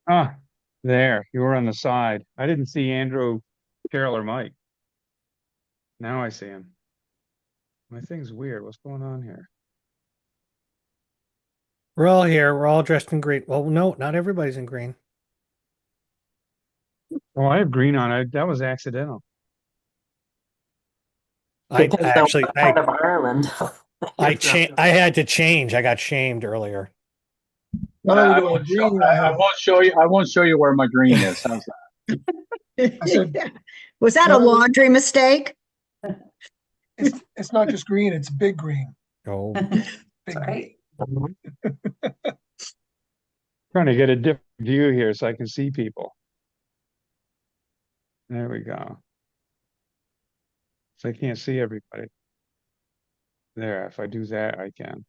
Ah, there. You were on the side. I didn't see Andrew, Carol, or Mike. Now I see him. My thing's weird. What's going on here? We're all here. We're all dressed in green. Well, no, not everybody's in green. Oh, I have green on. That was accidental. Depends on Actually, what part of Ireland you're from. I had to change. I got shamed earlier. Not only do I have green, I I have, won't show you. I won't show you where my green is. How's I said, Was that a not only, laundry mistake? it's not just green, it's big green, Oh, big That's green. right. Trying to get a different view here so I can see people. There we go. So I can't see everybody. There, if I do that, I can.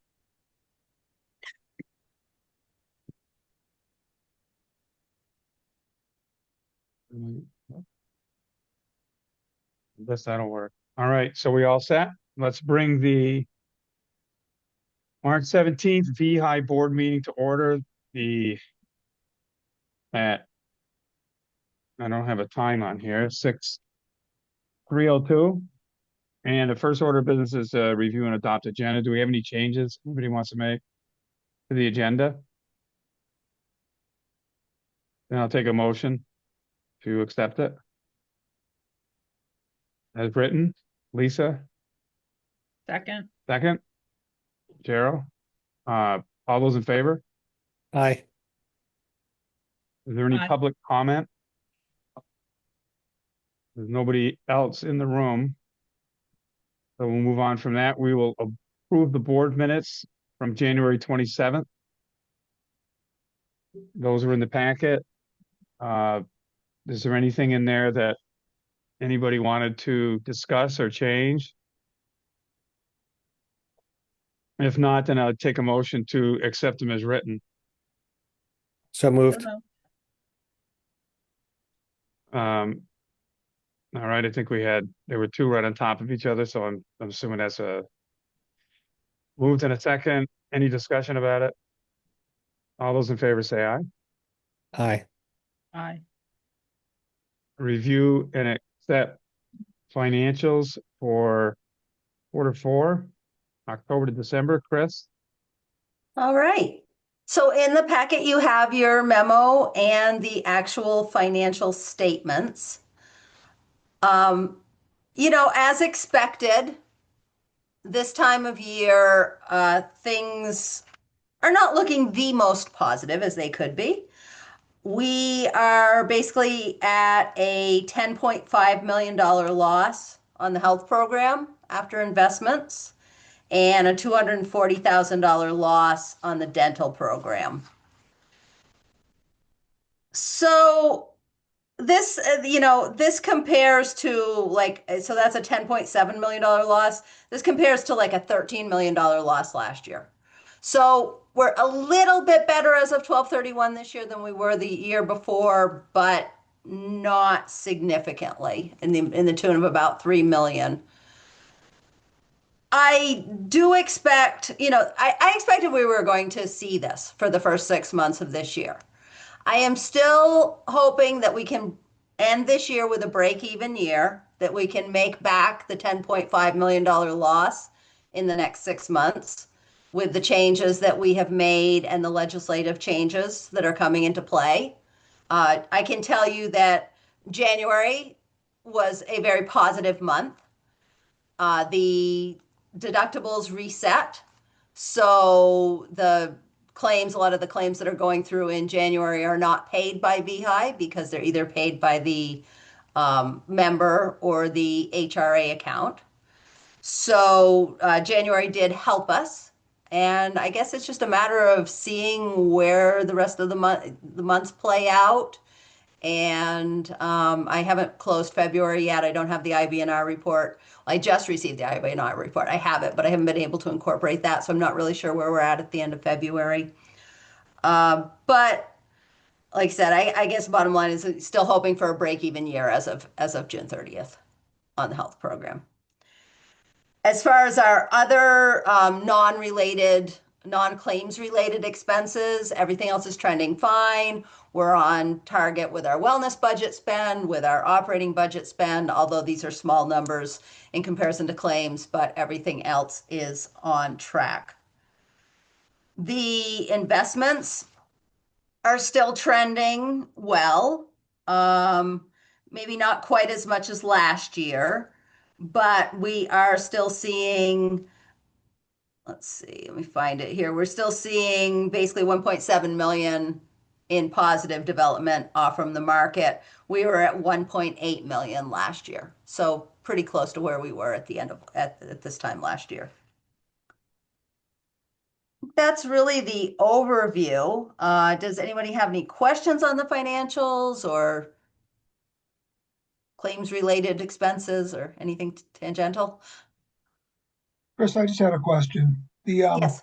Guess that'll work. All right, so we all set? Let's bring the March 17th VEHI board meeting to order. The at I don't have a time on here, 6:3:02. And the first order of business is review and adopt agenda. Do we have any changes anybody wants to make to the agenda? Then I'll take a motion to accept it as written. Lisa, Second. second. Gerald, all those in favor? aye. Is there any Aye. public comment? There's nobody else in the room. So we'll move on from that. We will approve the board minutes from January 27th. Those are in the packet. Uh, is there anything in there that anybody wanted to discuss or change? If not, then I'll take a motion to accept them as written. So So moved. moved. Um, all right, I think there were two right on top of each other, so I'm assuming that's a moved in a second. Any discussion about it? All those in favor say aye. Aye. Aye. Review and accept financials for quarter 4, October to December. Chris? All right. So in the packet, you have your memo and the actual financial statements. Um, as expected, this time of year, things are not looking the most positive as they could be. We are basically at a $10.5 million loss on the health program after investments and a $240,000 loss on the dental program. So this compares to so that's a $10.7 million loss. This compares to like a $13 million loss last year. So we're a little bit better as of 12/31 this year than we were the year before, but not significantly in the tune of about 3 million. I do expect, I expected we were going to see this for the first 6 months of this year. I am still hoping that we can end this year with a break even year, that we can make back the $10.5 million loss in the next 6 months with the changes that we have made and the legislative changes that are coming into play. I can tell you that January was a very positive month. The deductibles reset. So a lot of the claims that are going through in January are not paid by VEHI because they're either paid by the member or the HRA account. So January did help us. And I guess it's just a matter of seeing where the rest of the months play out. And I haven't closed February yet. I don't have the IBNR report. I just received the IBNR report. I have it, but I haven't been able to incorporate that, so I'm not really sure where we're at the end of February. But like I said, I guess bottom line is still hoping for a break-even year as of June 30th on the health program. As far as our other non-related non-claims related expenses, everything else is trending fine. We're on target with our wellness budget spend, with our operating budget spend, although these are small numbers in comparison to claims, but everything else is on track. The investments are still trending well. Maybe not quite as much as last year, but we are still seeing, let's see, let me find it here. We're still seeing basically 1.7 million in positive development from the market. We were at 1.8 million last year, so pretty close to where we were at the end of at this time last year. That's really the overview. Does anybody have any questions on the financials or claims related expenses or anything tangential? Chris, I just had a question. Yes,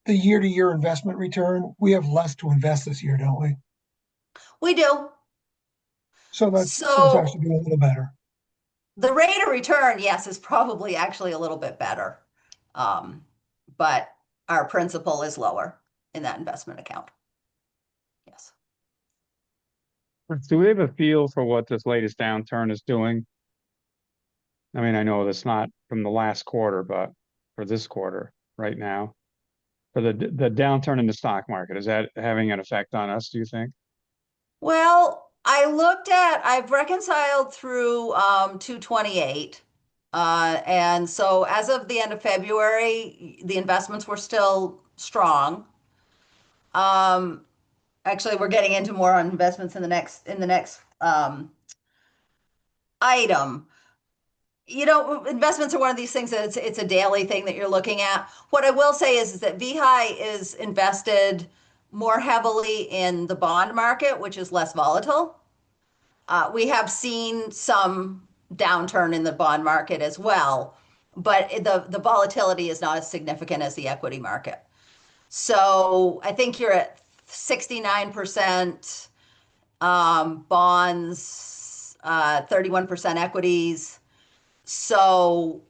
The year-to-year investment return, we have less to invest this year, don't we? we do. So it's So actually doing a little better. the rate of return, yes, is probably actually a little bit better. But our principal is lower in that investment account. Yes. Do we have a feel for what this latest downturn is doing? I mean, I know that's not from the last quarter, but for this quarter right now, for the downturn in the stock market, is that having an effect on us, do you think? Well, I've reconciled through 228. And so as of the end of February, the investments were still strong. Actually, we're getting into more on investments in the next item. You know, investments are one of these things that it's a daily thing that you're looking at. What I will say is that VEHI is invested more heavily in the bond market, which is less volatile. We have seen some downturn in the bond market as well, but the volatility is not as significant as the equity market. So I think you're at 69% bonds, 31% equities. So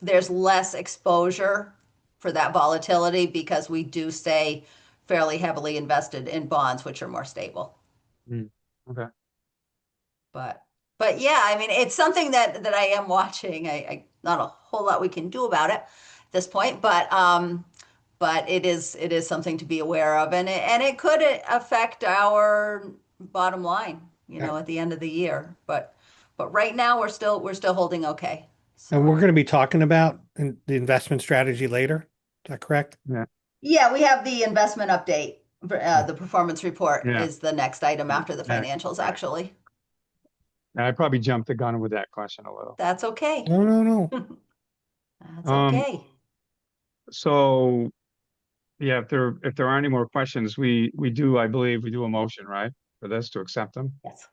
there's less exposure for that volatility because we do stay fairly heavily invested in bonds, which are more stable. Okay. But yeah, I mean, it's something that I am watching. I not a whole lot we can do about it at this point, but it is something to be aware of, and it could affect our bottom line, at the end of the year. But right now we're still holding okay. So. And we're going to be talking about the investment strategy later. Is that correct? Yeah. Yeah, we have the investment update. The performance report Yeah. is the next item after the Yeah. financials, actually. And I probably jumped the gun with that question a little. That's okay. No. That's okay. So yeah, if there are any more questions, I believe we do a motion, right, for this to accept them. Yes.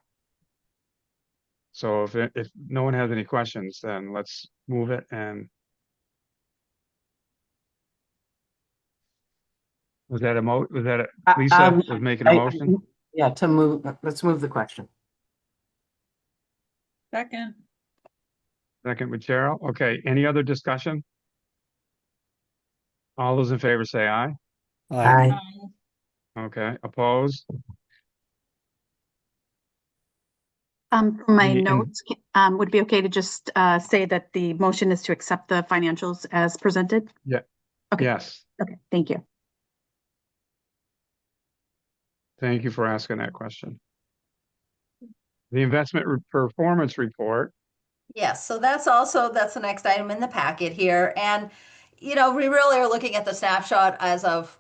So if no one has any questions, then let's move it. And was that Lisa was making a motion? Yeah, let's move the question. Second. Second with Cheryl. Okay. Any other discussion? All those in favor say aye. Aye. Okay. Opposed? For my The- notes, would it be okay to just say that the motion is to accept the financials as presented? Yeah. Okay. Yes. Okay, thank you. Thank you for asking that question. The investment performance report. Yes, so that's the next item in the packet here. And, we really are looking at the snapshot as of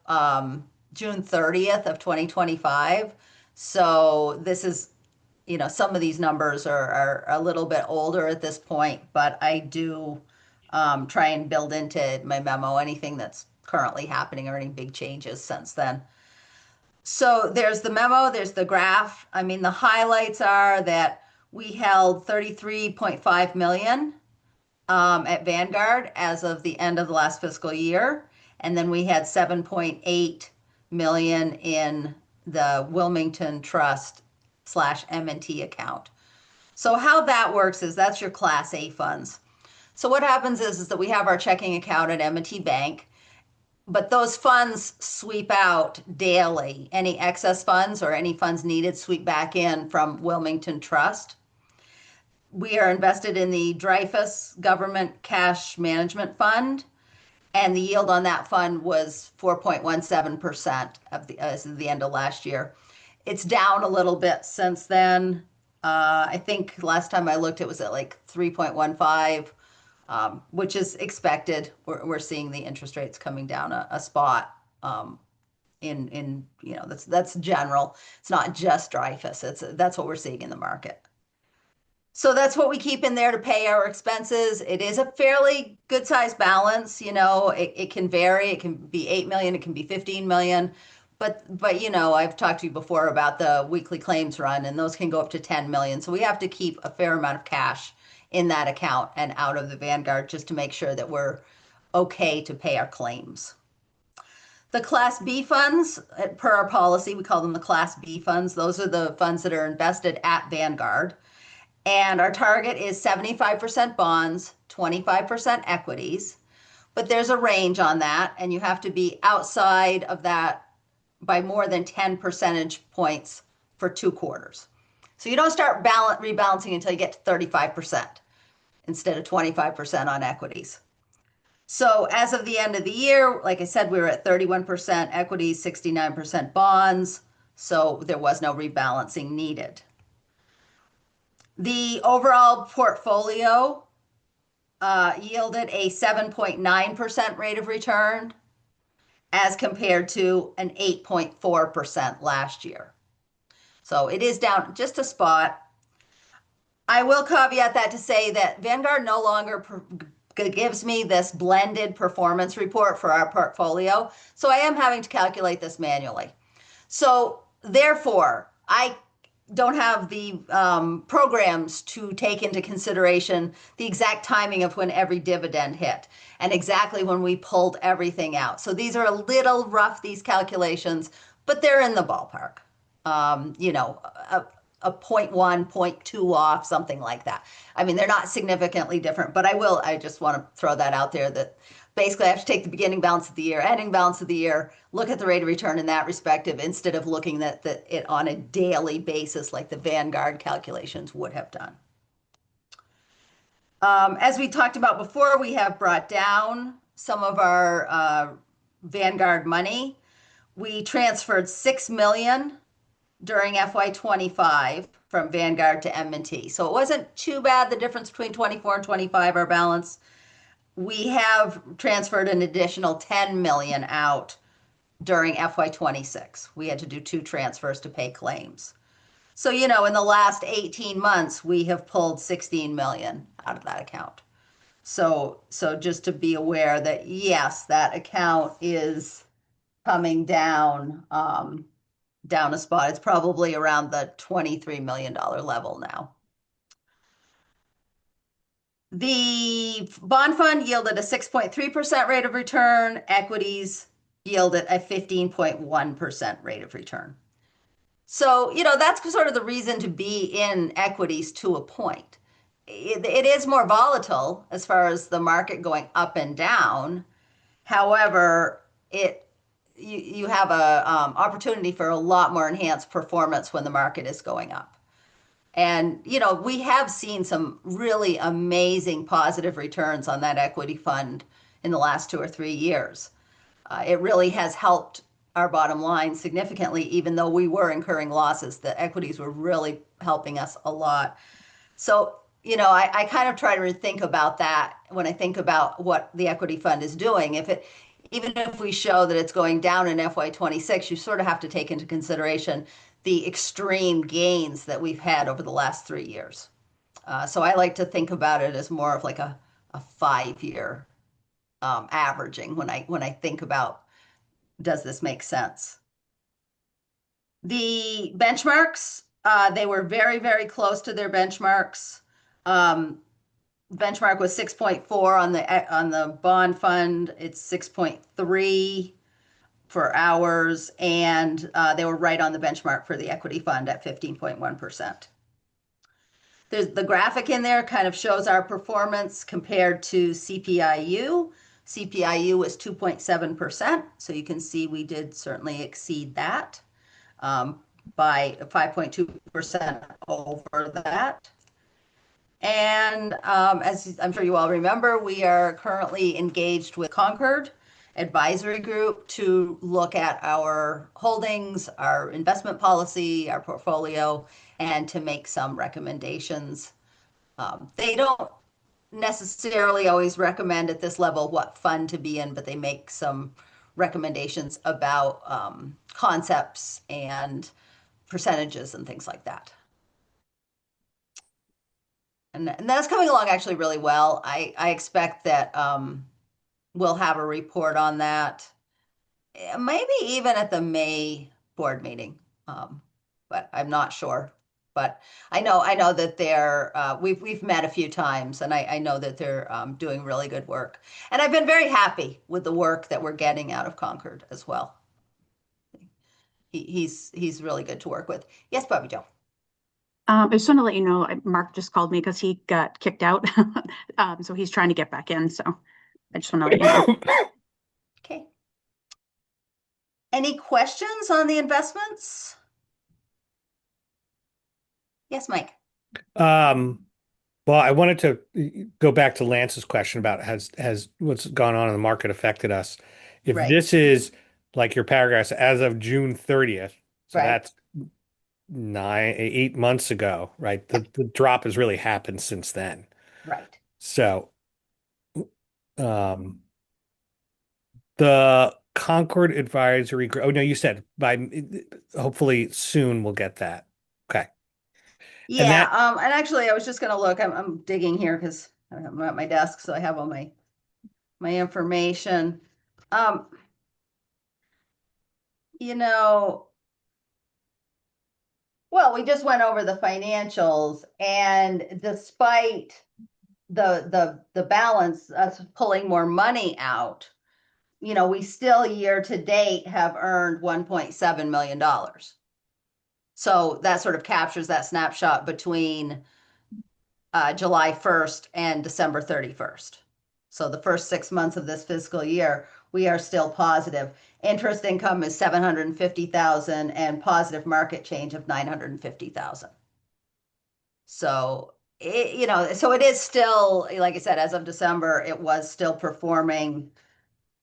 June 30th of 2025. So this is, some of these numbers are a little bit older at this point, but I do try and build into my memo anything that's currently happening or any big changes since then. So there's the memo, there's the graph. I mean, the highlights are that we held 33.5 million at Vanguard as of the end of the last fiscal year. And then we had 7.8 million in the Wilmington Trust / M&T account. So how that works is that's your Class A funds. So what happens is that we have our checking account at M&T Bank. but those funds sweep out daily. Any excess funds or any funds needed sweep back in from Wilmington Trust. We are invested in the Dreyfus Government Cash Management Fund, and the yield on that fund was 4.17% as of the end of last year. It's down a little bit since then. I think last time I looked, it was at like 3.15, which is expected. We're seeing the interest rates coming down a spot. In that's general. It's not just Dreyfus. That's what we're seeing in the market. So that's what we keep in there to pay our expenses. It is a fairly good sized balance. It can vary. It can be 8 million. It can be 15 million. But I've talked to you before about the weekly claims run, and those can go up to 10 million. So we have to keep a fair amount of cash in that account and out of the Vanguard just to make sure that we're okay to pay our claims. The Class B funds, per our policy, we call them the Class B funds. Those are the funds that are invested at Vanguard. And our target is 75% bonds, 25% equities. But there's a range on that, and you have to be outside of that by more than 10 percentage points for 2 quarters. So you don't start rebalancing until you get to 35% instead of 25% on equities. So as of the end of the year, like I said, we were at 31% equities, 69% bonds. So there was no rebalancing needed. The overall portfolio yielded a 7.9% rate of return as compared to an 8.4% last year. So it is down just a spot. I will caveat that to say that Vanguard no longer gives me this blended performance report for our portfolio. So I am having to calculate this manually. So therefore, I don't have the programs to take into consideration the exact timing of when every dividend hit and exactly when we pulled everything out. So these are a little rough, these calculations, but they're in the ballpark. A 0.1, 0.2 off, something like that. I mean, they're not significantly different, but I just want to throw that out there that basically I have to take the beginning balance of the year, ending balance of the year, look at the rate of return in that respective instead of looking at it on a daily basis like the Vanguard calculations would have done. As we talked about before, we have brought down some of our Vanguard money. We transferred $6 million during FY25 from Vanguard to M&T. So it wasn't too bad, the difference between 24 and 25, our balance. We have transferred an additional 10 million out during FY26. We had to do 2 transfers to pay claims. So, in the last 18 months, we have pulled 16 million out of that account. So just to be aware that, yes, that account is coming down, down a spot. It's probably around the $23 million level now. The bond fund yielded a 6.3% rate of return. Equities yielded a 15.1% rate of return. So, that's sort of the reason to be in equities to a point. It is more volatile as far as the market going up and down. However, you have a opportunity for a lot more enhanced performance when the market is going up. And, we have seen some really amazing positive returns on that equity fund in the last 2 or 3 years. It really has helped our bottom line significantly, even though we were incurring losses. The equities were really helping us a lot. So, I kind of try to think about that when I think about what the equity fund is doing. Even if we show that it's going down in FY26, you sort of have to take into consideration the extreme gains that we've had over the last 3 years. So I like to think about it as more of like a 5-year averaging when I think about, does this make sense? The benchmarks, they were very, very close to their benchmarks. Benchmark was 6.4 on the bond fund. It's 6.3 for ours, and they were right on the benchmark for the equity fund at 15.1%. There's the graphic in there kind of shows our performance compared to CPIU. CPIU was 2.7%. So you can see we did certainly exceed that by 5.2% over that. And as I'm sure you all remember, we are currently engaged with Concord Advisory Group to look at our holdings, our investment policy, our portfolio, and to make some recommendations. They don't necessarily always recommend at this level what fund to be in, but they make some recommendations about concepts and percentages and things like that. And that's coming along actually really well. I expect that we'll have a report on that, maybe even at the May board meeting, but I'm not sure. But I know that they're we've met a few times, and I know that they're doing really good work. And I've been very happy with the work that we're getting out of Concord as well. He's really good to work with. Yes, Bobby Joe. I just want to let you know, Mark just called me because he got kicked out. So he's trying to get back in. So I just want to let you know. Okay. Any questions on the investments? Yes, Mike. Well, I wanted to go back to Lance's question about has what's gone on in the market affected us? If Right. this is like your paragraphs as of June 30th, so Right. that's 8 months ago, right? The drop has really happened since then. Right. So, the Concord Advisory Group. Oh no, you said by hopefully soon we'll get that. Okay. Yeah, that- and actually I was just gonna look, I'm digging here because I'm at my desk, so I have all my information. You know, well, we just went over the financials, and despite the balance, us pulling more money out, you know, we still year to date have earned $1.7 million. So that sort of captures that snapshot between July 1st and December 31st. So the first 6 months of this fiscal year, we are still positive. Interest income is 750,000 and positive market change of 950,000. So so it is still, like I said, as of December, it was still performing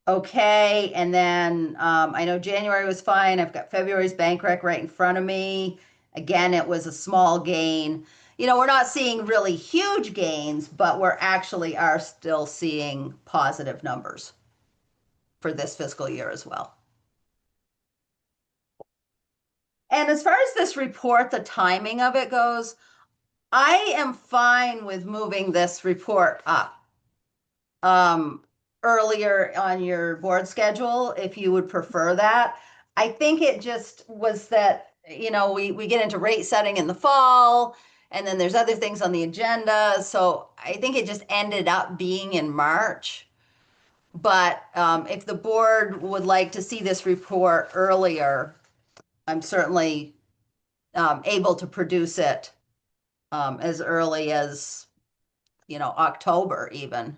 okay. And then I know January was fine. I've got February's bank rec right in front of me. Again, it was a small gain. You know, we're not seeing really huge gains, but we're actually are still seeing positive numbers for this fiscal year as well. And as far as this report, the timing of it goes, I am fine with moving this report up earlier on your board schedule if you would prefer that. I think it just was that, you know, we get into rate setting in the fall, and then there's other things on the agenda. So I think it just ended up being in March. But if the board would like to see this report earlier, I'm certainly able to produce it as early as, you know, October even.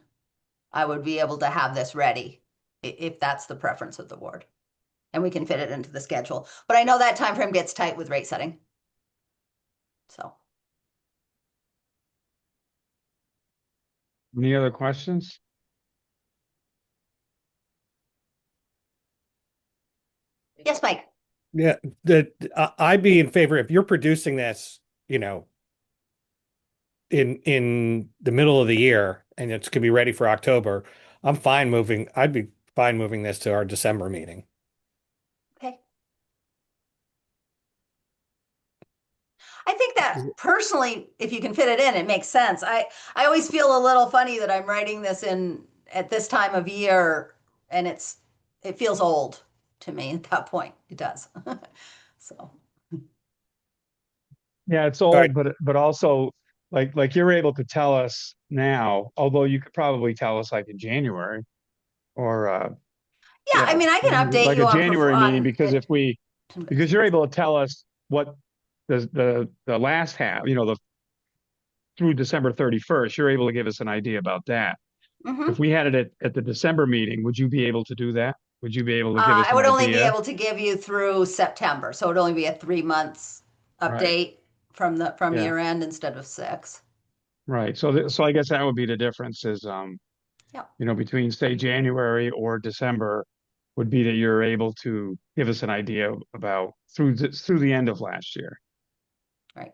I would be able to have this ready if that's the preference of the board. And we can fit it into the schedule. But I know that time frame gets tight with rate setting. So. Any other questions? Yes, Mike. Yeah, I'd be in favor if you're producing this, you know, in the middle of the year and it's gonna be ready for October. I'd be fine moving this to our December meeting. Okay. I think that personally, if you can fit it in, it makes sense. I always feel a little funny that I'm writing this in at this time of year, and it feels old to me at that point. It does. So. Yeah, it's All old, right. but also like you're able to tell us now, although you could probably tell us like in January or Yeah, I mean, I can update like you a on January meeting because it. because you're able to tell us what the last half, you know, the through December 31st, you're able to give us an idea about that. Mhm. If we had it at the December meeting, would you be able to do that? Would you be able to give us I an would only be idea? able to give you through September, so it'd only be a 3 months Right. update from Yeah. year end instead of 6. Right. So I guess that would be the difference is, Yep. between say January or December would be that you're able to give us an idea about through the end of last year. Right.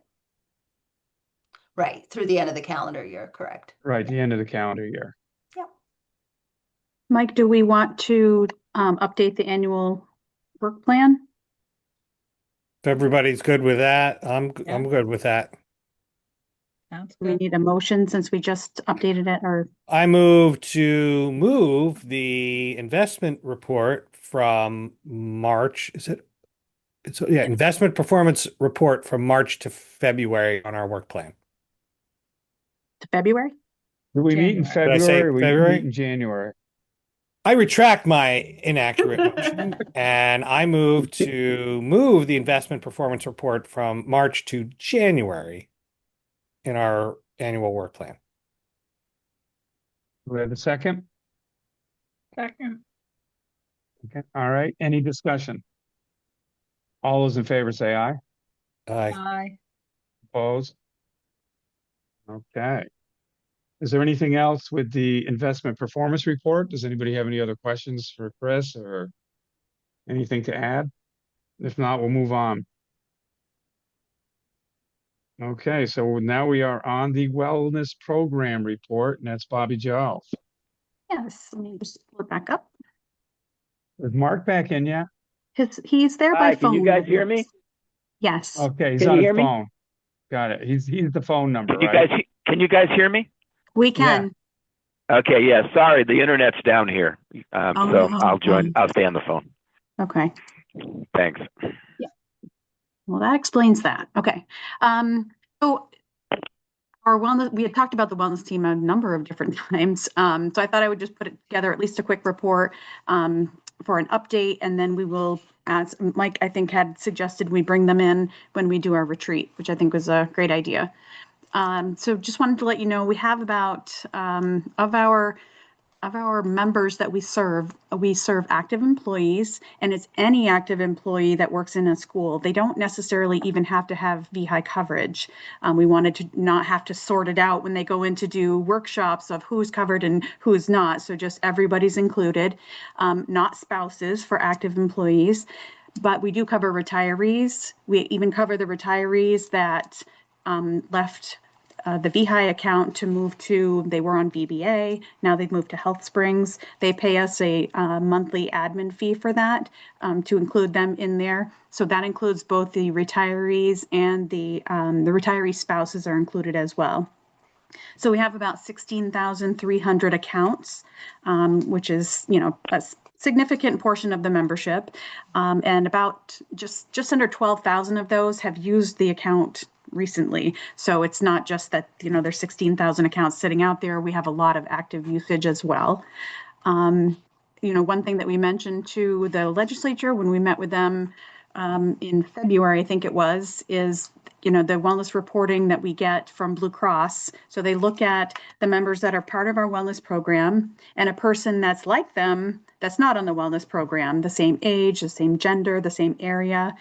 Right. Through the end of the calendar year, correct. Right. The end of the calendar year. Yep. Mike, do we want to update the annual work plan? If everybody's good with that, I'm Yeah. good with that. Sounds Do we good. need a motion since we just updated it, or I move to move the investment report from March. Is it? Yeah, investment performance report from March to February on our work plan. to February? Do we meet in January. Did I say February? Or we February? meet in January. I retract my inaccurate motion and I move to move the investment performance report from March to January in our annual work plan. Do we have a second? Second. Okay. All right. Any discussion? All those in favor say aye. Aye. Opposed? Okay. Is there anything else with the investment performance report? Does anybody have any other questions for Chris or anything to add? If not, we'll move on. Okay, so now we are on the wellness program report, and that's Bobby Joe. Yes, let me just pull it back up. Is Mark back in yet? He's there by Hi, phone. can you guys hear me? Yes. Okay, he's Can on you his hear me? phone. Got it. He's the phone number, Can you right? guys hear me? We can. Okay, yeah, sorry, the internet's down here. So Oh, I'll stay on the phone. Okay. Thanks. Well, that explains that. Okay. So our wellness, we had talked about the wellness team a number of different times. So I thought I would just put it together, at least a quick report for an update, and then we will, as Mike, I think, had suggested, we bring them in when we do our retreat, which I think was a great idea. So just wanted to let you know, we have about of our members that we serve active employees, and it's any active employee that works in a school. They don't necessarily even have to have VEHI coverage. We wanted to not have to sort it out when they go in to do workshops of who's covered and who's not. So just everybody's included, not spouses for active employees. But we do cover retirees. We even cover the retirees that left the VEHI account to move to, they were on VBA, now they've moved to Health Springs. They pay us a monthly admin fee for that to include them in there. So that includes both the retirees and the retiree spouses are included as well. So we have about 16,300 accounts, which is, a significant portion of the membership. And about just under 12,000 of those have used the account recently. So it's not just that, there's 16,000 accounts sitting out there. We have a lot of active usage as well. One thing that we mentioned to the legislature when we met with them in February, I think it was, is the wellness reporting that we get from Blue Cross. So they look at the members that are part of our wellness program and a person that's like them that's not on the wellness program, the same age, the same gender, the same area,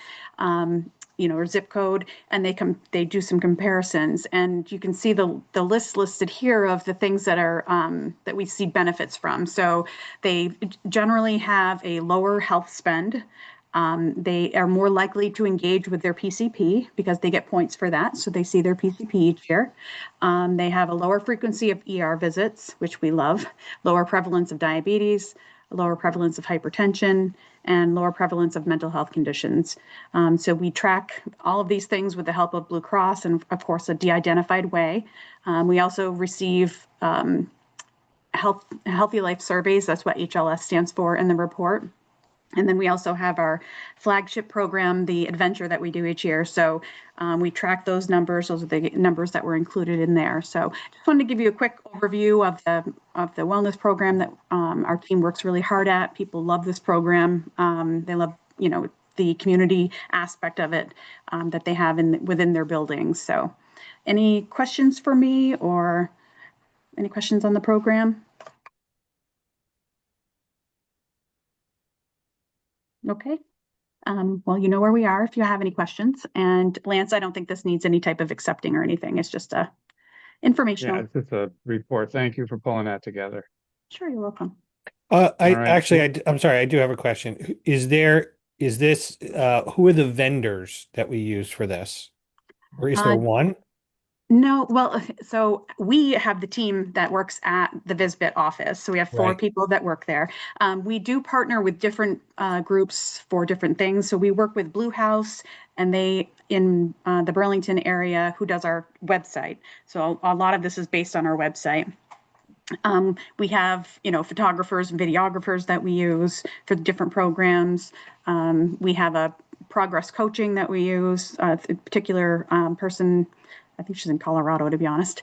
or zip code, and they do some comparisons. And you can see the list listed here of the things that are that we see benefits from. So they generally have a lower health spend. They are more likely to engage with their PCP because they get points for that. So they see their PCP each year. They have a lower frequency of ER visits, which we love, lower prevalence of diabetes, lower prevalence of hypertension, and lower prevalence of mental health conditions. So we track all of these things with the help of Blue Cross and, of course, a de-identified way. We also receive healthy life surveys. That's what HLS stands for in the report. And then we also have our flagship program, the adventure that we do each year. So we track those numbers. Those are the numbers that were included in there. So just wanted to give you a quick overview of the wellness program that our team works really hard at. People love this program. They love, the community aspect of it that they have within their buildings. So any questions for me or any questions on the program? Okay. Well, you know where we are if you have any questions. And Lance, I don't think this needs any type of accepting or anything. It's just Yeah, informational. it's just a report. Thank you for pulling that together. Sure, you're welcome. All right. I'm sorry, I do have a question. Is this, who are the vendors that we use for this? Or is there Uh, one? No, well, so we have the team that works at the Visbit office. So we have four Right. people that work there. We do partner with different groups for different things. So we work with Blue House, and they in the Burlington area who does our website. So a lot of this is based on our website. We have, photographers and videographers that we use for the different programs. We have a progress coaching that we use. A particular person, I think she's in Colorado, to be honest.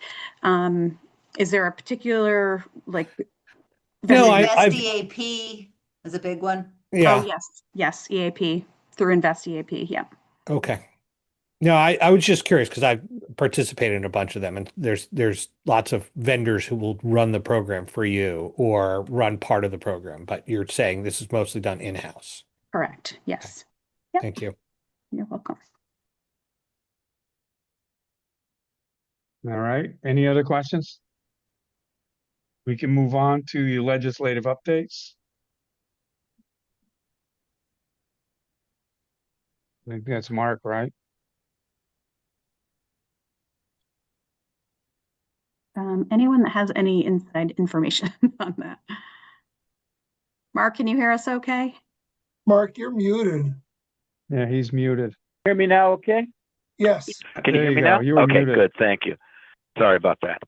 Is there a particular No, Invest I've EAP is a big one. Oh, yeah. yes, EAP through Invest EAP. Yeah. Okay. No, I was just curious because I've participated in a bunch of them, and there's lots of vendors who will run the program for you or run part of the program, but you're saying this is mostly done in-house. Correct. Yes. Yep. Thank you. You're welcome. All right. Any other questions? We can move on to the legislative updates. I think that's Mark, right? Anyone that has any inside information on that? Mark, can you hear us okay? Mark, you're muted. Yeah, he's muted. Hear me now, okay? Yes. Can you There hear you me go. now? You were Okay, muted. good. Thank you. Sorry about that.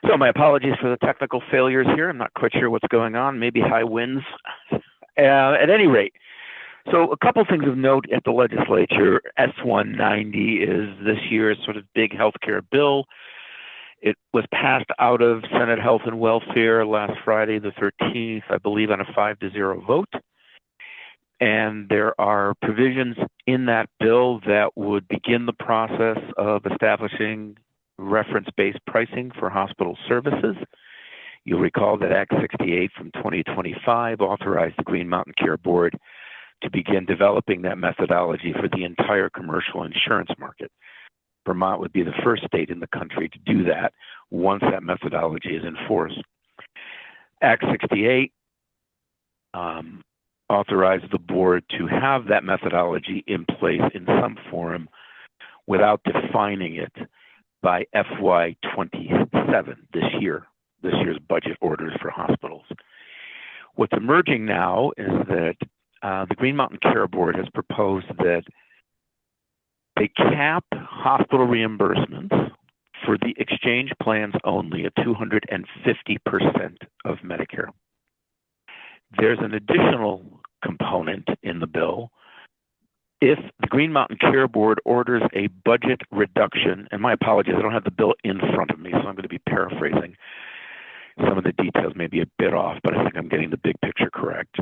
So my apologies for the technical failures here. I'm not quite sure what's going on. Maybe high winds. At any rate, so a couple things of note at the legislature. S-190 is this year's sort of big healthcare bill. It was passed out of Senate Health and Welfare last Friday, the 13th, I believe, on a 5-0 vote. And there are provisions in that bill that would begin the process of establishing reference-based pricing for hospital services. You'll recall that Act 68 from 2025 authorized the Green Mountain Care Board to begin developing that methodology for the entire commercial insurance market. Vermont would be the first state in the country to do that once that methodology is enforced. Act 68 authorized the board to have that methodology in place in some form without defining it by FY27 this year's budget orders for hospitals. What's emerging now is that the Green Mountain Care Board has proposed that they cap hospital reimbursements for the exchange plans only at 250% of Medicare. There's an additional component in the bill. If the Green Mountain Care Board orders a budget reduction, and my apologies, I don't have the bill in front of me, so I'm going to be paraphrasing. Some of the details may be a bit off, but I think I'm getting the big picture correct.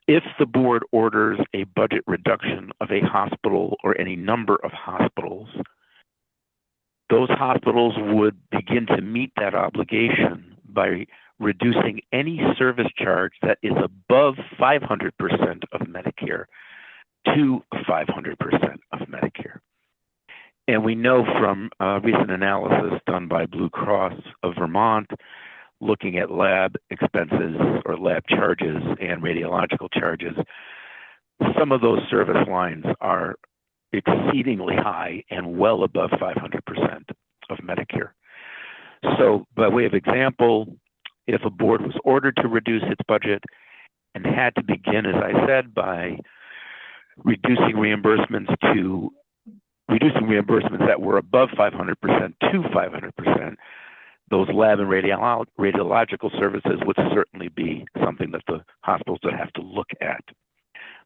If the board orders a budget reduction of a hospital or any number of hospitals, those hospitals would begin to meet that obligation by reducing any service charge that is above 500% of Medicare to 500% of Medicare. And we know from recent analysis done by Blue Cross of Vermont, looking at lab expenses or lab charges and radiological charges, some of those service lines are exceedingly high and well above 500% of Medicare. So by way of example, if a board was ordered to reduce its budget and had to begin, as I said, by reducing reimbursements that were above 500% to 500%, those lab and radiological services would certainly be something that the hospitals would have to look at.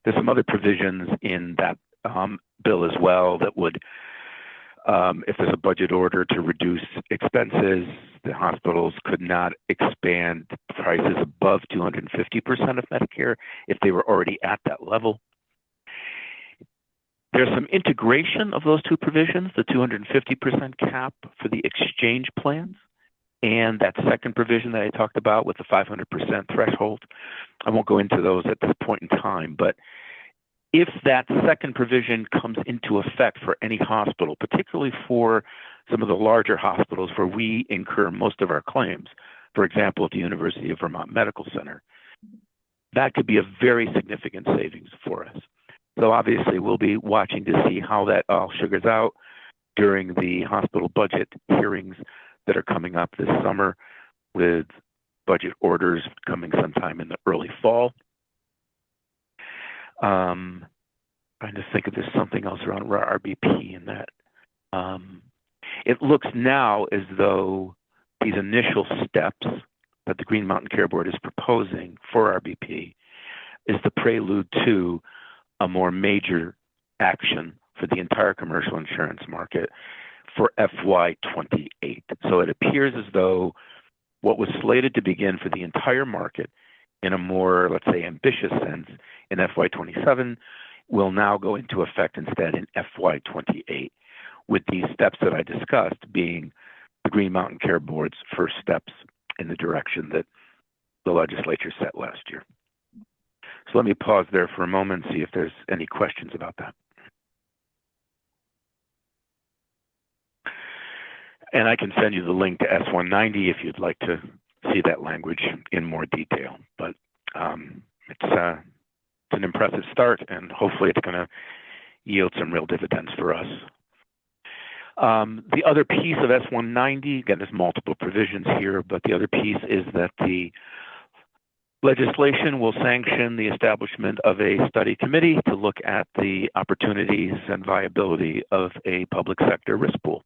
There's some other provisions in that bill as well that would, if there's a budget order to reduce expenses, the hospitals could not expand prices above 250% of Medicare if they were already at that level. There's some integration of those two provisions, the 250% cap for the exchange plans and that second provision that I talked about with the 500% threshold. I won't go into those at this point in time, but if that second provision comes into effect for any hospital, particularly for some of the larger hospitals where we incur most of our claims, for example, at the University of Vermont Medical Center, that could be a very significant savings for us. So obviously we'll be watching to see how that all sugars out during the hospital budget hearings that are coming up this summer, with budget orders coming sometime in the early fall. Trying to think if there's something else around RBP in that. It looks now as though these initial steps that the Green Mountain Care Board is proposing for RBP is the prelude to a more major action for the entire commercial insurance market for FY28. So it appears as though what was slated to begin for the entire market in a more, let's say, ambitious sense in FY27 will now go into effect instead in FY28, with these steps that I discussed being the Green Mountain Care Board's first steps in the direction that the legislature set last year. So let me pause there for a moment and see if there's any questions about that. And I can send you the link to S190 if you'd like to see that language in more detail. But it's an impressive start, and hopefully it's going to yield some real dividends for us. The other piece of S190, again, there's multiple provisions here, but the other piece is that the legislation will sanction the establishment of a study committee to look at the opportunities and viability of a public sector risk pool.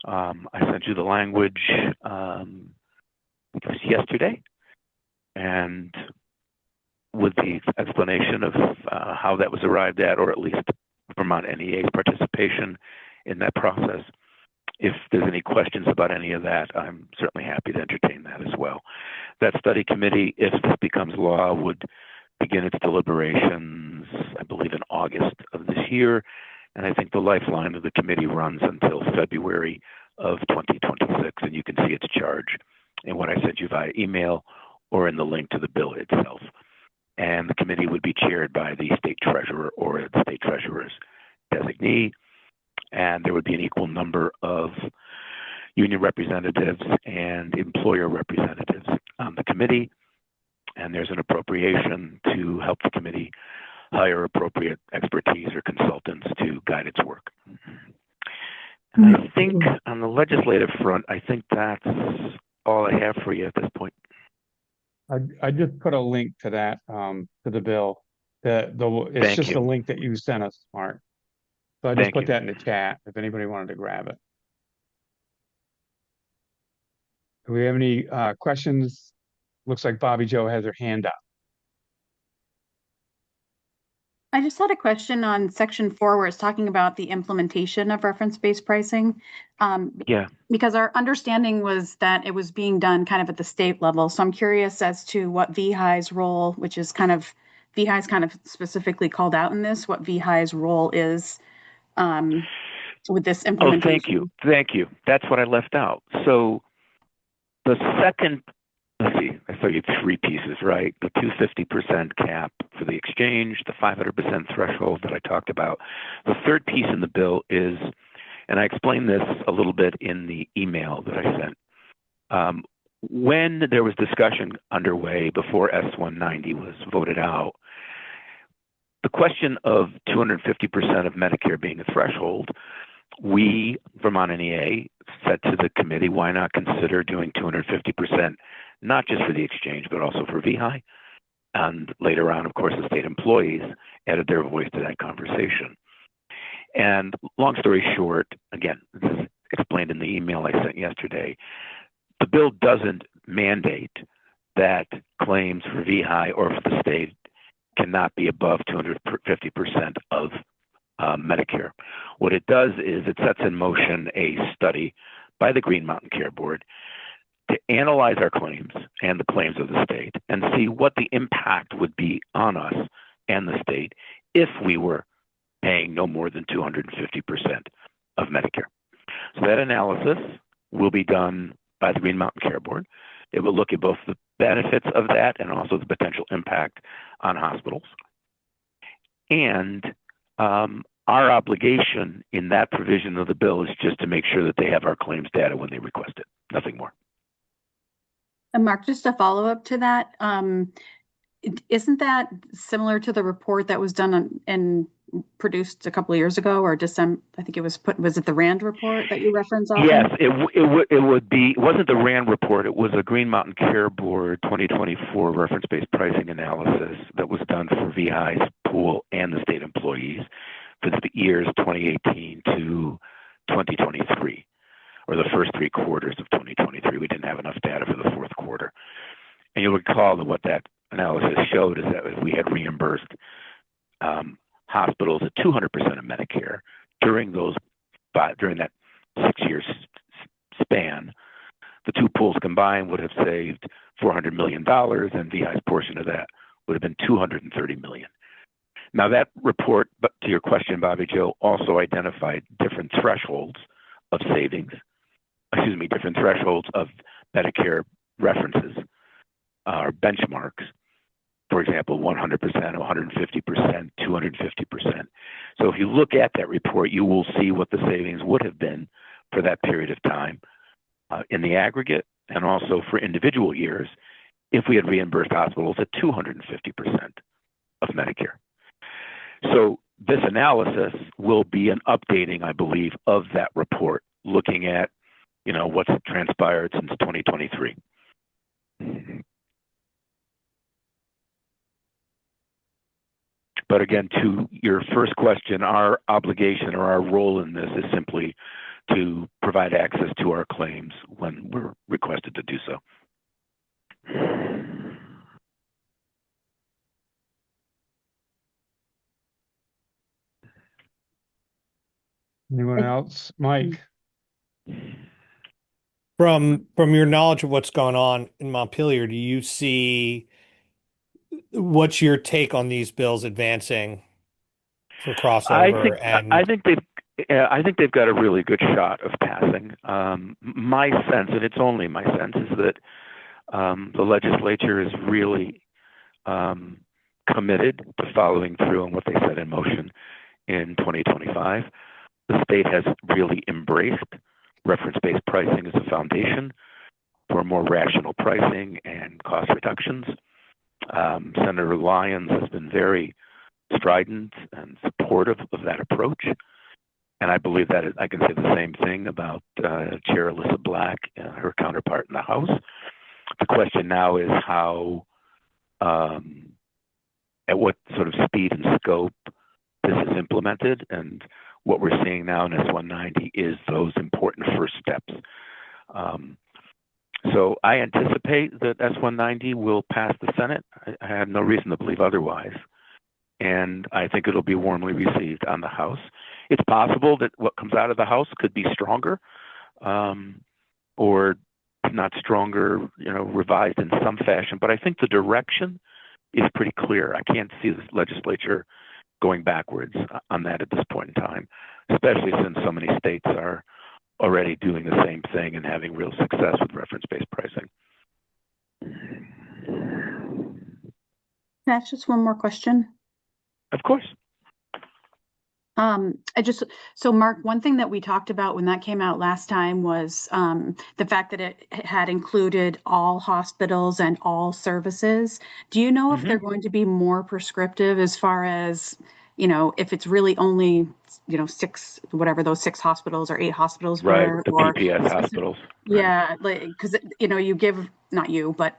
I sent you the language it was yesterday, and with the explanation of how that was arrived at, or at least Vermont NEA's participation in that process. If there's any questions about any of that, I'm certainly happy to entertain that as well. That study committee, if this becomes law, would begin its deliberations, I believe, in August of this year. And I think the lifeline of the committee runs until February of 2026, and you can see its charge in what I sent you via email or in the link to the bill itself. And the committee would be chaired by the state treasurer or the state treasurer's designee, and there would be an equal number of union representatives and employer representatives on the committee, and there's an appropriation to help the committee hire appropriate expertise or consultants to guide its work. And I think on the legislative front, I think that's all I have for you at this point. I just put a link to that, to the bill. It's Thank just you. the link that you sent us, Mark. So I just Thank put you. that in the chat if anybody wanted to grab it. Do we have any questions? Looks like Bobby Joe has her hand up. I just had a question on section 4 where it's talking about the implementation of reference-based pricing. Yeah. Because our understanding was that it was being done kind of at the state level. So I'm curious as to what VEHI's role, which is kind of, VEHI's kind of specifically called out in this, what VEHI's role is with this implementation. Oh, thank you. Thank you. That's what I left out. So the second, let's see, I saw you 3 pieces, right? The 250% cap for the exchange, the 500% threshold that I talked about. The third piece in the bill is, and I explained this a little bit in the email that I sent. When there was discussion underway before S190 was voted out, the question of 250% of Medicare being a threshold, we, Vermont NEA, said to the committee, why not consider doing 250%, not just for the exchange, but also for VEHI? And later on, of course, the state employees added their voice to that conversation. And long story short, again, this is explained in the email I sent yesterday, the bill doesn't mandate that claims for VEHI or for the state cannot be above 250% of Medicare. What it does is it sets in motion a study by the Green Mountain Care Board to analyze our claims and the claims of the state and see what the impact would be on us and the state if we were paying no more than 250% of Medicare. So that analysis will be done by the Green Mountain Care Board. It will look at both the benefits of that and also the potential impact on hospitals. And our obligation in that provision of the bill is just to make sure that they have our claims data when they request it, nothing more. And Mark, just a follow up to that, isn't that similar to the report that was done and produced a couple of years ago, or December? I think it was was it the RAND report that you referenced? Yes, it would be. It wasn't the RAND report. It was a Green Mountain Care Board 2024 reference-based pricing analysis that was done for VEHI's pool and the state employees for the years 2018 to 2023, or the first 3 quarters of 2023. We didn't have enough data for the fourth quarter. And you'll recall that what that analysis showed is that if we had reimbursed hospitals at 200% of Medicare during that 6-year span, the two pools combined would have saved $400 million, and VEHI's portion of that would have been $230 million. Now that report, but to your question, Bobby Joe, also identified different thresholds of savings, different thresholds of Medicare references or benchmarks. For example, 100%, 150%, 250%. So if you look at that report, you will see what the savings would have been for that period of time in the aggregate, and also for individual years if we had reimbursed hospitals at 250% of Medicare. So this analysis will be an updating, I believe, of that report, looking at, what's transpired since 2023. But again, to your first question, our obligation or our role in this is simply to provide access to our claims when we're requested to do so. Anyone else? Mike? From your knowledge of what's going on in Montpelier, do you see what's your take on these bills advancing for crossover? I think they've got a really good shot of passing. My sense, and it's only my sense, is that the legislature is really committed to following through on what they set in motion in 2025. The state has really embraced reference-based pricing as a foundation for more rational pricing and cost reductions. Senator Lyons has been very strident and supportive of that approach. And I believe that I can say the same thing about Chair Alyssa Black and her counterpart in the House. The question now is how, at what sort of speed and scope this is implemented. And what we're seeing now in S190 is those important first steps. So I anticipate that S190 will pass the Senate. I have no reason to believe otherwise. And I think it'll be warmly received on the House. It's possible that what comes out of the House could be stronger, or not stronger, revised in some fashion. But I think the direction is pretty clear. I can't see the legislature going backwards on that at this point in time, especially since so many states are already doing the same thing and having real success with reference-based pricing. Can I ask just one more question? Of course. So Mark, one thing that we talked about when that came out last time was the fact that it had included all hospitals and all services. Do you know if they're going to be more prescriptive as far as, if it's really only, 6, whatever those 6 hospitals or 8 hospitals were? Right, the PPS hospitals. Yeah, because, you give, not you, but,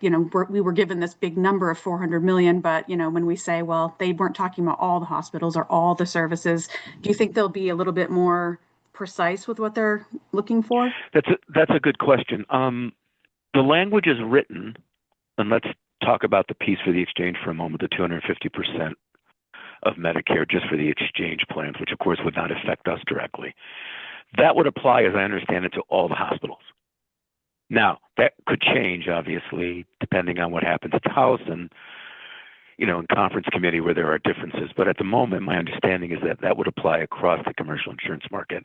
we were given this big number of 400 million, but, when we say, well, they weren't talking about all the hospitals or all the services, do you think they'll be a little bit more precise with what they're looking for? That's a good question. The language is written, and let's talk about the piece for the exchange for a moment, the 250% of Medicare just for the exchange plans, which of course would not affect us directly. That would apply, as I understand it, to all the hospitals. Now, that could change, obviously, depending on what happens at the House and, in conference committee where there are differences. But at the moment, my understanding is that that would apply across the commercial insurance market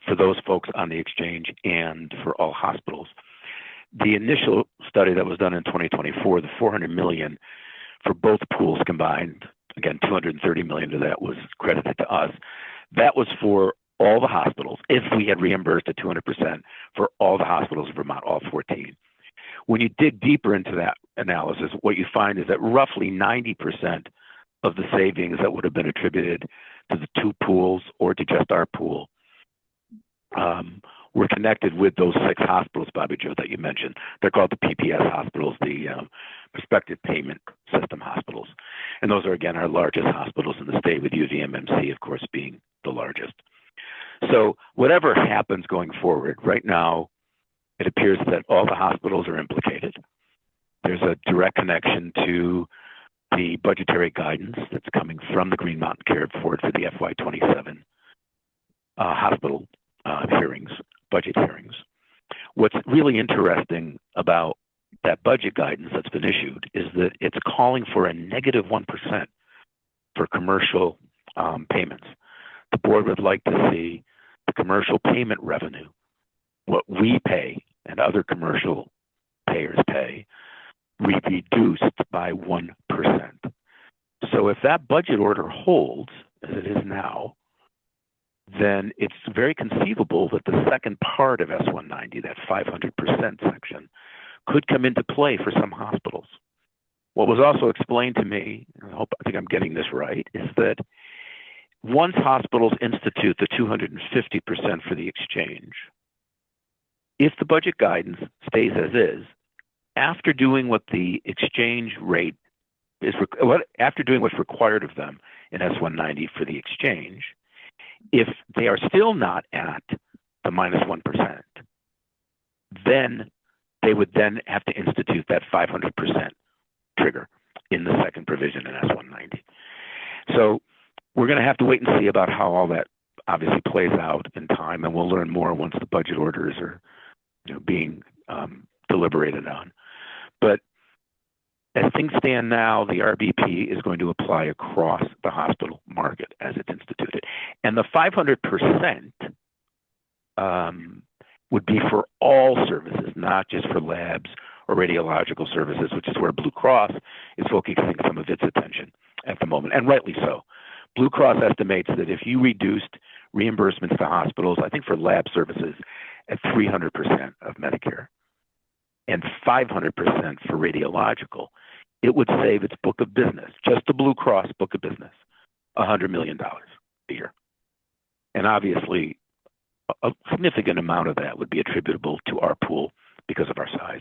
for those folks on the exchange and for all hospitals. The initial study that was done in 2024, the 400 million for both pools combined, again, 230 million of that was credited to us. That was for all the hospitals, if we had reimbursed at 200% for all the hospitals in Vermont, all 14. When you dig deeper into that analysis, what you find is that roughly 90% of the savings that would have been attributed to the two pools or to just our pool were connected with those 6 hospitals, Bobby Joe, that you mentioned. They're called the PPS hospitals, the Prospective Payment System hospitals. And those are, again, our largest hospitals in the state, with UVMMC, of course, being the largest. So whatever happens going forward, right now, it appears that all the hospitals are implicated. There's a direct connection to the budgetary guidance that's coming from the Green Mountain Care Board for the FY27 hospital hearings, budget hearings. What's really interesting about that budget guidance that's been issued is that it's calling for a negative 1% for commercial payments. The board would like to see the commercial payment revenue, what we pay and other commercial payers pay, reduced by 1%. So if that budget order holds, as it is now, then it's very conceivable that the second part of S190, that 500% section, could come into play for some hospitals. What was also explained to me, I think I'm getting this right, is that once hospitals institute the 250% for the exchange, if the budget guidance stays as is, after doing what the exchange rate is, after doing what's required of them in S190 for the exchange, if they are still not at the minus 1%, then they would then have to institute that 500% trigger in the second provision in S190. So we're going to have to wait and see about how all that obviously plays out in time, and we'll learn more once the budget orders are being deliberated on. But as things stand now, the RBP is going to apply across the hospital market as it's instituted. And the 500% would be for all services, not just for labs or radiological services, which is where Blue Cross is focusing some of its attention at the moment, and rightly so. Blue Cross estimates that if you reduced reimbursements to hospitals, I think for lab services, at 300% of Medicare and 500% for radiological, it would save its book of business, just the Blue Cross book of business, $100 million a year. And obviously, a significant amount of that would be attributable to our pool because of our size.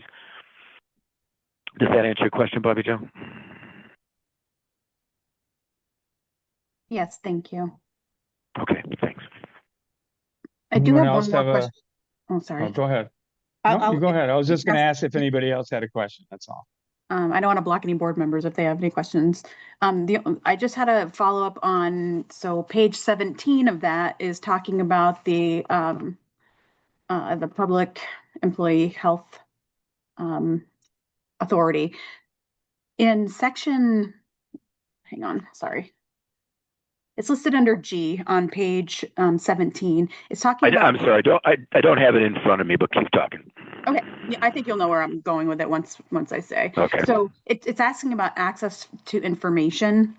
Does that answer your question, Bobby Joe? Yes, thank you. Okay, thanks. I do Anyone have else one more have question. Oh, sorry. Oh, go ahead. I'll- No, you go ahead. I was just going to Yes. ask if anybody else had a question. That's all. I don't want to block any board members if they have any questions. I just had a follow up on, so page 17 of that is talking about the Public Employee Health Authority. In section, hang on, sorry. It's listed under G on page 17. It's talking about. I'm sorry, I don't have it in front of me, but keep talking. Okay, yeah, I think you'll know where I'm going with it once I say. Okay. So it's asking about access to information,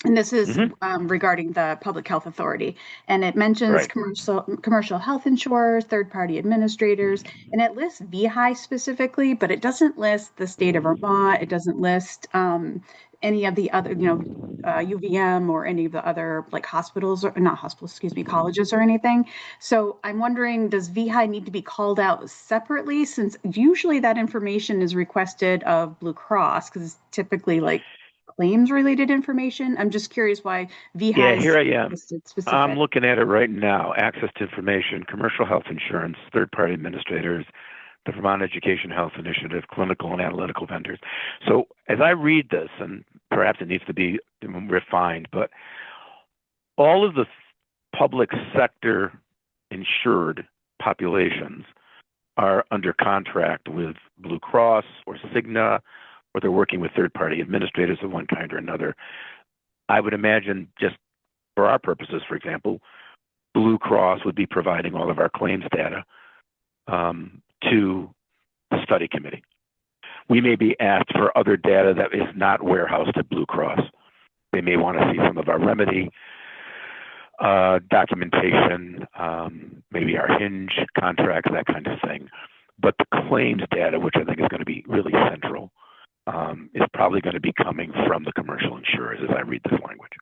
and this is regarding the Public Health Authority, and it mentions commercial health insurers, third-party administrators, and it lists VEHI specifically, but it doesn't list the state of Vermont. It doesn't list any of the other, UVM or any of the other like hospitals, or not hospitals, excuse me, colleges or anything. So I'm wondering, does VEHI need to be called out separately, since usually that information is requested of Blue Cross because it's typically like claims related information? I'm just curious why VEHI here I am. listed specific. I'm looking at it right now. Access to information, commercial health insurance, third-party administrators, the Vermont Education Health Initiative, clinical and analytical vendors. So as I read this, and perhaps it needs to be refined, but all of the public sector insured populations are under contract with Blue Cross or Cigna, or they're working with third-party administrators of one kind or another. I would imagine, just for our purposes, for example, Blue Cross would be providing all of our claims data to the study committee. We may be asked for other data that is not warehoused at Blue Cross. They may want to see some of our remedy documentation, maybe our hinge contracts, that kind of thing. But the claims data, which I think is going to be really central, is probably going to be coming from the commercial insurers as I read this language.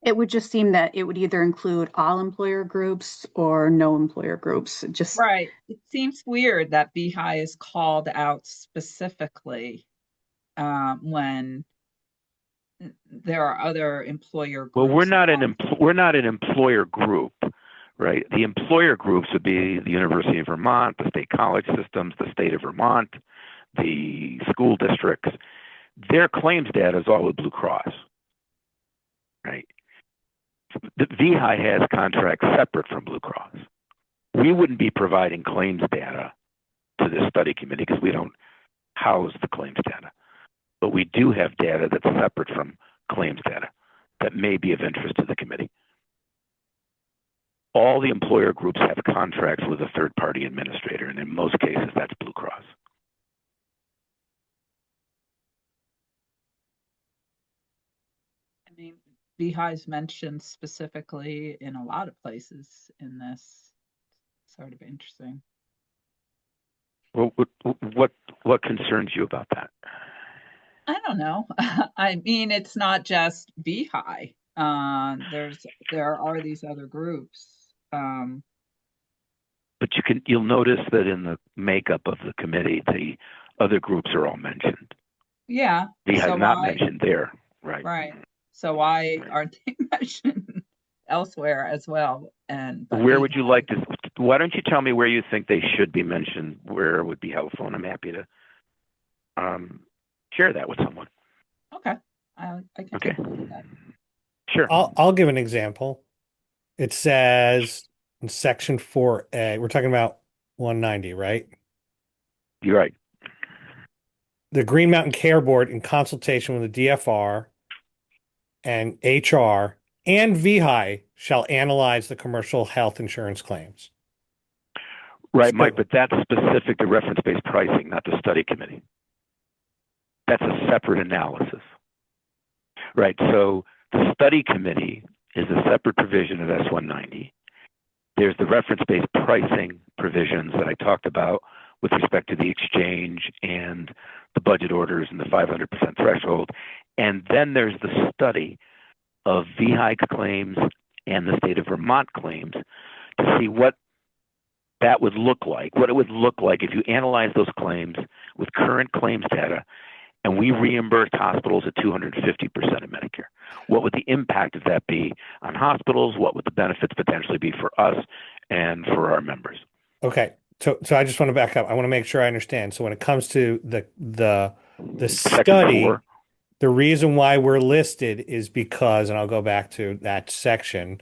It would just seem that it would either include all employer groups or no employer groups. Just Right. It seems weird that VEHI is called out specifically when there are other employer groups. Well, we're not an employer group, right? The employer groups would be the University of Vermont, the state college systems, the state of Vermont, the school districts. Their claims data is all with Blue Cross, right? The VEHI has contracts separate from Blue Cross. We wouldn't be providing claims data to this study committee because we don't house the claims data. But we do have data that's separate from claims data that may be of interest to the committee. All the employer groups have contracts with a third-party administrator, and in most cases, that's Blue Cross. I mean, VEHI is mentioned specifically in a lot of places in this. Sort of interesting. Well, what concerns you about that? I don't know. I mean, it's not just VEHI. There are these other groups. But you'll notice that in the makeup of the committee, the other groups are all mentioned. Yeah. VEHI so is not why- mentioned there, right? Right. So why aren't they mentioned elsewhere as well? But Where would you VEHI like to? Why don't you tell me where you think they should be mentioned? Where it would be helpful, and I'm happy to share that with someone. Okay. I can Okay. take a look at that. Sure. I'll give an example. It says in section 4A, we're talking about 190, right? You're right. The Green Mountain Care Board, in consultation with the DFR and HR and VEHI, shall analyze the commercial health insurance claims. Right, So- Mike, but that's specific to reference-based pricing, not the study committee. That's a separate analysis. Right, so the study committee is a separate provision of S-190. There's the reference-based pricing provisions that I talked about with respect to the exchange and the budget orders and the 500% threshold. And then there's the study of VEHI claims and the state of Vermont claims to see what that would look like, what it would look like if you analyze those claims with current claims data and we reimbursed hospitals at 250% of Medicare. What would the impact of that be on hospitals? What would the benefits potentially be for us and for our members? Okay. So I just want to back up. I want to make sure I understand. So when it comes to the Section study, 4. the reason why we're listed is because, and I'll go back to that section.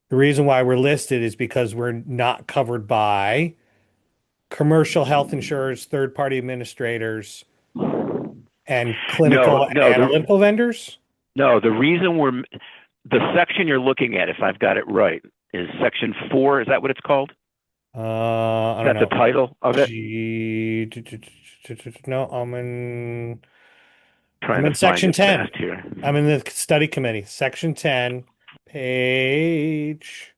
The reason why we're listed is because we're not covered by commercial health insurers, third-party administrators, and clinical and No, analytical vendors. No, the section you're looking at, if I've got it right, is section 4. Is that what it's called? I Is don't that know. the title of it? No, I'm in Trying I'm in to find section it 10. fast here. I'm in the study committee, section 10, page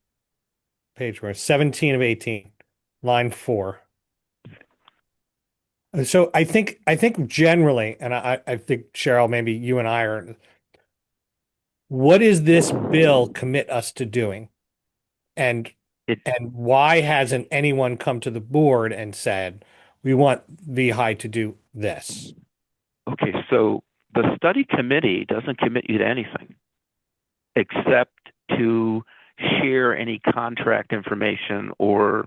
where 17 of 18, line 4. So I think generally, and I think Cheryl, maybe you and I are, what does this bill commit us to doing? And why hasn't anyone come to the board and said, we want VEHI to do this? Okay, so the study committee doesn't commit you to anything except to share any contract information or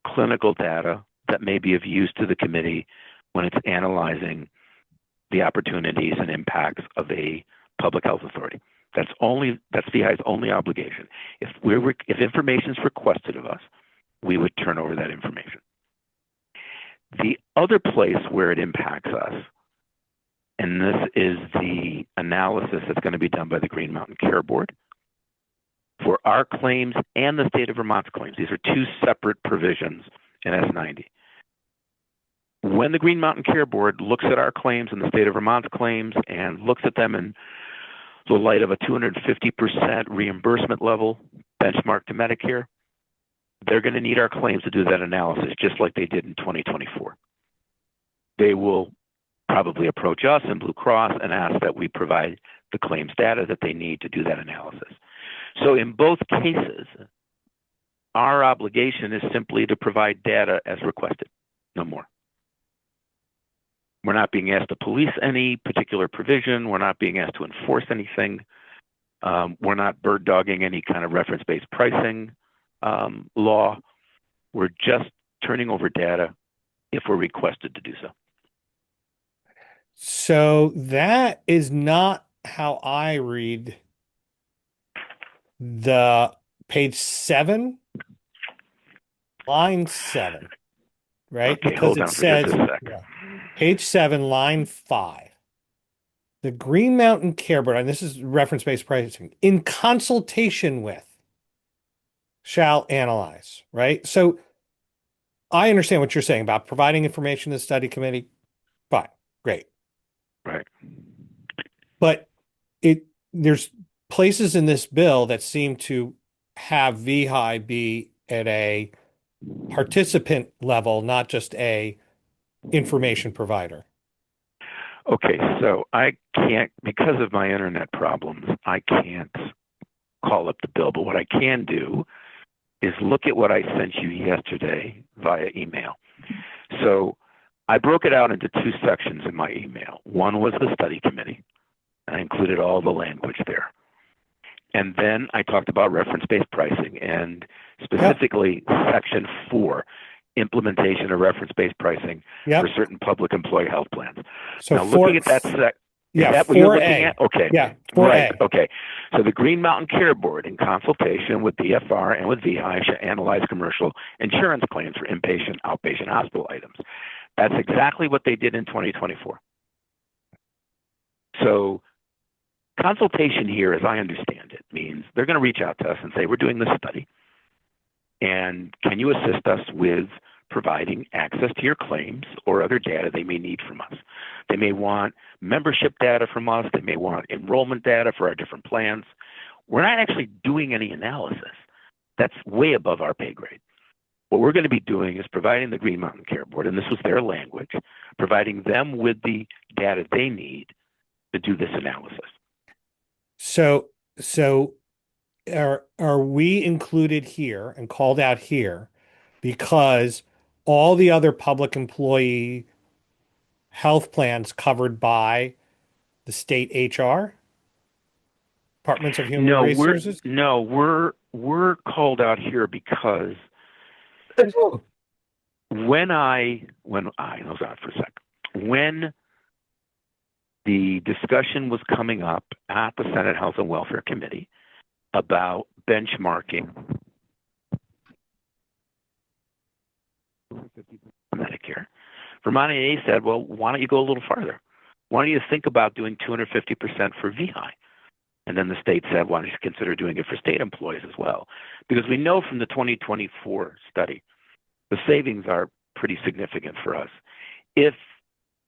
clinical data that may be of use to the committee when it's analyzing the opportunities and impacts of a public health authority. That's VEHI's only obligation. If information is requested of us, we would turn over that information. The other place where it impacts us, and this is the analysis that's going to be done by the Green Mountain Care Board for our claims and the state of Vermont's claims. These are two separate provisions in S90. when the Green Mountain Care Board looks at our claims and the state of Vermont's claims and looks at them in the light of a 250% reimbursement level benchmark to Medicare, they're going to need our claims to do that analysis, just like they did in 2024. They will probably approach us and Blue Cross and ask that we provide the claims data that they need to do that analysis. So in both cases, our obligation is simply to provide data as requested, no more. We're not being asked to police any particular provision. We're not being asked to enforce anything. We're not bird dogging any kind of reference-based pricing law. We're just turning over data if we're requested to do so. So that is not how I read the page 7, line 7, right? Okay, Because hold it on for says, just a sec. yeah, page 7, line 5. The Green Mountain Care Board, and this is reference-based pricing, in consultation with, shall analyze, right? So I understand what you're saying about providing information to the study committee. Fine, great. Right. But there's places in this bill that seem to have VEHI be at a participant level, not just a information provider. Okay, so I can't, because of my internet problems, I can't call up the bill. But what I can do is look at what I sent you yesterday via email. So I broke it out into 2 sections in my email. One was the study committee. I included all the language there. And then I talked about reference-based pricing and specifically section 4, implementation of reference-based pricing for certain public employee health plans. So now, looking at that is that what you're looking at? Okay. Yeah, 4A. Right. Okay. So the Green Mountain Care Board, in consultation with BFR and with VEHI, should analyze commercial insurance claims for inpatient, outpatient hospital items. That's exactly what they did in 2024. So consultation here, as I understand it, means they're going to reach out to us and say, we're doing this study, and can you assist us with providing access to your claims or other data they may need from us? They may want membership data from us. They may want enrollment data for our different plans. We're not actually doing any analysis. That's way above our pay grade. What we're going to be doing is providing the Green Mountain Care Board, and this was their language, providing them with the data they need to do this analysis. So are we included here and called out here because all the other public employee health plans covered by the state HR, Departments of Human Resources? We're called out here because when the discussion was coming up at the Senate Health and Welfare Committee about benchmarking Medicare, Vermont AA said, well, why don't you go a little farther? Why don't you think about doing 250% for VEHI? And then the state said, why don't you consider doing it for state employees as well? Because we know from the 2024 study, the savings are pretty significant for us if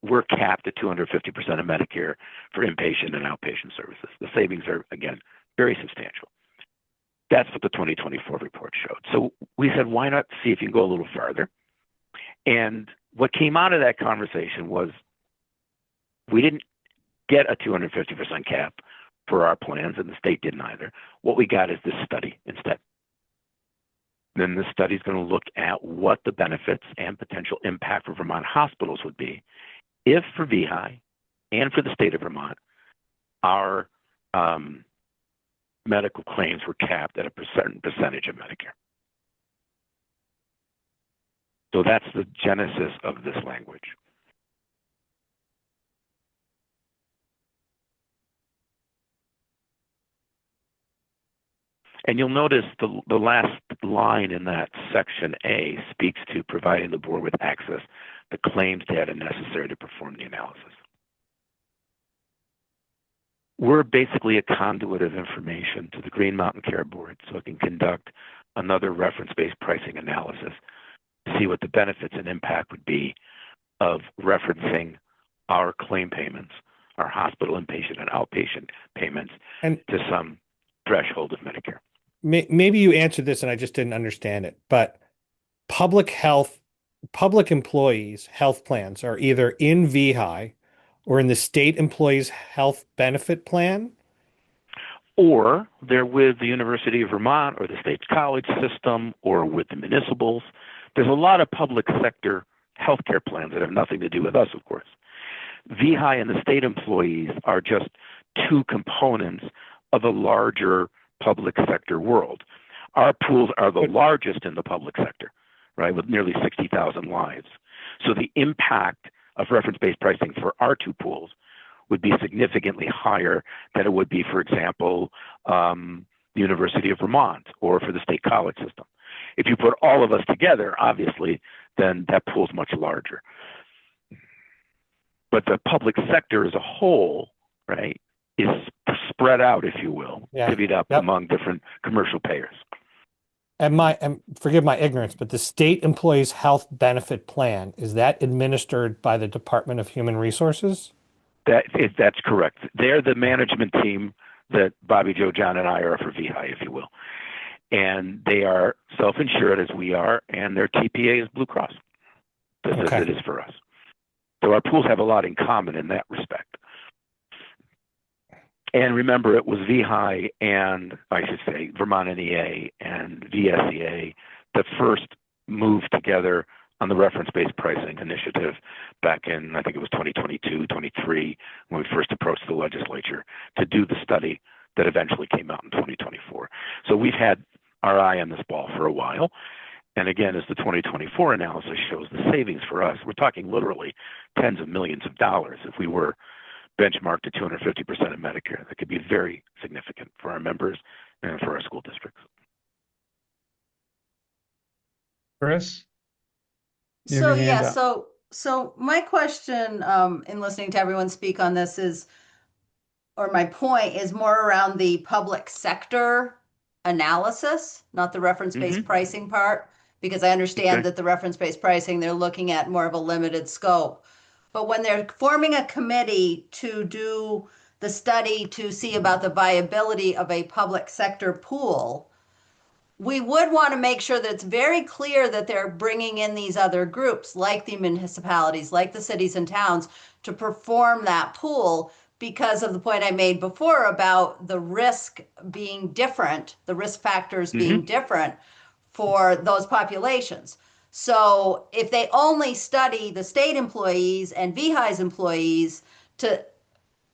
we're capped at 250% of Medicare for inpatient and outpatient services. The savings are, again, very substantial. That's what the 2024 report showed. So we said, why not see if you can go a little farther? And what came out of that conversation was we didn't get a 250% cap for our plans, and the state didn't either. What we got is this study instead. Then the study is going to look at what the benefits and potential impact for Vermont hospitals would be if for VEHI and for the state of Vermont, our medical claims were capped at a certain percentage of Medicare. So that's the genesis of this language. And you'll notice the last line in that section A speaks to providing the board with access to claims data necessary to perform the analysis. We're basically a conduit of information to the Green Mountain Care Board so it can conduct another reference-based pricing analysis to see what the benefits and impact would be of referencing our claim payments, our hospital inpatient and outpatient payments, And to some threshold of Medicare. maybe you answered this and I just didn't understand it, but public employees' health plans are either in VEHI or in the state employees' health benefit plan. Or they're with the University of Vermont or the state college system or with the municipals. There's a lot of public sector healthcare plans that have nothing to do with us, of course. VEHI and the state employees are just two components of a larger public sector world. Our pools are the largest in the public sector, right, with nearly 60,000 lives. So the impact of reference-based pricing for our two pools would be significantly higher than it would be, for example, the University of Vermont or for the state college system. If you put all of us together, obviously, then that pool is much larger. But the public sector as a whole, right, is spread out, if you will, divvied up among different commercial payers. And forgive my ignorance, but the state employees health benefit plan, is that administered by the Department of Human Resources? That's correct. They're the management team that Bobby, Joe, John, and I are for VEHI, if you will. And they are self-insured as we are, and their TPA is Blue Cross, just as it is for us. So our pools have a lot in common in that respect. And remember, it was VEHI and, I should say, Vermont NEA and VSEA that first moved together on the reference-based pricing initiative back in, I think it was 2022, 23, when we first approached the legislature to do the study that eventually came out in 2024. So we've had our eye on this ball for a while. And again, as the 2024 analysis shows the savings for us, we're talking literally tens of millions of dollars if we were benchmarked to 250% of Medicare. That could be very significant for our members and for our school districts. Chris? So yeah, so my question in listening to everyone speak on this is, or my point is more around the public sector analysis, not the reference-based pricing part, because I understand that the reference-based pricing, they're looking at more of a limited scope. But when they're forming a committee to do the study to see about the viability of a public sector pool, we would want to make sure that it's very clear that they're bringing in these other groups, like the municipalities, like the cities and towns, to perform that pool, because of the point I made before about the risk being different, the risk factors being different for those populations. So if they only study the state employees and VEHI's employees to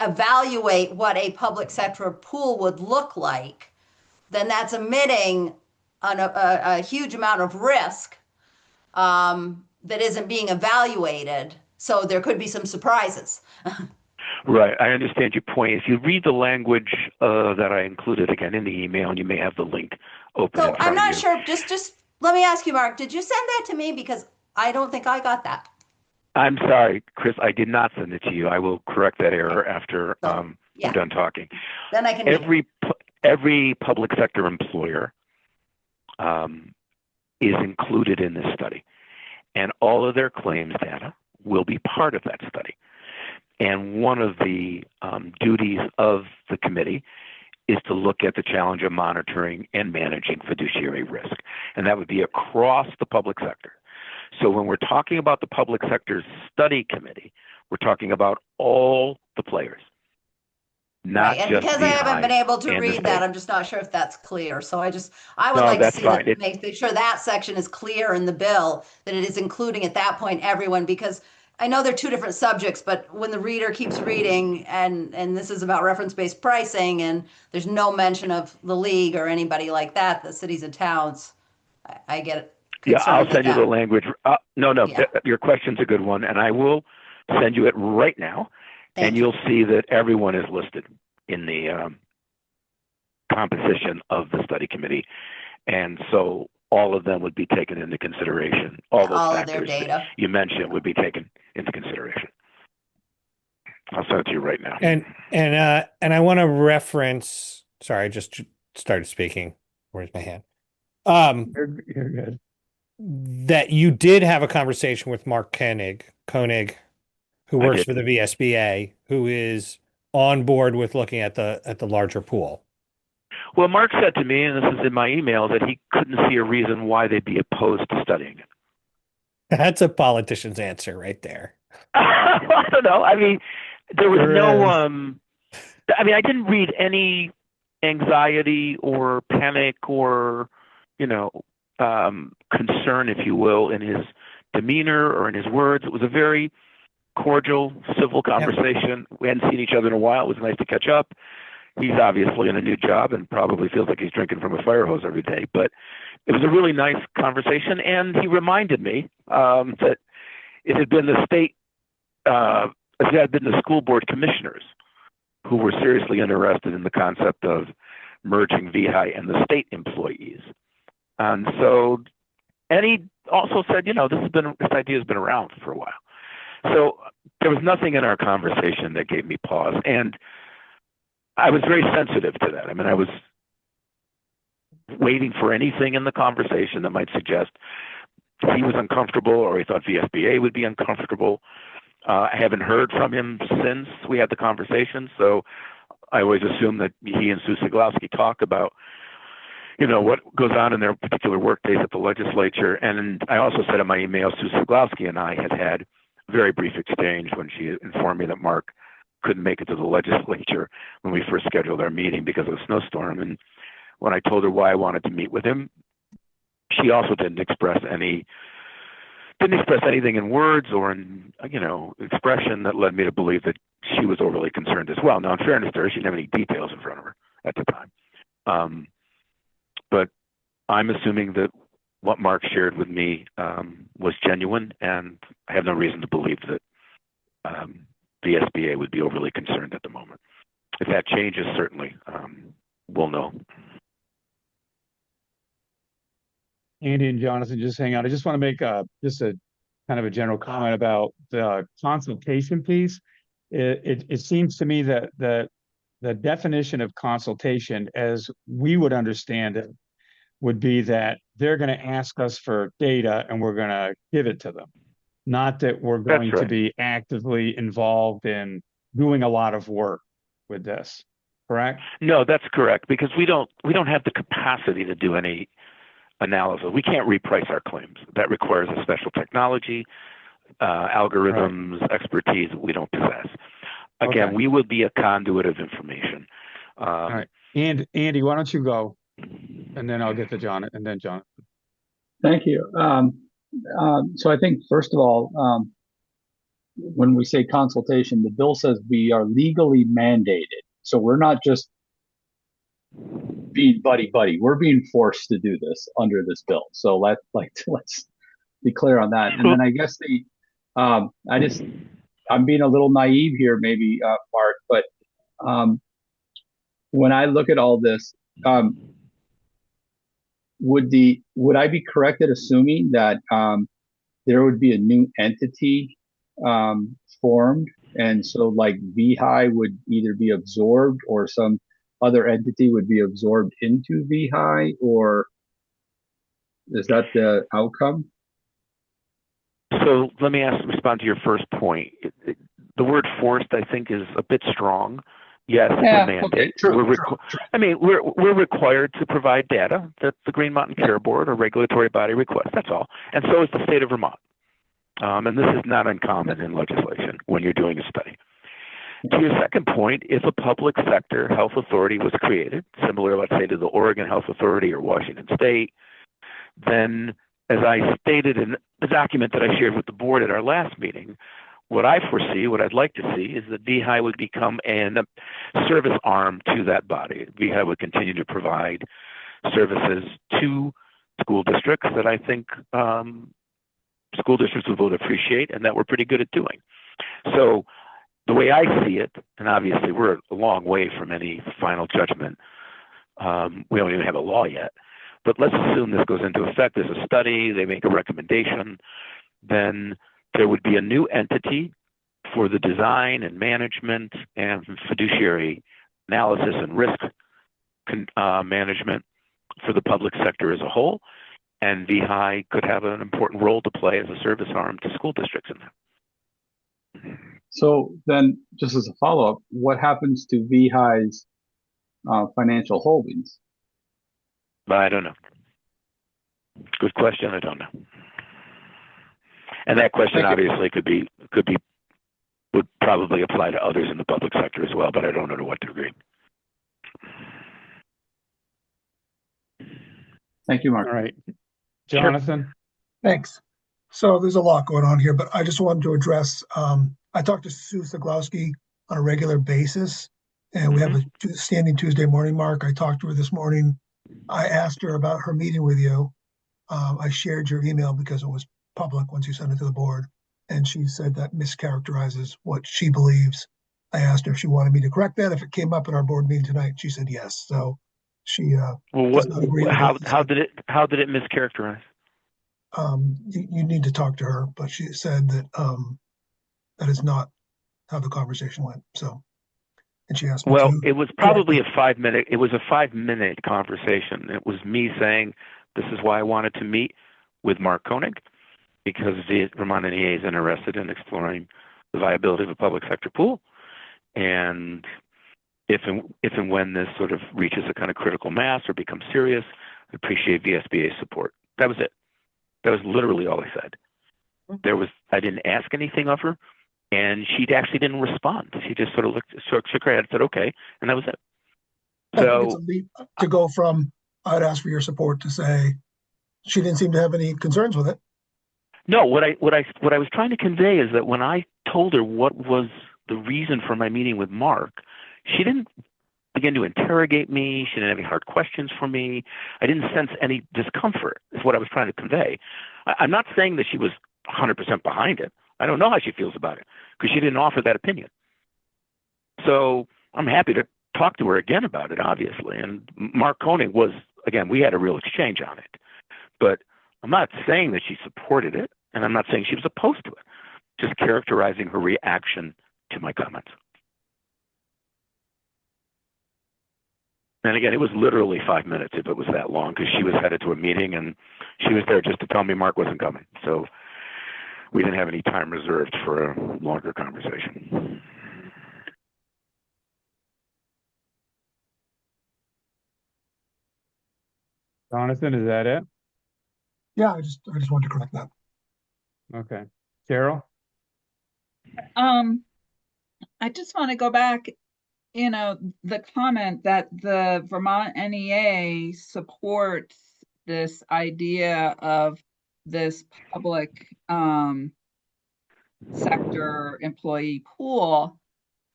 evaluate what a public sector pool would look like, then that's omitting a huge amount of risk that isn't being evaluated. So there could be some surprises. Right. I understand your point. If you read the language that I included again in the email, and you may have the link open. So I'm not sure. Just let me ask you, Mark, did you send that to me? Because I don't think I got that. I'm sorry, Chris, I did not send it to you. I will correct that error after we're done talking. Then I can every public sector employer is included in this study, and all of their claims data will be part of that study. And one of the duties of the committee is to look at the challenge of monitoring and managing fiduciary risk. And that would be across the public sector. So when we're talking about the public sector study committee, we're talking about all the players, not and just because I haven't been able to read that, I'm just not sure if that's clear. So I would like to see that, make sure that section is clear in the bill, that it is including at that point everyone, because I know they're two different subjects, but when the reader keeps reading and this is about reference-based pricing and there's no mention of the league or anybody like that, the cities and towns, I get concerned. Yeah, I'll send you the language. Your question's a good one, and I will send you it right now. And you'll see that everyone is listed in the composition of the study committee. And so all of them would be taken into consideration. All those factors that you mentioned would be taken into consideration. I'll send it to you right now. And I want to reference, sorry, I just started speaking. Where's my hand? You're good. that you did have a conversation with Mark Koenig, who I works did. for the VSBA, who is on board with looking at the larger pool. Well, Mark said to me, and this is in my email, that he couldn't see a reason why they'd be opposed to studying it. That's a politician's answer right there. I don't know. I mean, there was There no. is. I mean, I didn't read any anxiety or panic or, concern, if you will, in his demeanor or in his words. It was a very cordial, civil conversation. We hadn't seen each other in a while. It was nice to catch up. He's obviously in a new job and probably feels like he's drinking from a fire hose every day. But it was a really nice conversation, and he reminded me that it had been the school board commissioners who were seriously interested in the concept of merging VEHI and the state employees. And so, and he also said, this idea has been around for a while. So there was nothing in our conversation that gave me pause. And I was very sensitive to that. I mean, I was waiting for anything in the conversation that might suggest he was uncomfortable or he thought VSBA would be uncomfortable. I haven't heard from him since we had the conversation, so I always assume that he and Sue Siglowski talk about, what goes on in their particular work days at the legislature. And I also said in my email, Sue Siglowski and I had a very brief exchange when she informed me that Mark couldn't make it to the legislature when we first scheduled our meeting because of a snowstorm. And when I told her why I wanted to meet with him, she also didn't express anything in words or in, expression that led me to believe that she was overly concerned as well. Now, in fairness to her, she didn't have any details in front of her at the time. But I'm assuming that what Mark shared with me was genuine, and I have no reason to believe that the SBA would be overly concerned at the moment. If that changes, certainly we'll know. Andy and Jonathan, just hang on. I just want to make just a kind of a general comment about the consultation piece. It seems to me that the definition of consultation, as we would understand it, would be that they're going to ask us for data and we're going to give it to them. Not that we're going to be actively involved in doing a lot of work with this. Correct? No, that's correct, because we don't have the capacity to do any analysis. We can't reprice our claims. That requires a special technology, algorithms, expertise that we don't possess. Again, we would be a conduit of information. All right. And Andy, why don't you go? And then I'll get to Jonathan, and then Jonathan. Thank you. So I think, first of all, when we say consultation, the bill says we are legally mandated. So we're not just being buddy-buddy. We're being forced to do this under this bill. So let's be clear on that. And then I guess I'm being a little naive here, maybe, Mark, but when I look at all this, would I be correct at assuming that there would be a new entity formed, and so like VEHI would either be absorbed or some other entity would be absorbed into VEHI, or is that the outcome? So let me respond to your first point. The word forced, I think, is a bit strong. Yes, it's a mandate. Okay, true. I mean, we're required to provide data that the Green Mountain Care Board or regulatory body requests. That's all. And so is the state of Vermont. And this is not uncommon in legislation when you're doing a study. To your second point, if a public sector health authority was created, similar, let's say, to the Oregon Health Authority or Washington State, then, as I stated in the document that I shared with the board at our last meeting, what I foresee, what I'd like to see, is that VEHI would become a service arm to that body. VEHI would continue to provide services to school districts that I think school districts would appreciate and that we're pretty good at doing. So the way I see it, and obviously we're a long way from any final judgment. We don't even have a law yet. But let's assume this goes into effect. There's a study, they make a recommendation, then there would be a new entity for the design and management and fiduciary analysis and risk management for the public sector as a whole. And VEHI could have an important role to play as a service arm to school districts in that. So then, just as a follow-up, what happens to VEHI's financial holdings? I don't know. Good question. I don't know. And that question obviously would probably apply to others in the public sector as well, but I don't know to what degree. Thank you, Mark. All right. Jonathan? Thanks. So there's a lot going on here, but I just wanted to address, I talk to Sue Zaglowski on a regular basis, and we have a standing Tuesday morning mark. I talked to her this morning. I asked her about her meeting with you. I shared your email because it was public once you sent it to the board, and she said that mischaracterizes what she believes. I asked her if she wanted me to correct that if it came up in our board meeting tonight. She said yes. So she does not agree with how that. how did it mischaracterize? You need to talk to her, but she said that that is not how the conversation went. So, and she asked me Well, to. it was probably a 5-minute. It was a 5-minute conversation. It was me saying, "This is why I wanted to meet with Mark Koenig, because the Vermont NEA is interested in exploring the viability of a public sector pool, and if and when this sort of reaches a kind of critical mass or becomes serious, I appreciate VSBA's support." That was it. That was literally all I said. I didn't ask anything of her, and she actually didn't respond. She just sort of shook her head and said, "Okay," and that was it. I think it's a leap to go from I'd ask for your support to say she didn't seem to have any concerns with it. No, what I was trying to convey is that when I told her what was the reason for my meeting with Mark, she didn't begin to interrogate me. She didn't have any hard questions for me. I didn't sense any discomfort, is what I was trying to convey. I'm not saying that she was 100% behind it. I don't know how she feels about it because she didn't offer that opinion. So I'm happy to talk to her again about it, obviously. And Mark Koenig was, again, we had a real exchange on it. But I'm not saying that she supported it, and I'm not saying she was opposed to it, just characterizing her reaction to my comments. And again, it was literally 5 minutes if it was that long, because she was headed to a meeting and she was there just to tell me Mark wasn't coming. So we didn't have any time reserved for a longer conversation. Jonathan, is that it? Yeah, I just wanted to correct that. Okay. Carol? I just want to go back, the comment that the Vermont NEA supports this idea of this public sector employee pool.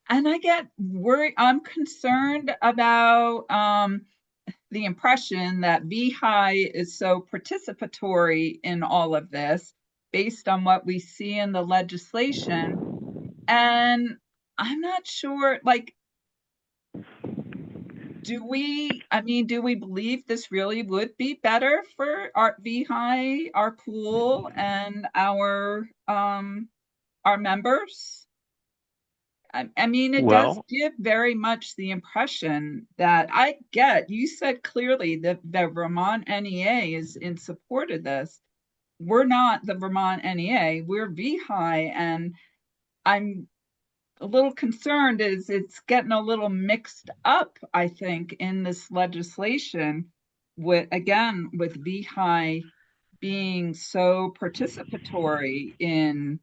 And I get worried, I'm concerned about the impression that VEHI is so participatory in all of this based on what we see in the legislation. And I'm not sure, do we believe this really would be better for our VEHI, our pool, and our members? It does give very much the impression that you said clearly that the Vermont NEA is in support of this. We're not the Vermont NEA, we're VEHI, and I'm a little concerned is it's getting a little mixed up, I think, in this legislation with VEHI being so participatory in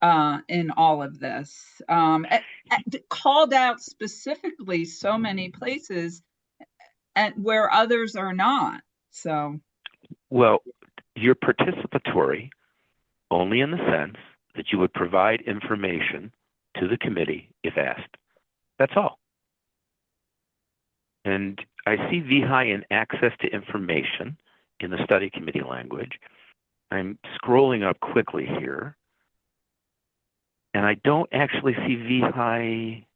all of this, called out specifically so many places and where others are not. So, well, you're participatory only in the sense that you would provide information to the committee if asked. That's all. And I see VEHI in access to information in the study committee language. I'm scrolling up quickly here. And I don't actually see VEHI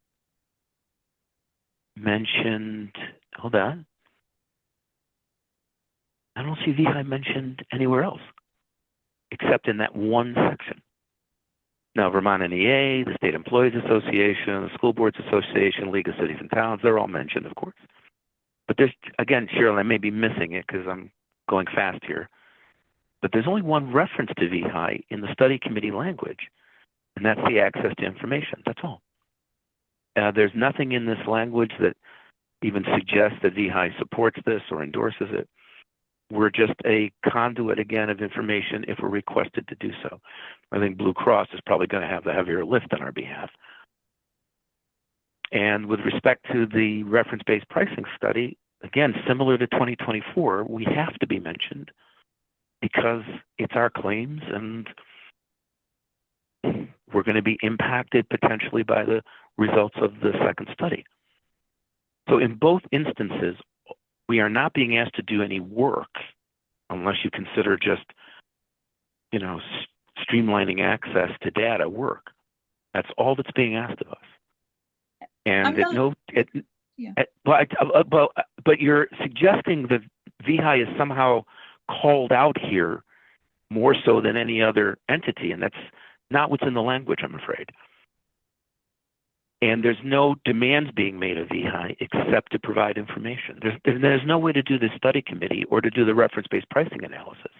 mentioned. Hold on. I don't see VEHI mentioned anywhere else, except in that one section. Now, Vermont NEA, the State Employees Association, the School Boards Association, League of Cities and Towns, they're all mentioned, of course. But there's, again, Cheryl, I may be missing it because I'm going fast here. But there's only one reference to VEHI in the study committee language, and that's the access to information. That's all. There's nothing in this language that even suggests that VEHI supports this or endorses it. We're just a conduit, again, of information if we're requested to do so. I think Blue Cross is probably going to have the heavier lift on our behalf. And with respect to the reference-based pricing study, again, similar to 2024, we have to be mentioned because it's our claims and we're going to be impacted potentially by the results of the second study. So in both instances, we are not being asked to do any work unless you consider just, streamlining access to data work. That's all that's being asked of us. And but you're suggesting that VEHI is somehow called out here more so than any other entity, and that's not what's in the language, I'm afraid. And there's no demands being made of VEHI except to provide information. There's no way to do the study committee or to do the reference-based pricing analysis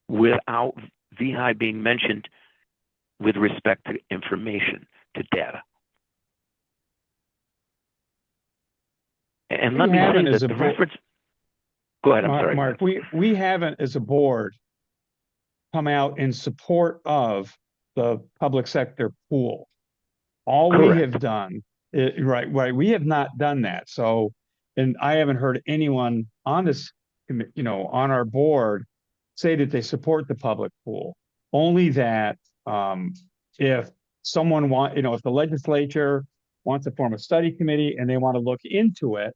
without VEHI being mentioned with respect to information, to data. And let me say that the reference... Go ahead, I'm sorry. Mark, we haven't, as a board, come out in support of the public sector pool. All Correct. we have done, right, we have not done that. So, and I haven't heard anyone on this, on our board say that they support the public pool. Only that if someone if the legislature wants to form a study committee and they want to look into it,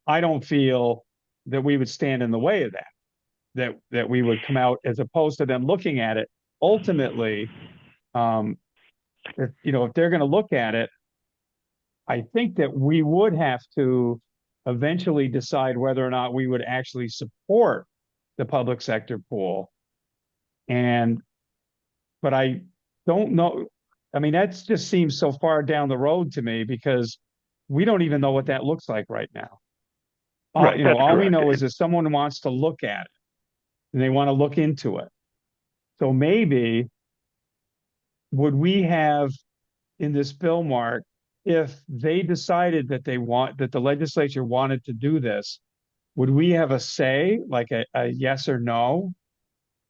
I don't feel that we would stand in the way of that. That we would come out as opposed to them looking at it. Ultimately, if they're going to look at it, I think that we would have to eventually decide whether or not we would actually support the public sector pool. But I don't know. I mean, that just seems so far down the road to me because we don't even know what that looks like right now. Right, all we know is that someone wants to look at it and they want to look into it. So maybe would we have in this bill, Mark, if they decided that that the legislature wanted to do this, would we have a say, like a yes or no,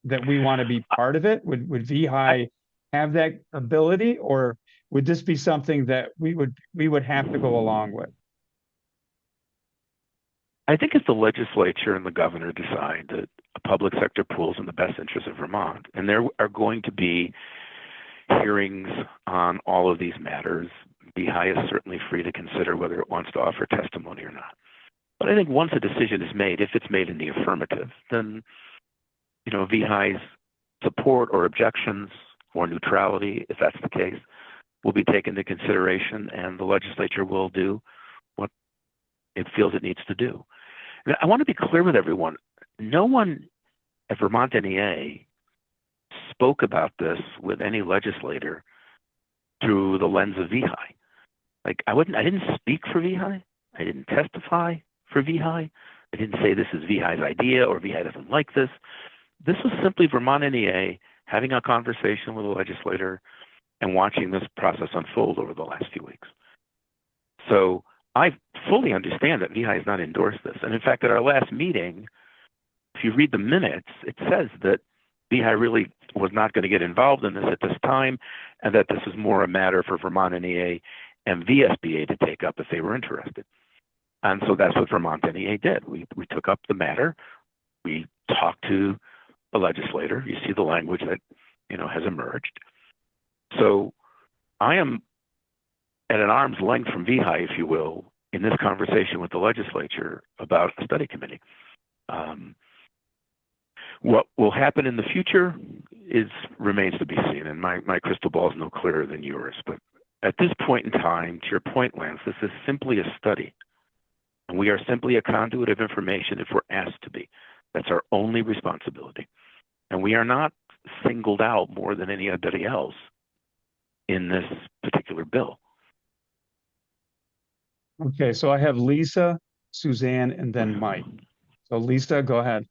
that we want to be part of it? Would VEHI have that ability, or would this be something that we would have to go along with? I think if the legislature and the governor decide that a public sector pool is in the best interest of Vermont, and there are going to be hearings on all of these matters, VEHI is certainly free to consider whether it wants to offer testimony or not. But I think once a decision is made, if it's made in the affirmative, then VEHI's support or objections or neutrality, if that's the case, will be taken into consideration, and the legislature will do what it feels it needs to do. And I want to be clear with everyone. No one at Vermont NEA spoke about this with any legislator through the lens of VEHI. Like I didn't speak for VEHI. I didn't testify for VEHI. I didn't say this is VEHI's idea or VEHI doesn't like this. This was simply Vermont NEA having a conversation with a legislator and watching this process unfold over the last few weeks. So I fully understand that VEHI has not endorsed this. And in fact, at our last meeting, if you read the minutes, it says that VEHI really was not going to get involved in this at this time, and that this is more a matter for Vermont NEA and VSBA to take up if they were interested. And so that's what Vermont NEA did. We took up the matter. We talked to the legislator. You see the language that has emerged. So I am at an arm's length from VEHI, if you will, in this conversation with the legislature about a study committee. What will happen in the future remains to be seen, and my crystal ball is no clearer than yours. But at this point in time, to your point, Lance, this is simply a study, and we are simply a conduit of information if we're asked to be. That's our only responsibility, and we are not singled out more than anybody else in this particular bill. Okay, so I have Lisa, Suzanne, and then Mike. So Lisa, go ahead.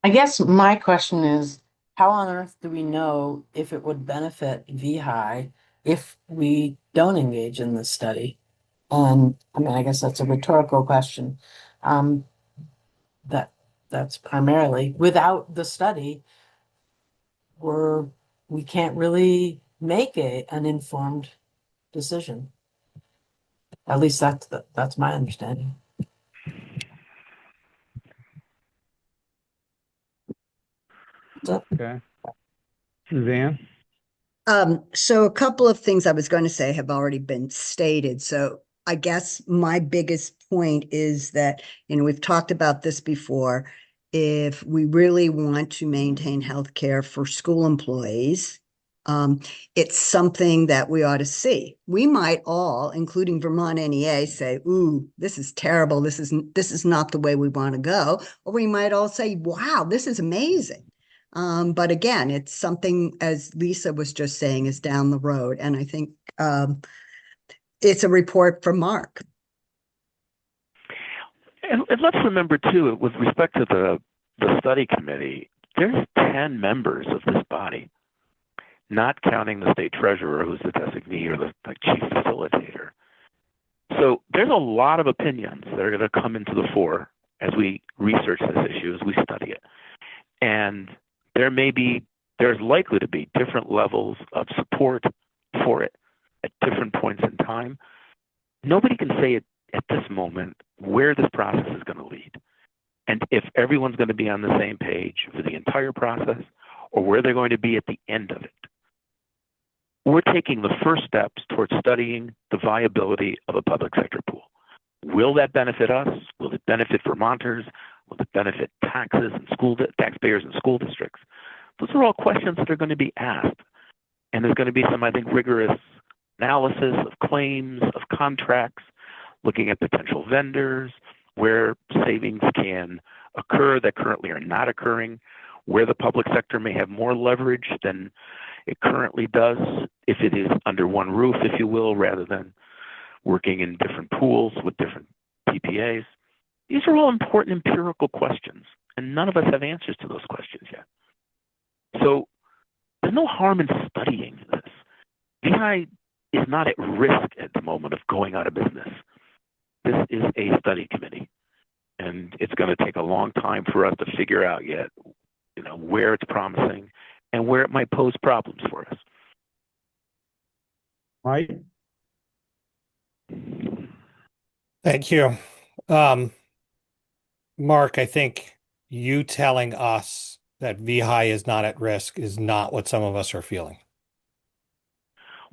I guess my question is, how on earth do we know if it would benefit VHI if we don't engage in this study? And I mean, I guess that's a rhetorical question. Um, that that's primarily without the study, we're we can't really make an informed decision. At least that's my understanding. So, Okay. Suzanne? So a couple of things I was going to say have already been stated. So I guess my biggest point is that, we've talked about this before. If we really want to maintain healthcare for school employees, it's something that we ought to see. We might all, including Vermont NEA, say, "Ooh, this is terrible. This is not the way we want to go." Or we might all say, "Wow, this is amazing." But again, it's something, as Lisa was just saying, is down the road. And I think it's a report from Mark. And let's remember, too, with respect to the study committee, there's 10 members of this body, not counting the state treasurer, who's the designee or the chief facilitator. So there's a lot of opinions that are going to come into the fore as we research this issue, as we study it. And there's likely to be different levels of support for it at different points in time. Nobody can say it at this moment where this process is going to lead, and if everyone's going to be on the same page for the entire process, or where they're going to be at the end of it. We're taking the first steps towards studying the viability of a public sector pool. Will that benefit us? Will it benefit Vermonters? Will it benefit taxes and taxpayers and school districts? Those are all questions that are going to be asked. And there's going to be some, I think, rigorous analysis of claims, of contracts, looking at potential vendors, where savings can occur that currently are not occurring, where the public sector may have more leverage than it currently does if it is under one roof, if you will, rather than working in different pools with different PPAs. These are all important empirical questions, and none of us have answers to those questions yet. So there's no harm in studying this. VEHI is not at risk at the moment of going out of business. This is a study committee, and it's going to take a long time for us to figure out yet, where it's promising and where it might pose problems for us. Right? Thank you. Mark, I think you telling us that VEHI is not at risk is not what some of us are feeling.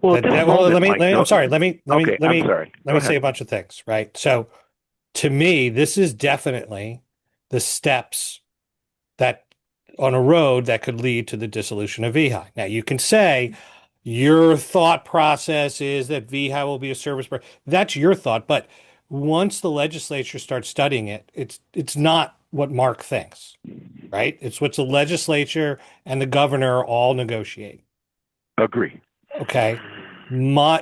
Well, at this moment, let me, Mike, I'm sorry. Let me Go say a bunch of things, right? So to me, this is definitely the steps that on a road that could lead to the dissolution of VEHI. Now, you can say your thought process is that VEHI will be a service. That's your thought. But once the legislature starts studying it, it's not what Mark thinks, right? It's what the legislature and the governor all negotiate. Agree. Okay.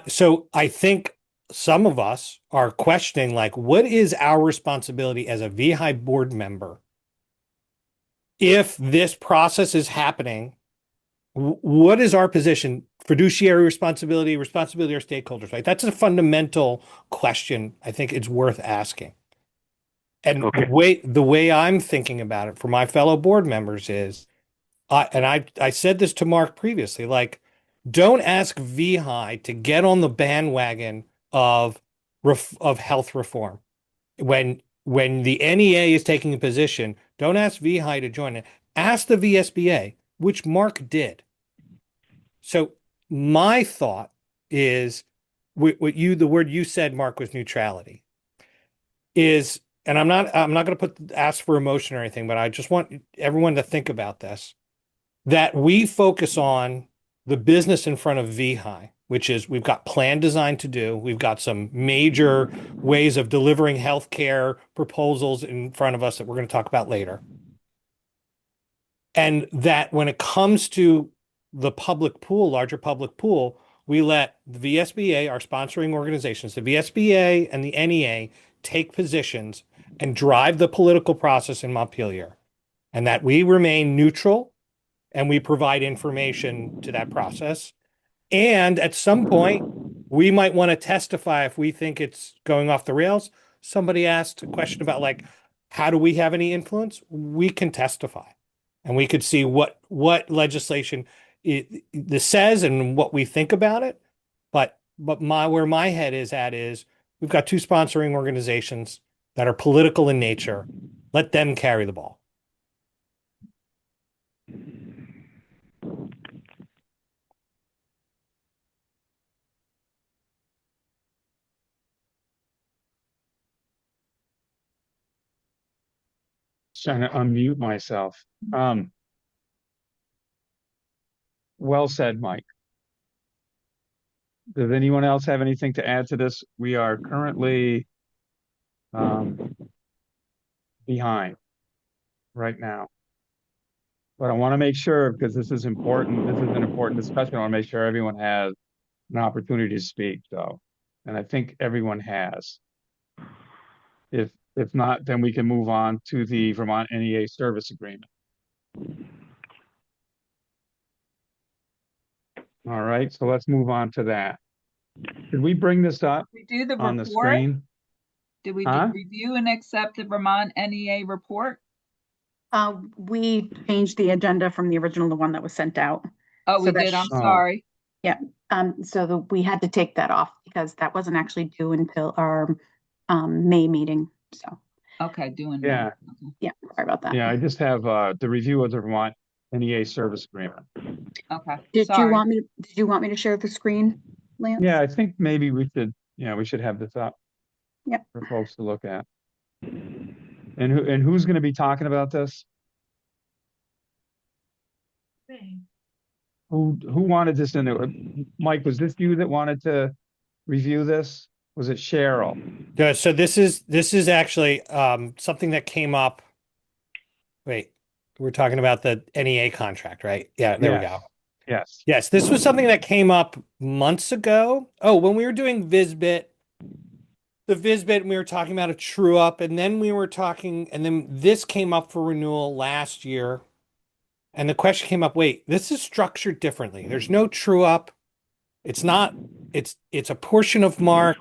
So I think some of us are questioning, like, what is our responsibility as a VEHI board member if this process is happening? What is our position? Fiduciary responsibility of our stakeholders, right? That's a fundamental question. I think it's worth asking. And the way I'm thinking about it for my fellow board members is, I said this to Mark previously, like, don't ask VEHI to get on the bandwagon of health reform. When the NEA is taking a position, don't ask VEHI to join it. Ask the VSBA, which Mark did. So my thought is, the word you said, Mark, was neutrality. And I'm not going to ask for emotion or anything, but I just want everyone to think about this, that we focus on the business in front of VEHI, which is we've got plan design to do. We've got some major ways of delivering healthcare proposals in front of us that we're going to talk about later. And that when it comes to the public pool, larger public pool, we let the VSBA, our sponsoring organizations, the VSBA and the NEA take positions and drive the political process in Montpelier. and that we remain neutral and we provide information to that process. And at some point, we might want to testify if we think it's going off the rails. Somebody asked a question about like, how do we have any influence? We can testify, and we could see what legislation this says and what we think about it. But where my head is at is we've got two sponsoring organizations that are political in nature. Let them carry the ball. Trying to unmute myself. Well said, Mike. Does anyone else have anything to add to this? We are currently behind right now. But I want to make sure, because this is important, this is an important discussion. I want to make sure everyone has an opportunity to speak, though. And I think everyone has. If not, then we can move on to the Vermont NEA service agreement. All right, so let's move on to that. Did we bring this up We do the on the report. screen? Did we Huh? review and accept the Vermont NEA report? We changed the agenda from the original, the one that was sent out. Oh, So we that did. I'm Oh. sorry. Yeah, so we had to take that off because that wasn't actually due until our May meeting. So Okay, doing Yeah. that. Okay. yeah, sorry about that. Yeah, I just have the review of the Vermont NEA service agreement. Okay. Did Sorry. you want me to share the screen, Lance? Yeah, I think maybe we should have this up. Yep. For folks to look at. And who's going to be talking about this? Who wanted this in there? Mike, was this you that wanted to review this? Was it Cheryl? Yeah, so this is actually something that came up. Wait, we're talking about the NEA contract, right? Yeah, there we go. Yes. Yes, this was something that came up months ago. Oh, when we were doing VisBit, we were talking about a true up, and then this came up for renewal last year. And the question came up, wait, this is structured differently. There's no true up. It's not, it's a portion of mark.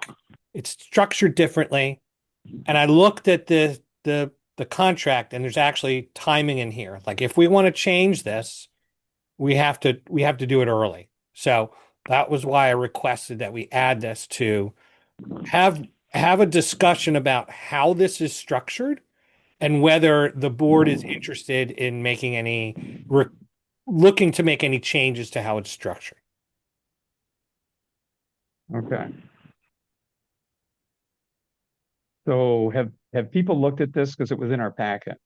It's structured differently. And I looked at the contract, and there's actually timing in here. Like if we want to change this, we have to do it early. So that was why I requested that we add this to have a discussion about how this is structured and whether the board is interested in making looking to make any changes to how it's structured. Okay. So have people looked at this because it was in our packet?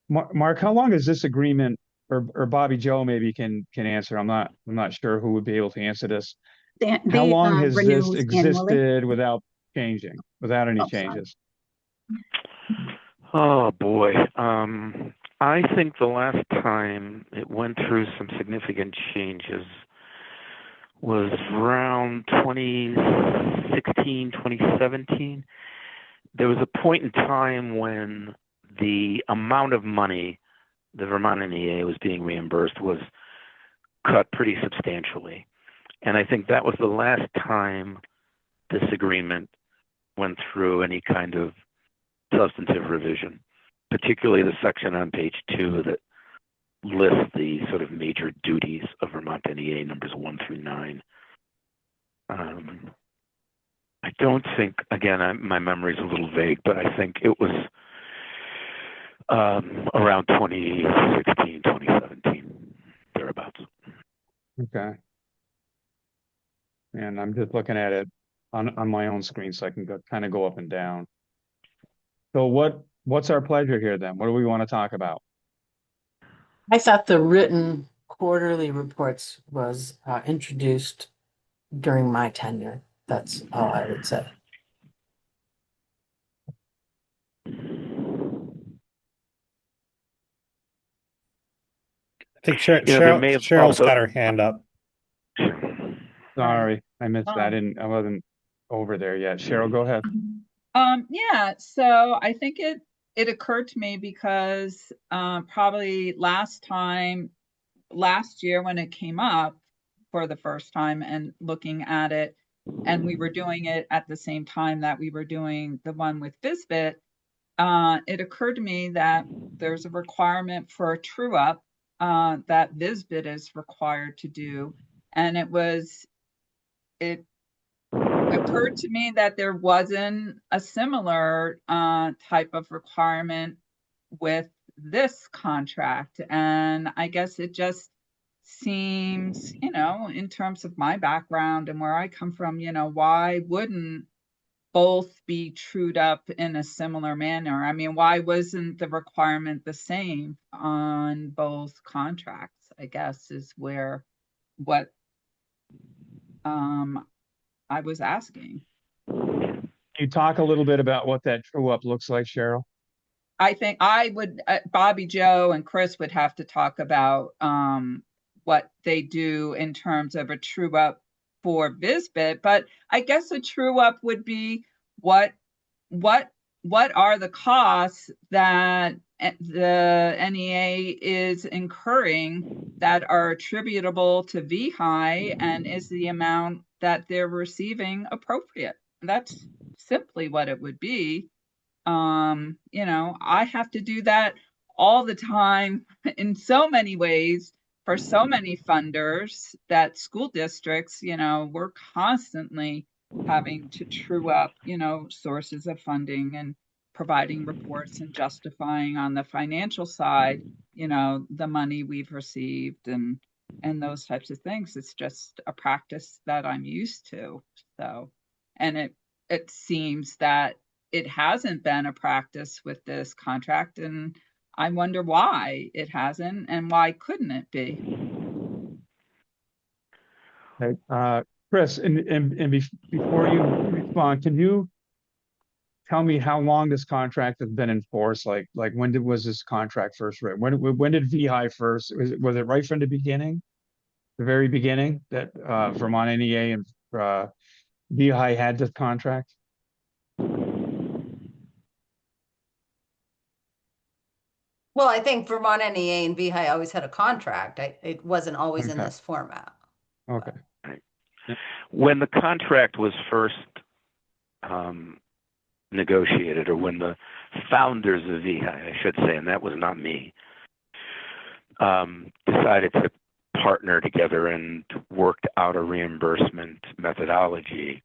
Mark, how long is this agreement, or Bobby Joe maybe can answer. I'm not sure who would be able to answer this. How long has this existed without changing, without any changes? Oh boy. I think the last time it went through some significant changes was around 2016, 2017. There was a point in time when the amount of money the Vermont NEA was being reimbursed was cut pretty substantially. And I think that was the last time this agreement went through any kind of substantive revision, particularly the section on page 2 that lists the sort of major duties of Vermont NEA numbers 1 through 9. I don't think, again, my memory is a little vague, but I think it was around 2016, 2017, thereabouts. Okay. And I'm just looking at it on my own screen so I can kind of go up and down. So what's our pleasure here then? What do we want to talk about? I thought the written quarterly reports was introduced during my tenure. That's all I would say. I think Cheryl's got her hand up. Sorry, I missed that. I wasn't over there yet. Cheryl, go ahead. Yeah, so I think it occurred to me because probably last year when it came up for the first time and looking at it, and we were doing it at the same time that we were doing the one with Visbit, it occurred to me that there's a requirement for a true up that Visbit is required to do. And it occurred to me that there wasn't a similar type of requirement with this contract. And I guess it just seems, in terms of my background and where I come from, why wouldn't both be trued up in a similar manner? I mean, why wasn't the requirement the same on both contracts? I guess is what I was asking. Can you talk a little bit about what that true up looks like, Cheryl? I think I would, Bobby, Joe, and Chris would have to talk about what they do in terms of a true up for Visbit. But I guess a true up would be what are the costs that the NEA is incurring that are attributable to VEHI, and is the amount that they're receiving appropriate? That's simply what it would be. I have to do that all the time in so many ways for so many funders that school districts, we're constantly having to true up, sources of funding and providing reports and justifying on the financial side, the money we've received and those types of things. It's just a practice that I'm used to. So, and it seems that it hasn't been a practice with this contract, and I wonder why it hasn't and why couldn't it be? Okay. Chris, before you respond, can you tell me how long this contract has been enforced? Like was this contract first written? When did VEHI first? Was it right from the beginning, the very beginning, that Vermont NEA and VEHI had this contract? Well, I think Vermont NEA and VEHI always had a contract. It wasn't always in Okay. this format. Okay. When the contract was first negotiated, or when the founders of VEHI, I should say, and that was not me, decided to partner together and worked out a reimbursement methodology,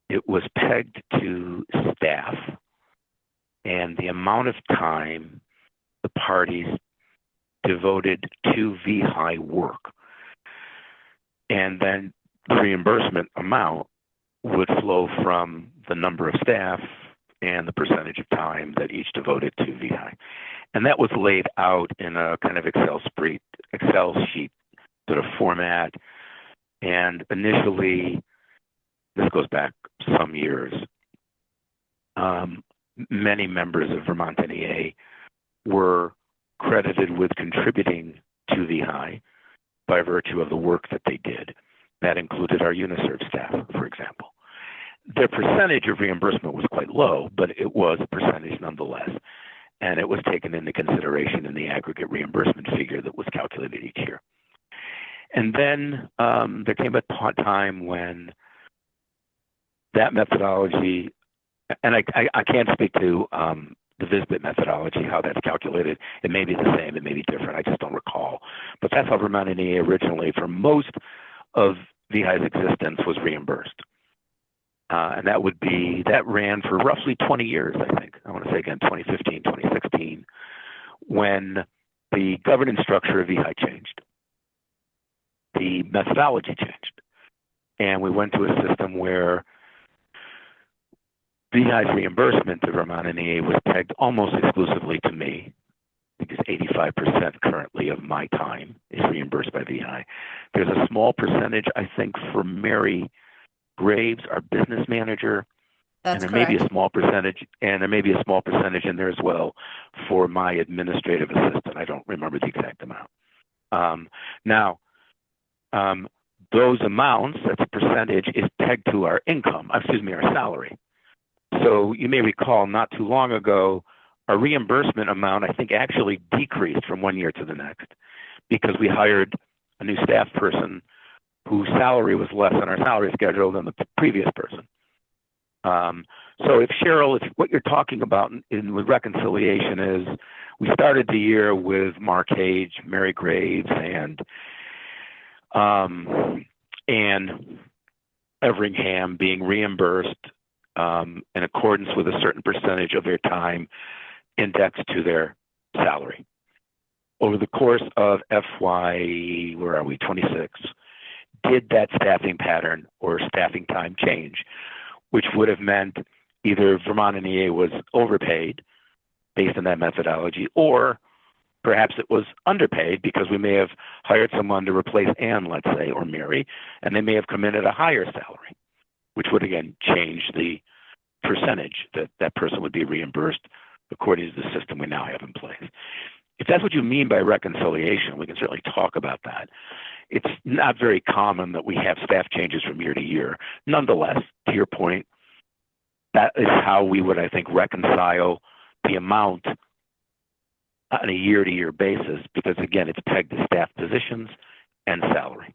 it was pegged to staff and the amount of time the parties devoted to VEHI work. And then the reimbursement amount would flow from the number of staff and the percentage of time that each devoted to VEHI. And that was laid out in a kind of Excel sheet sort of format. And initially, this goes back some years, many members of Vermont NEA were credited with contributing to VEHI by virtue of the work that they did. That included our UniServe staff, for example. Their percentage of reimbursement was quite low, but it was a percentage nonetheless. And it was taken into consideration in the aggregate reimbursement figure that was calculated each year. And then there came a time when that methodology, and I can't speak to the Visbit methodology, how that's calculated. It may be the same, it may be different, I just don't recall. But that's how Vermont NEA originally, for most of VEHI's existence, was reimbursed. And that ran for roughly 20 years, I think. I want to say again, 2015, 2016, when the governance structure of VEHI changed. The methodology changed. And we went to a system where VEHI's reimbursement to Vermont NEA was pegged almost exclusively to me, because 85% currently of my time is reimbursed by VEHI. There's a small percentage, I think, for Mary Graves, our business manager. That's and there correct. may be a small percentage, in there as well for my administrative assistant. I don't remember the exact amount. Those amounts, that's a percentage, is pegged to our income, our salary. So you may recall not too long ago, our reimbursement amount, I think, actually decreased from one year to the next because we hired a new staff person whose salary was less on our salary schedule than the previous person. So if Cheryl, if what you're talking about with reconciliation is, we started the year with Mark Hage, Mary Graves, and Everingham being reimbursed in accordance with a certain percentage of their time indexed to their salary. Over the course of FY, where are we, 26, did that staffing pattern or staffing time change, which would have meant either Vermont NEA was overpaid based on that methodology, or perhaps it was underpaid because we may have hired someone to replace Ann, let's say, or Mary, and they may have come in at a higher salary, which would again change the percentage that that person would be reimbursed according to the system we now have in place. If that's what you mean by reconciliation, we can certainly talk about that. It's not very common that we have staff changes from year to year. Nonetheless, to your point, that is how we would, I think, reconcile the amount on a year-to-year basis, because again, it's pegged to staff positions and salary.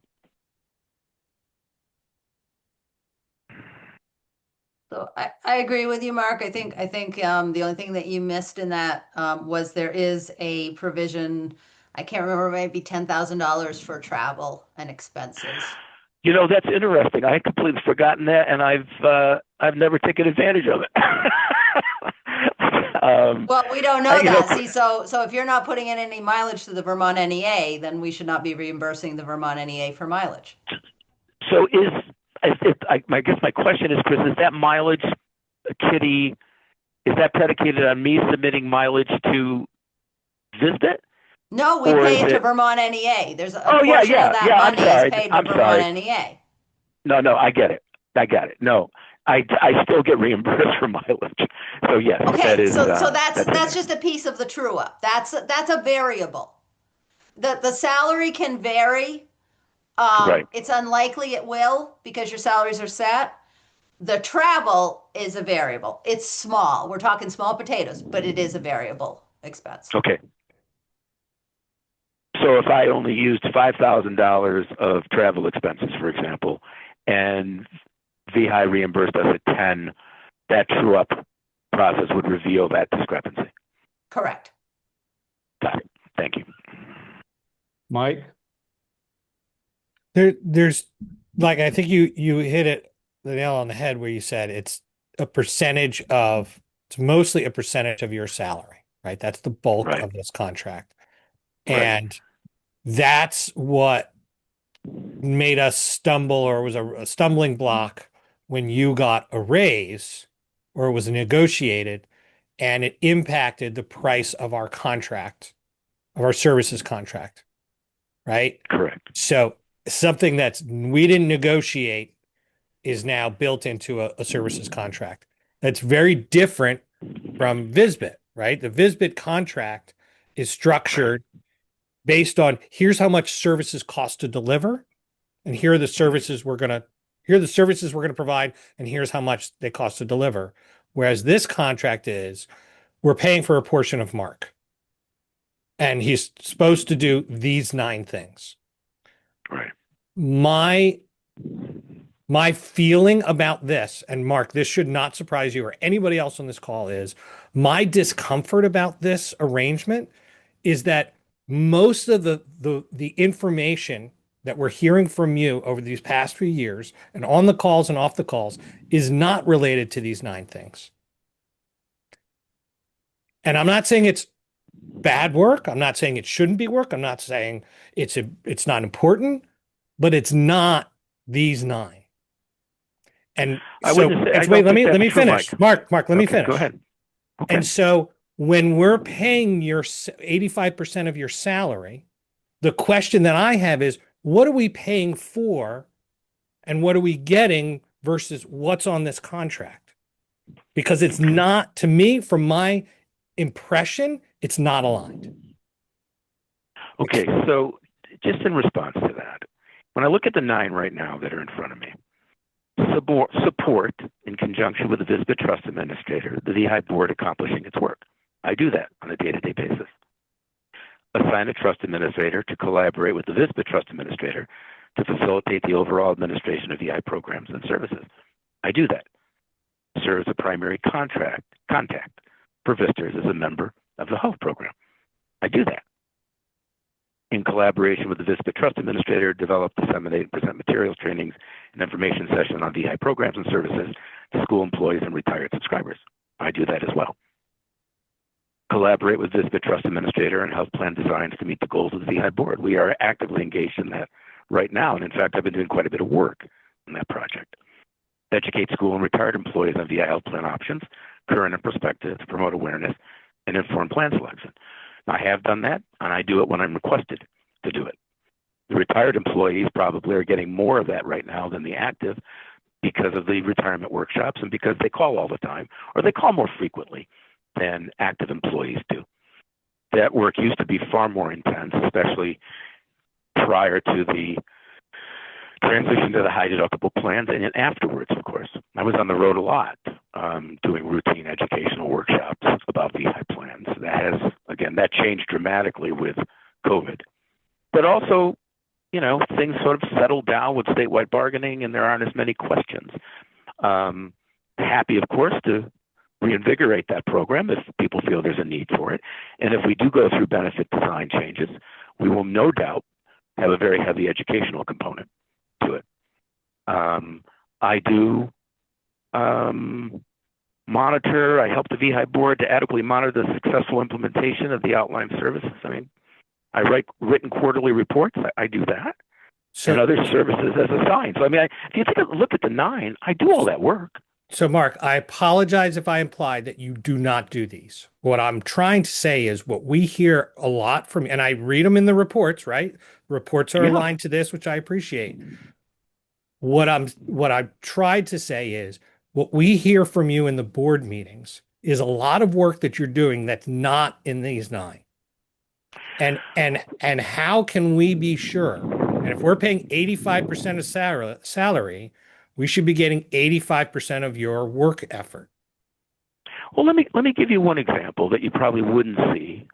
So I agree with you, Mark. I think the only thing that you missed in that was there is a provision. I can't remember, maybe $10,000 for travel and expenses. You know, that's interesting. I had completely forgotten that, and I've never taken advantage of it. Well, we don't know that. See, so if you're not putting in any mileage to the Vermont NEA, then we should not be reimbursing the Vermont NEA for mileage. So I guess my question is, Chris, is that mileage, Kitty, is that predicated on me submitting mileage to VISBIT? No, we pay it to Vermont NEA. There's a portion of that money is paid to Vermont NEA. No, I get it. No, I still get reimbursed for mileage. So yes, okay, that is. So that's just a piece of the true up. That's a variable. The salary can vary. Right. It's unlikely it will because your salaries are set. The travel is a variable. It's small. We're talking small potatoes, but it is a variable expense. Okay. So if I only used $5,000 of travel expenses, for example, and VEHI reimbursed us at 10, that true up process would reveal that discrepancy. Correct. Got it. Thank you. Mike? There's like, I think you hit it the nail on the head where you said it's mostly a percentage of your salary, right? That's the bulk of this contract. And that's what made us stumble, or was a stumbling block when you got a raise or it was negotiated, and it impacted the price of our contract, of our services contract, right? Correct. So something we didn't negotiate is now built into a services contract. That's very different from VISBIT, right? The VISBIT contract is structured based on here's how much services cost to deliver, and here are the services we're going to provide, and here's how much they cost to deliver. Whereas this contract is, we're paying for a portion of Mark, and he's supposed to do these 9 things. Right. My feeling about this, and Mark, this should not surprise you or anybody else on this call, is my discomfort about this arrangement is that most of the information that we're hearing from you over these past few years and on the calls and off the calls is not related to these 9 things. And I'm not saying it's bad work. I'm not saying it shouldn't be work. I'm not saying it's not important, but it's not these 9. And so wait, let me finish. Mark, let me finish. Go ahead. Okay. And so when we're paying your 85% of your salary, the question that I have is, what are we paying for and what are we getting versus what's on this contract? Because it's not, to me, from my impression, it's not aligned. Okay, so just in response to that, when I look at the 9 right now that are in front of me, support, in conjunction with the VISBA Trust Administrator, the VEHI board accomplishing its work. I do that on a day-to-day basis. Assign a trust administrator to collaborate with the VISBA Trust Administrator to facilitate the overall administration of VEHI programs and services. I do that. Serve as a primary contact for visitors as a member of the health program. I do that. In collaboration with the VISBA Trust Administrator, develop, disseminate, and present materials, trainings, and information sessions on VEHI programs and services to school employees and retired subscribers. I do that as well. Collaborate with VISBA Trust Administrator and health plan designs to meet the goals of the VEHI board. We are actively engaged in that right now, and in fact, I've been doing quite a bit of work on that project. Educate school and retired employees on VEHI health plan options, current and prospective, to promote awareness and inform plan selection. Now, I have done that, and I do it when I'm requested to do it. The retired employees probably are getting more of that right now than the active because of the retirement workshops and because they call all the time, or they call more frequently than active employees do. That work used to be far more intense, especially prior to the transition to the high deductible plans and afterwards, of course. I was on the road a lot doing routine educational workshops about VEHI plans. That changed dramatically with COVID. But also, things sort of settled down with statewide bargaining and there aren't as many questions. Happy, of course, to reinvigorate that program if people feel there's a need for it. And if we do go through benefit design changes, we will no doubt have a very heavy educational component to it. I do I help the VEHI board to adequately monitor the successful implementation of the outlined services. I mean, I write written quarterly reports. I do that. And other services as assigned. So, I mean, if you take a look at the 9, I do all that work. So, Mark, I apologize if I implied that you do not do these. What I'm trying to say is what we hear a lot from, and I read them in the reports, right? Reports are aligned to this, which I appreciate. What I've tried to say is what we hear from you in the board meetings is a lot of work that you're doing that's not in these 9. And how can we be sure? And if we're paying 85% of salary, we should be getting 85% of your work effort. Well, let me give you one example that you probably wouldn't see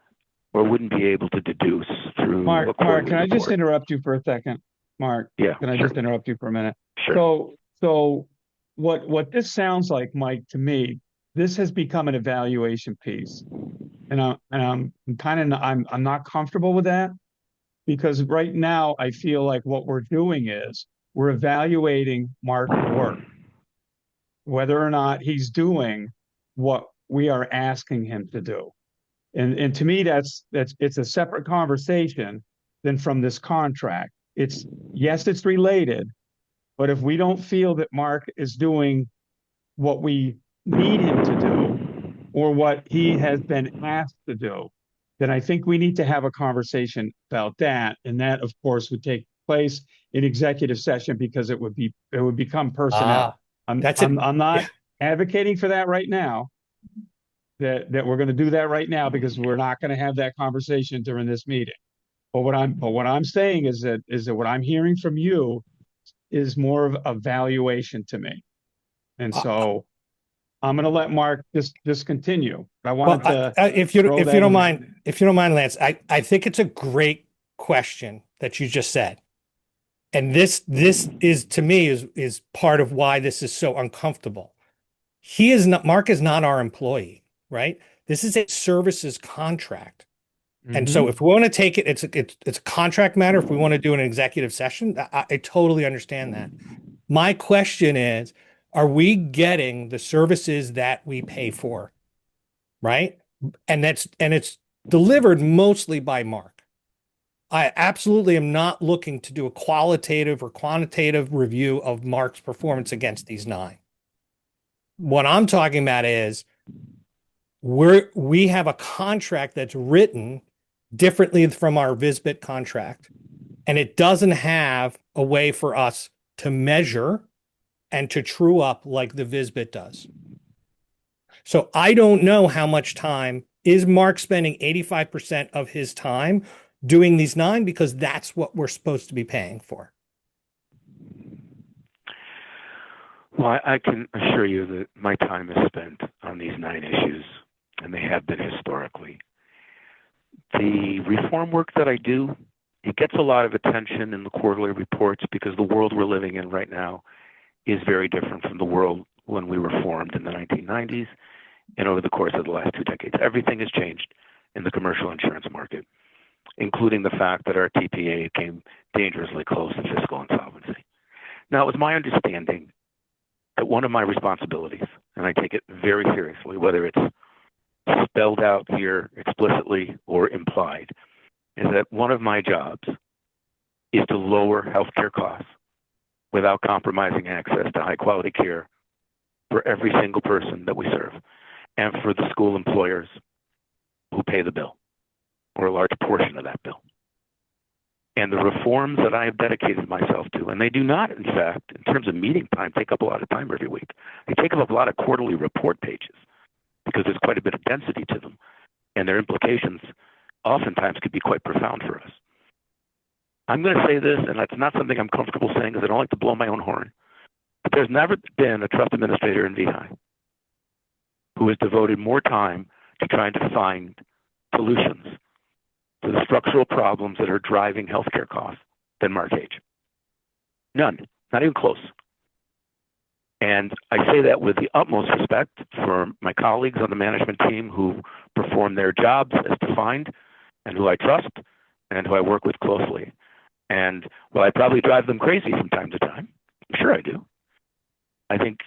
or wouldn't be able to deduce through. Mark, can I just interrupt you for a second? Mark, can I just interrupt you for a minute? Sure. So what this sounds like, Mike, to me, this has become an evaluation piece. And I'm not comfortable with that because right now I feel like what we're doing is we're evaluating Mark's work, whether or not he's doing what we are asking him to do. And to me, it's a separate conversation than from this contract. It's related, but if we don't feel that Mark is doing what we need him to do or what he has been asked to do, then I think we need to have a conversation about that. And that, of course, would take place in executive session because it would become personnel. I'm not advocating for that right now, that we're going to do that right now because we're not going to have that conversation during this meeting. But what I'm saying is that what I'm hearing from you is more of a valuation to me. And so I'm going to let Mark just continue. I wanted to if you don't mind, Lance, I think it's a great question that you just said. And this is, to me, is part of why this is so uncomfortable. Mark is not our employee, right? This is a services contract. And so if we want to take it, it's a contract matter. If we want to do an executive session, I totally understand that. My question is, are we getting the services that we pay for? Right? And it's delivered mostly by Mark. I absolutely am not looking to do a qualitative or quantitative review of Mark's performance against these 9. What I'm talking about is we have a contract that's written differently from our VISBIT contract, and it doesn't have a way for us to measure and to true up like the VISBIT does. So I don't know how much time is Mark spending 85% of his time doing these 9 because that's what we're supposed to be paying for. Well, I can assure you that my time is spent on these 9 issues, and they have been historically. The reform work that I do, it gets a lot of attention in the quarterly reports because the world we're living in right now is very different from the world when we were formed in the 1990s and over the course of the last 2 decades. Everything has changed in the commercial insurance market, including the fact that our TPA came dangerously close to fiscal insolvency. Now, it was my understanding that one of my responsibilities, and I take it very seriously, whether it's spelled out here explicitly or implied, is that one of my jobs is to lower healthcare costs without compromising access to high quality care for every single person that we serve and for the school employers who pay the bill or a large portion of that bill. And the reforms that I have dedicated myself to, and they do not, in fact, in terms of meeting time, take up a lot of time every week. They take up a lot of quarterly report pages because there's quite a bit of density to them. And their implications oftentimes could be quite profound for us. I'm going to say this, and that's not something I'm comfortable saying because I don't like to blow my own horn, but there's never been a trust administrator in VEHI who has devoted more time to trying to find solutions to the structural problems that are driving healthcare costs than Mark H. None, not even close. And I say that with the utmost respect for my colleagues on the management team who perform their jobs as defined and who I trust and who I work with closely. And while I probably drive them crazy from time to time, I'm sure I do, I think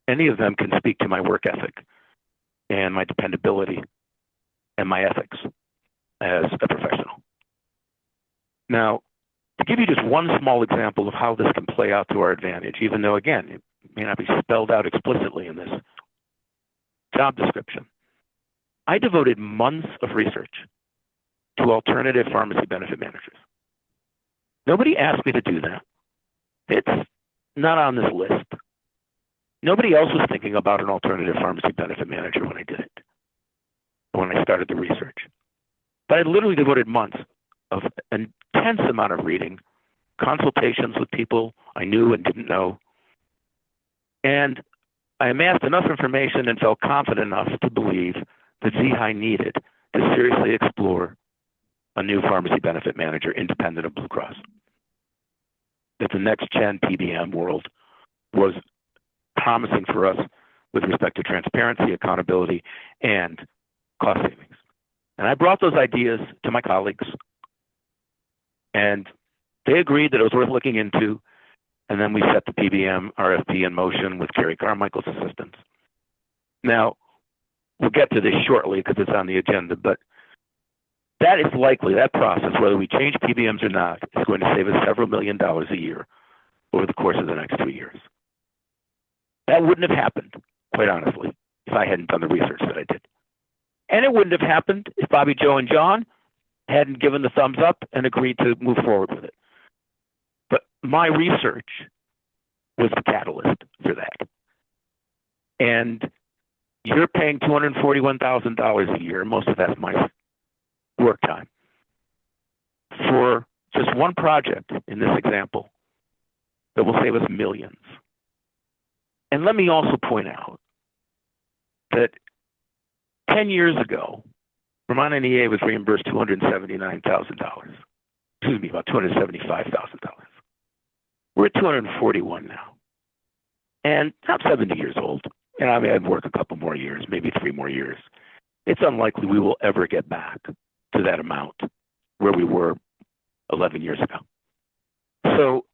any of them can speak to my work ethic and my dependability and my ethics as a professional. Now, to give you just one small example of how this can play out to our advantage, even though, again, it may not be spelled out explicitly in this job description, I devoted months of research to alternative pharmacy benefit managers. Nobody asked me to do that. It's not on this list. Nobody else was thinking about an alternative pharmacy benefit manager when I did it, when I started the research. But I literally devoted months of an intense amount of reading, consultations with people I knew and didn't know. And I amassed enough information and felt confident enough to believe that VEHI needed to seriously explore a new pharmacy benefit manager independent of Blue Cross. That the next gen PBM world was promising for us with respect to transparency, accountability, and cost savings. And I brought those ideas to my colleagues, and they agreed that it was worth looking into. And then we set the PBM RFP in motion with Carrie Carmichael's assistance. Now, we'll get to this shortly because it's on the agenda, but that is likely, that process, whether we change PBMs or not, is going to save us several $1 million a year over the course of the next 2 years. That wouldn't have happened, quite honestly, if I hadn't done the research that I did. And it wouldn't have happened if Bobby, Joe, and John hadn't given the thumbs up and agreed to move forward with it. But my research was the catalyst for that. And you're paying $241,000 a year, most of that's my work time, for just one project in this example that will save us millions. And let me also point out that 10 years ago, Vermont NEA was reimbursed $279,000. Excuse me, about $275,000. We're at 241 now. And I'm 70 years old. And I mean, I'd work a couple more years, maybe 3 more years. It's unlikely we will ever get back to that amount where we were 11 years ago. So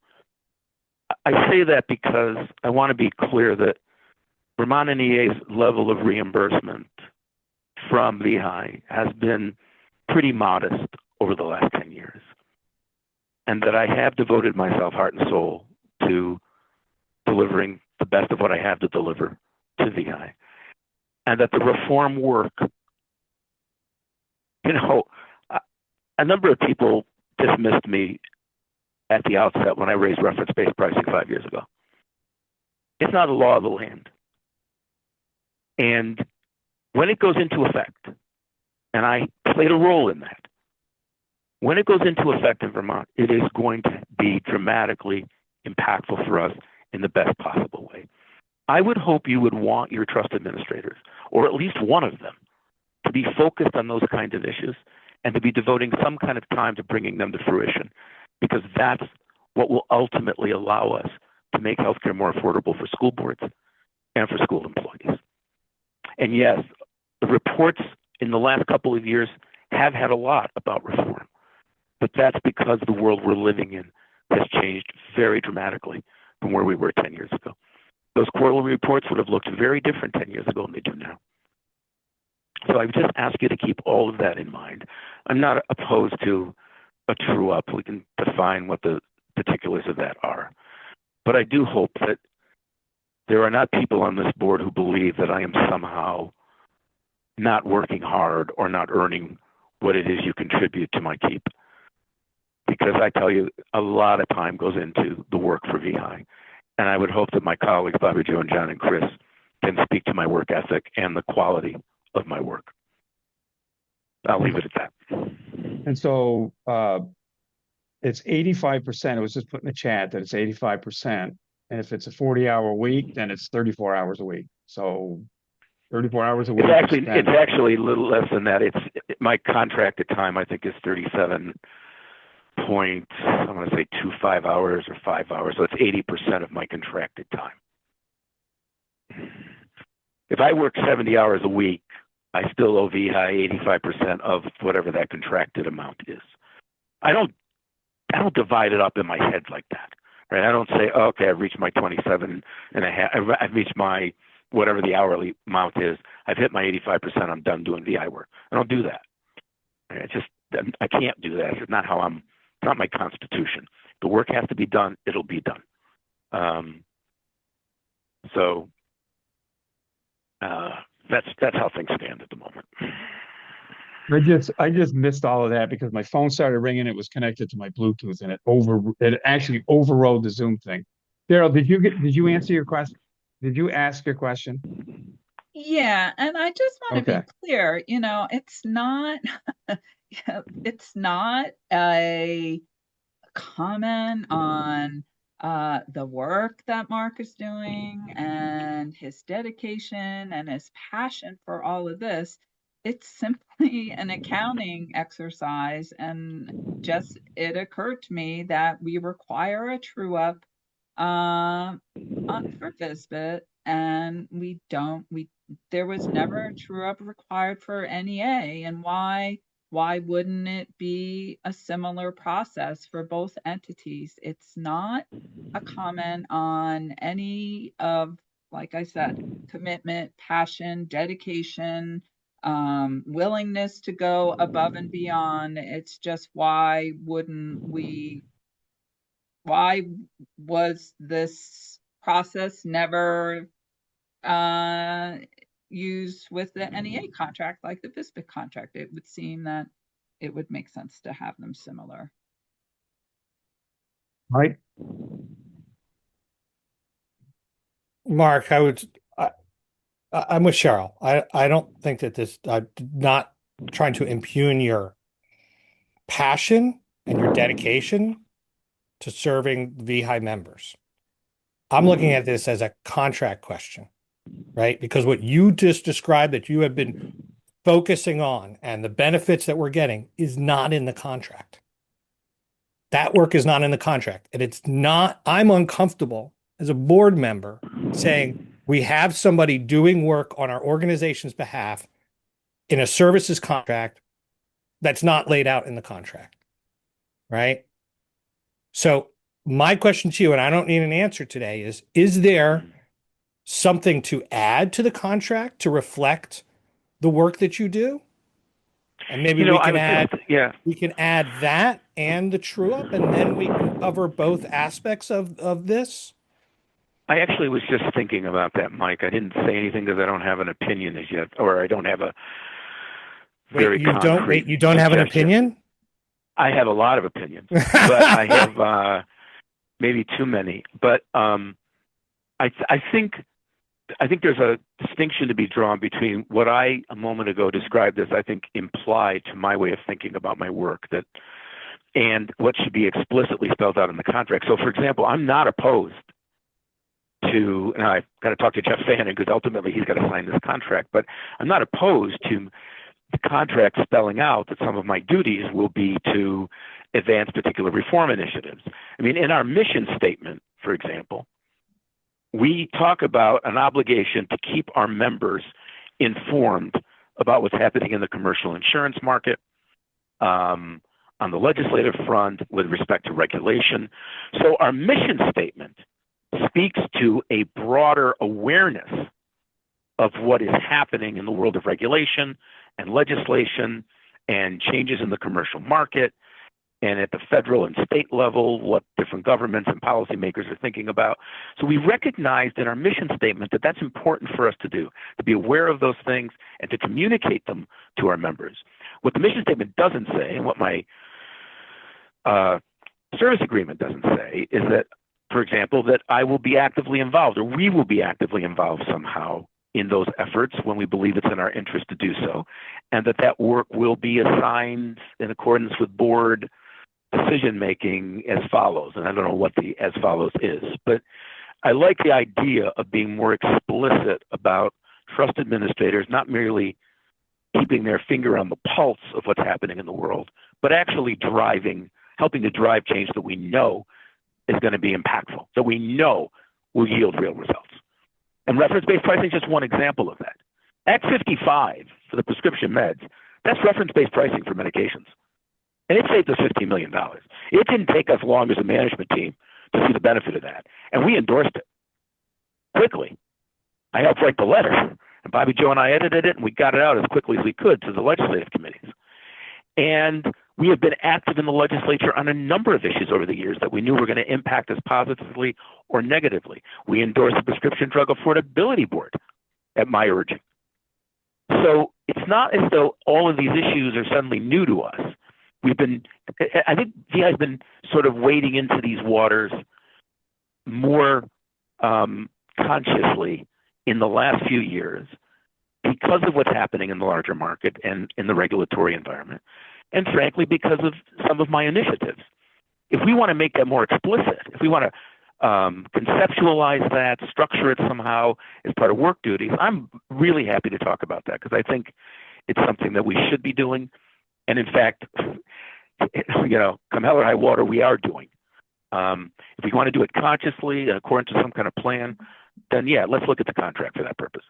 I say that because I want to be clear that Vermont NEA's level of reimbursement from VEHI has been pretty modest over the last 10 years. And that I have devoted myself heart and soul to delivering the best of what I have to deliver to VEHI. And that the reform work, you know, a number of people dismissed me at the outset when I raised reference-based pricing 5 years ago. It's not a law of the land. And when it goes into effect, and I played a role in that, when it goes into effect in Vermont, it is going to be dramatically impactful for us in the best possible way. I would hope you would want your trust administrators, or at least one of them, to be focused on those kinds of issues and to be devoting some kind of time to bringing them to fruition, because that's what will ultimately allow us to make healthcare more affordable for school boards and for school employees. And yes, the reports in the last couple of years have had a lot about reform, but that's because the world we're living in has changed very dramatically from where we were 10 years ago. Those quarterly reports would have looked very different 10 years ago than they do now. So I would just ask you to keep all of that in mind. I'm not opposed to a true up. We can define what the particulars of that are. But I do hope that there are not people on this board who believe that I am somehow not working hard or not earning what it is you contribute to my keep. Because I tell you, a lot of time goes into the work for VEHI. And I would hope that my colleagues, Bobby Joe and John and Chris, can speak to my work ethic and the quality of my work. I'll leave it at that. And so it's 85%. It was just put in the chat that it's 85%. And if it's a 40-hour week, then it's 34 hours a week. So 34 hours a week. It's actually a little less than that. My contracted time, I think, is 37 point, I want to say 25 hours or 5 hours. So it's 80% of my contracted time. If I work 70 hours a week, I still owe VEHI 85% of whatever that contracted amount is. I don't divide it up in my head like that, right? I don't say, oh, okay, I've reached my 27 and a half, I've reached my whatever the hourly amount is. I've hit my 85%. I'm done doing VI work. I don't do that. I can't do that. It's not how it's not my constitution. The work has to be done. It'll be done. That's how things stand at the moment. I just missed all of that because my phone started ringing. It was connected to my Bluetooth, and it actually overrode the Zoom thing. Daryl, did you answer your question? Did you ask your question? Yeah, and I just want to Okay. be clear, it's not it's not a comment on the work that Mark is doing and his dedication and his passion for all of this. It's simply an accounting exercise, and just it occurred to me that we require a true up for FSBIT, and there was never a true up required for NEA, and why wouldn't it be a similar process for both entities? It's not a comment on any of, like I said, commitment, passion, dedication, willingness to go above and beyond. It's just why was this process never used with the NEA contract like the VSBIT contract? It would seem that it would make sense to have them similar. Right. Mark, I'm with Cheryl. I don't think that I'm not trying to impugn your passion and your dedication to serving VEHI members. I'm looking at this as a contract question, right? Because what you just described that you have been focusing on and the benefits that we're getting is not in the contract. That work is not in the contract. And it's not, I'm uncomfortable as a board member saying we have somebody doing work on our organization's behalf in a services contract that's not laid out in the contract, right? So my question to you, and I don't need an answer today, is there something to add to the contract to reflect the work that you do? And maybe we can add that and the true up, and then we can cover both aspects of this. I actually was just thinking about that, Mike. I didn't say anything because I don't have an opinion as yet, or I don't have a very concrete. You don't have an opinion? I have a lot of opinions, but I have maybe too many. But I think there's a distinction to be drawn between what I a moment ago described as, I think, implied to my way of thinking about my work, and what should be explicitly spelled out in the contract. So, for example, I'm not opposed to, and I've got to talk to Jeff Fannin because ultimately he's got to sign this contract, but I'm not opposed to the contract spelling out that some of my duties will be to advance particular reform initiatives. I mean, in our mission statement, for example, we talk about an obligation to keep our members informed about what's happening in the commercial insurance market, on the legislative front with respect to regulation. So our mission statement speaks to a broader awareness of what is happening in the world of regulation and legislation and changes in the commercial market, and at the federal and state level, what different governments and policymakers are thinking about. So we recognized in our mission statement that that's important for us to do, to be aware of those things and to communicate them to our members. What the mission statement doesn't say, and what my service agreement doesn't say, is that, for example, that I will be actively involved, or we will be actively involved somehow in those efforts when we believe it's in our interest to do so, and that that work will be assigned in accordance with board decision-making as follows. And I don't know what the as follows is, but I like the idea of being more explicit about trust administrators, not merely keeping their finger on the pulse of what's happening in the world, but actually helping to drive change that we know is going to be impactful, that we know will yield real results. And reference-based pricing is just one example of that. Act 55 for the prescription meds, that's reference-based pricing for medications. And it saved us $15 million. It didn't take us long as a management team to see the benefit of that. And we endorsed it quickly. I helped write the letter, and Bobby Joe and I edited it, and we got it out as quickly as we could to the legislative committees. And we have been active in the legislature on a number of issues over the years that we knew were going to impact us positively or negatively. We endorsed the Prescription Drug Affordability Board at my urging. So it's not as though all of these issues are suddenly new to us. I think VEHI has been sort of wading into these waters more consciously in the last few years because of what's happening in the larger market and in the regulatory environment, and frankly, because of some of my initiatives. If we want to make that more explicit, if we want to conceptualize that, structure it somehow as part of work duties, I'm really happy to talk about that because I think it's something that we should be doing. And in fact, come hell or high water, we are doing. If we want to do it consciously, according to some kind of plan, then yeah, let's look at the contract for that purpose.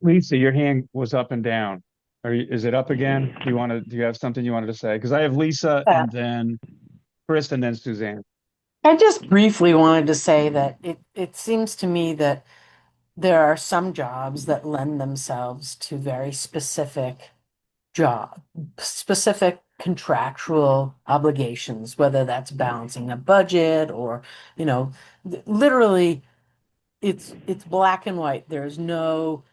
Lisa, your hand was up and down. Is it up again? Do you have something you wanted to say? Because I have Lisa and then Chris and then Suzanne. I just briefly wanted to say that it seems to me that there are some jobs that lend themselves to very specific contractual obligations, whether that's balancing a budget or, literally it's black and white. There's no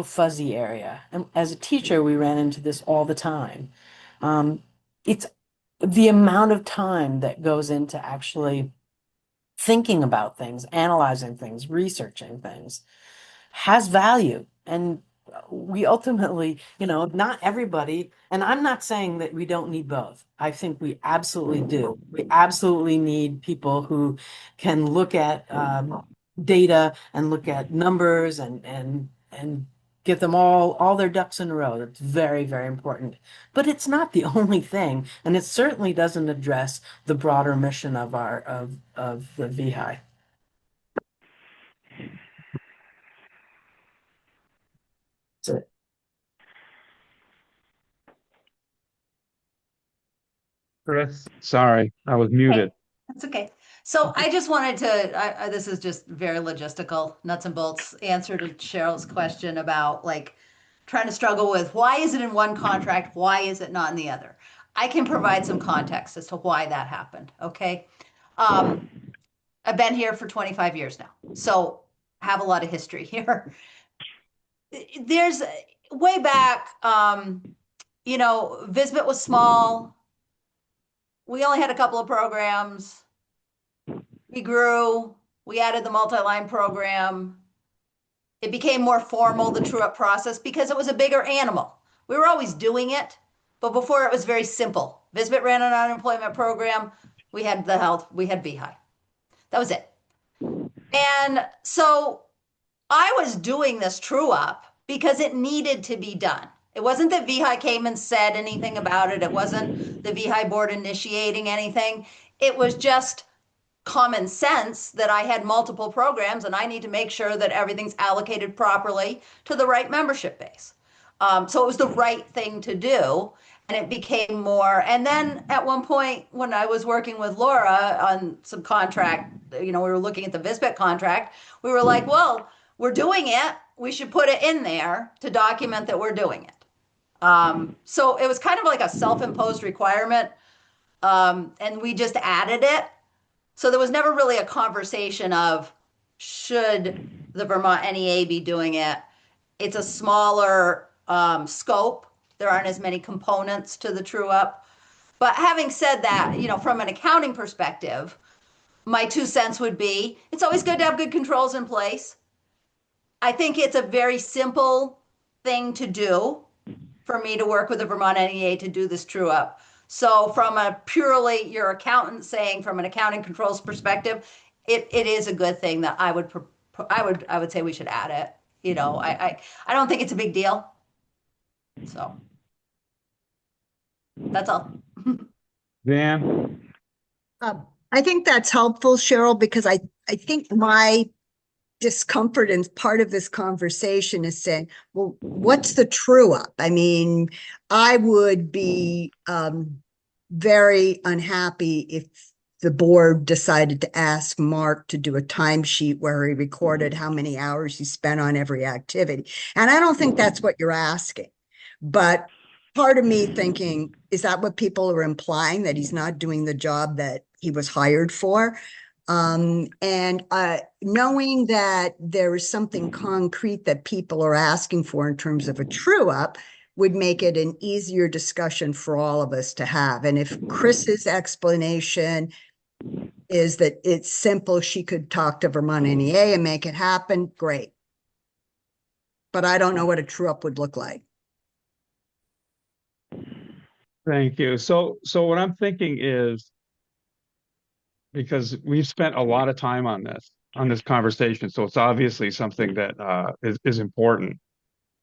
fuzzy area. And as a teacher, we ran into this all the time. It's the amount of time that goes into actually thinking about things, analyzing things, researching things has value. And we ultimately, not everybody, and I'm not saying that we don't need both. I think we absolutely do. We absolutely need people who can look at data and look at numbers and get them all their ducks in a row. That's very, very important. But it's not the only thing, and it certainly doesn't address the broader mission of the VEHI. That's it. Chris, sorry, I was muted. That's okay. So I just wanted to, this is just very logistical, nuts and bolts answer to Cheryl's question about trying to struggle with why is it in one contract? Why is it not in the other? I can provide some context as to why that happened. Okay. I've been here for 25 years now, so have a lot of history here. There's way back, Visbit was small. We only had a couple of programs. We grew, we added the multi-line program. It became more formal, the true-up process, because it was a bigger animal. We were always doing it, but before it was very simple. Visbit ran an unemployment program. We had VEHI. That was it. And so I was doing this true up because it needed to be done. It wasn't that VEHI came and said anything about it. It wasn't the VEHI board initiating anything. It was just common sense that I had multiple programs and I need to make sure that everything's allocated properly to the right membership base. So it was the right thing to do. And it became more. And then at one point, when I was working with Laura on some contract, we were looking at the VISBET contract, we were like, well, we're doing it. We should put it in there to document that we're doing it. So it was kind of like a self-imposed requirement. And we just added it. So there was never really a conversation of should the Vermont NEA be doing it. It's a smaller scope. There aren't as many components to the true up. But having said that, from an accounting perspective, my 2 cents would be it's always good to have good controls in place. I think it's a very simple thing to do for me to work with the Vermont NEA to do this true up. So from a purely your accountant saying from an accounting controls perspective, it is a good thing that I would say we should add it. I don't think it's a big deal. So that's all. Van? I think that's helpful, Cheryl, because I think my discomfort and part of this conversation is saying, well, what's the true up? I mean, I would be very unhappy if the board decided to ask Mark to do a timesheet where he recorded how many hours he spent on every activity. And I don't think that's what you're asking. But part of me thinking, is that what people are implying, that he's not doing the job that he was hired for? And knowing that there is something concrete that people are asking for in terms of a true up would make it an easier discussion for all of us to have. And if Chris's explanation is that it's simple, she could talk to Vermont NEA and make it happen, great. But I don't know what a true up would look like. Thank you. So what I'm thinking is, because we've spent a lot of time on this conversation, so it's obviously something that is important.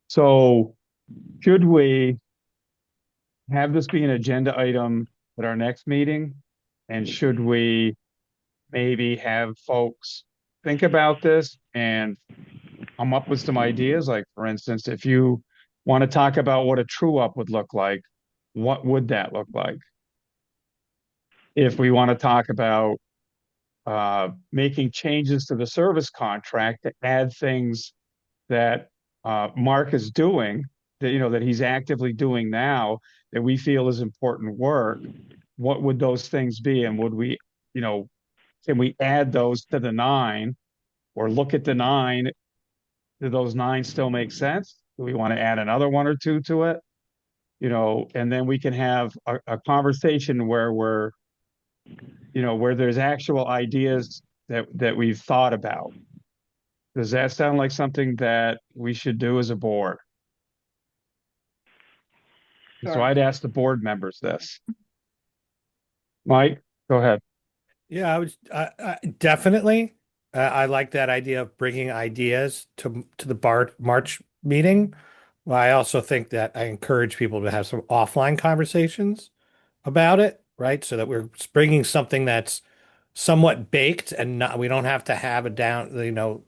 So should we have this be an agenda item at our next meeting? And should we maybe have folks think about this and come up with some ideas? Like, for instance, if you want to talk about what a true up would look like, what would that look like? If we want to talk about making changes to the service contract to add things that Mark is doing, that he's actively doing now, that we feel is important work, what would those things be? And would we, can we add those to the 9 or look at the 9? Do those 9 still make sense? Do we want to add another 1 or 2 to it? And then we can have a conversation where where there's actual ideas that we've thought about. Does that sound like something that we should do as a board? Sure. So I'd ask the board members this. Mike, go ahead. Yeah, I would definitely. I like that idea of bringing ideas to the March meeting. Well, I also think that I encourage people to have some offline conversations about it, right? So that we're bringing something that's somewhat baked and we don't have to have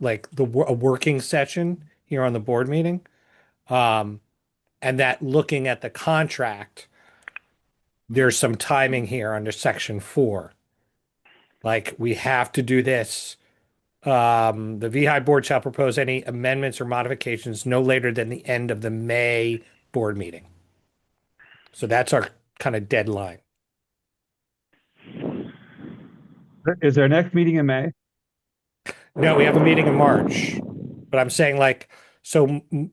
like a working session here on the board meeting. And that looking at the contract, there's some timing here under section 4. Like we have to do this. The VEHI board shall propose any amendments or modifications no later than the end of the May board meeting. So that's our kind of deadline. Is our next meeting in May? No, we have a meeting in March. But I'm saying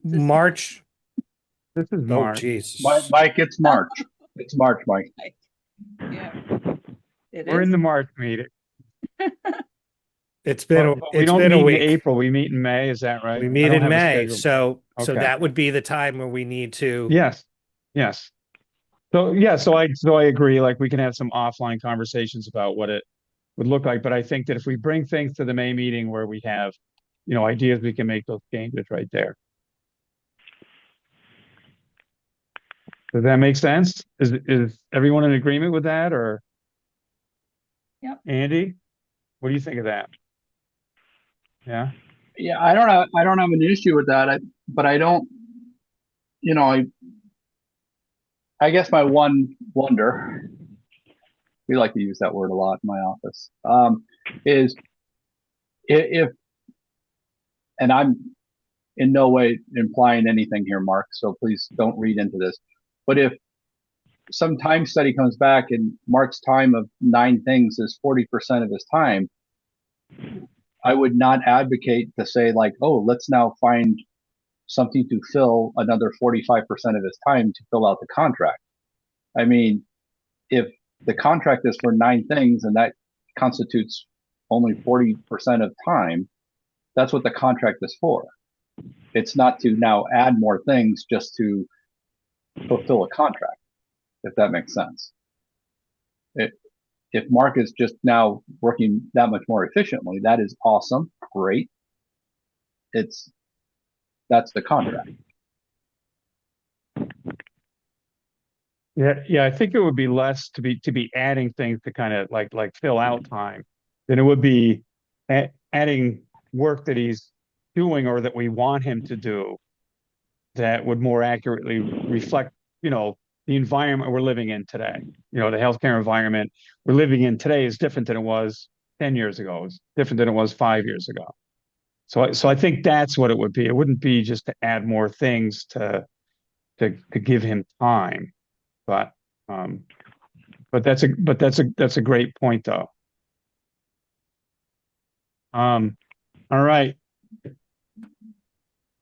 March. This is March. Oh, Jesus. Mike, it's March. It's March, Mike. Yeah. We're in the March meeting. It's been we don't been meet a week. In April. We meet in May. Is that right? We meet in May. So that would be the time where we need to. Yes. So I agree. Like we can have some offline conversations about what it would look like. But I think that if we bring things to the May meeting where we have, ideas, we can make those changes right there. Does that make sense? Is everyone in agreement with that, or? Yep. Andy, what do you think of that? Yeah. Yeah, I don't have an issue with that. But I don't, I guess my one wonder, we like to use that word a lot in my office, is if, and I'm in no way implying anything here, Mark, so please don't read into this. But if some time study comes back and Mark's time of 9 things is 40% of his time, I would not advocate to say like, oh, let's now find something to fill another 45% of his time to fill out the contract. I mean, if the contract is for 9 things and that constitutes only 40% of time, that's what the contract is for. It's not to now add more things just to fulfill a contract, if that makes sense. If Mark is just now working that much more efficiently, that is awesome, great. That's the contract. Yeah, I think it would be less to be adding things to kind of like fill out time than it would be adding work that he's doing or that we want him to do that would more accurately reflect, the environment we're living in today. The healthcare environment we're living in today is different than it was 10 years ago. It's different than it was 5 years ago. So I think that's what it would be. It wouldn't be just to add more things to give him time. But that's a great point though. All right.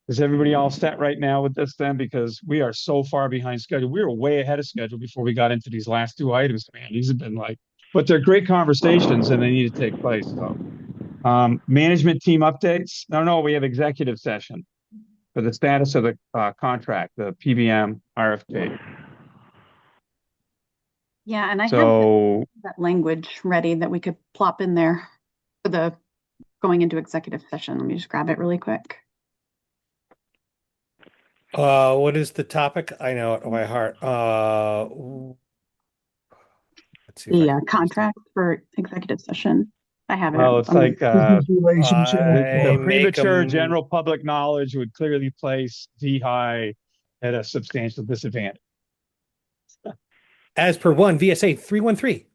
Is everybody all set right now with this then? Because we are so far behind schedule. We were way ahead of schedule before we got into these last 2 items, man. These have been but they're great conversations and they need to take place. So, management team updates. No, we have executive session for the status of the contract, the PBM RFP. Yeah, and I So, had that language ready that we could plop in there for the going into executive session. Let me just grab it really quick. What is the topic? I know it by heart. Let's see if I The can contract for executive session. I have it. well, it's like Business relationship. the make premature a- general public knowledge would clearly place VEHI at a substantial disadvantage. as per 1 VSA 313.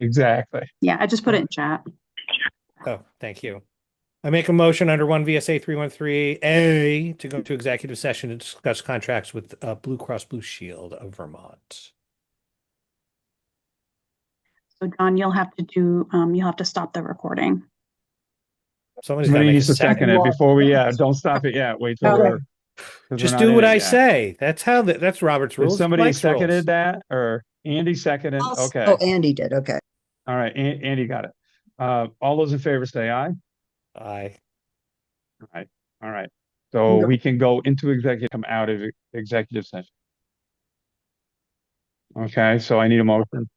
Exactly. Yeah, I just put it in chat. Oh, thank you. I make a motion under 1 VSA 313A to go to executive session to discuss contracts with Blue Cross Blue Shield of Vermont. So John, you'll have to stop the recording. Somebody Somebody needs to second it before we, don't stop it yet. Wait till Okay. we're, 'cause we're Just not do in what it I yet. say. That's that's Robert's Did rules. somebody Mike's seconded rules. that, or Andy seconded? Okay. Oh, Andy did. Okay. All right. Andy got it. All those in favor say aye. Aye. All right. So we can go into executive, come out of executive session. Okay. So I need a motion.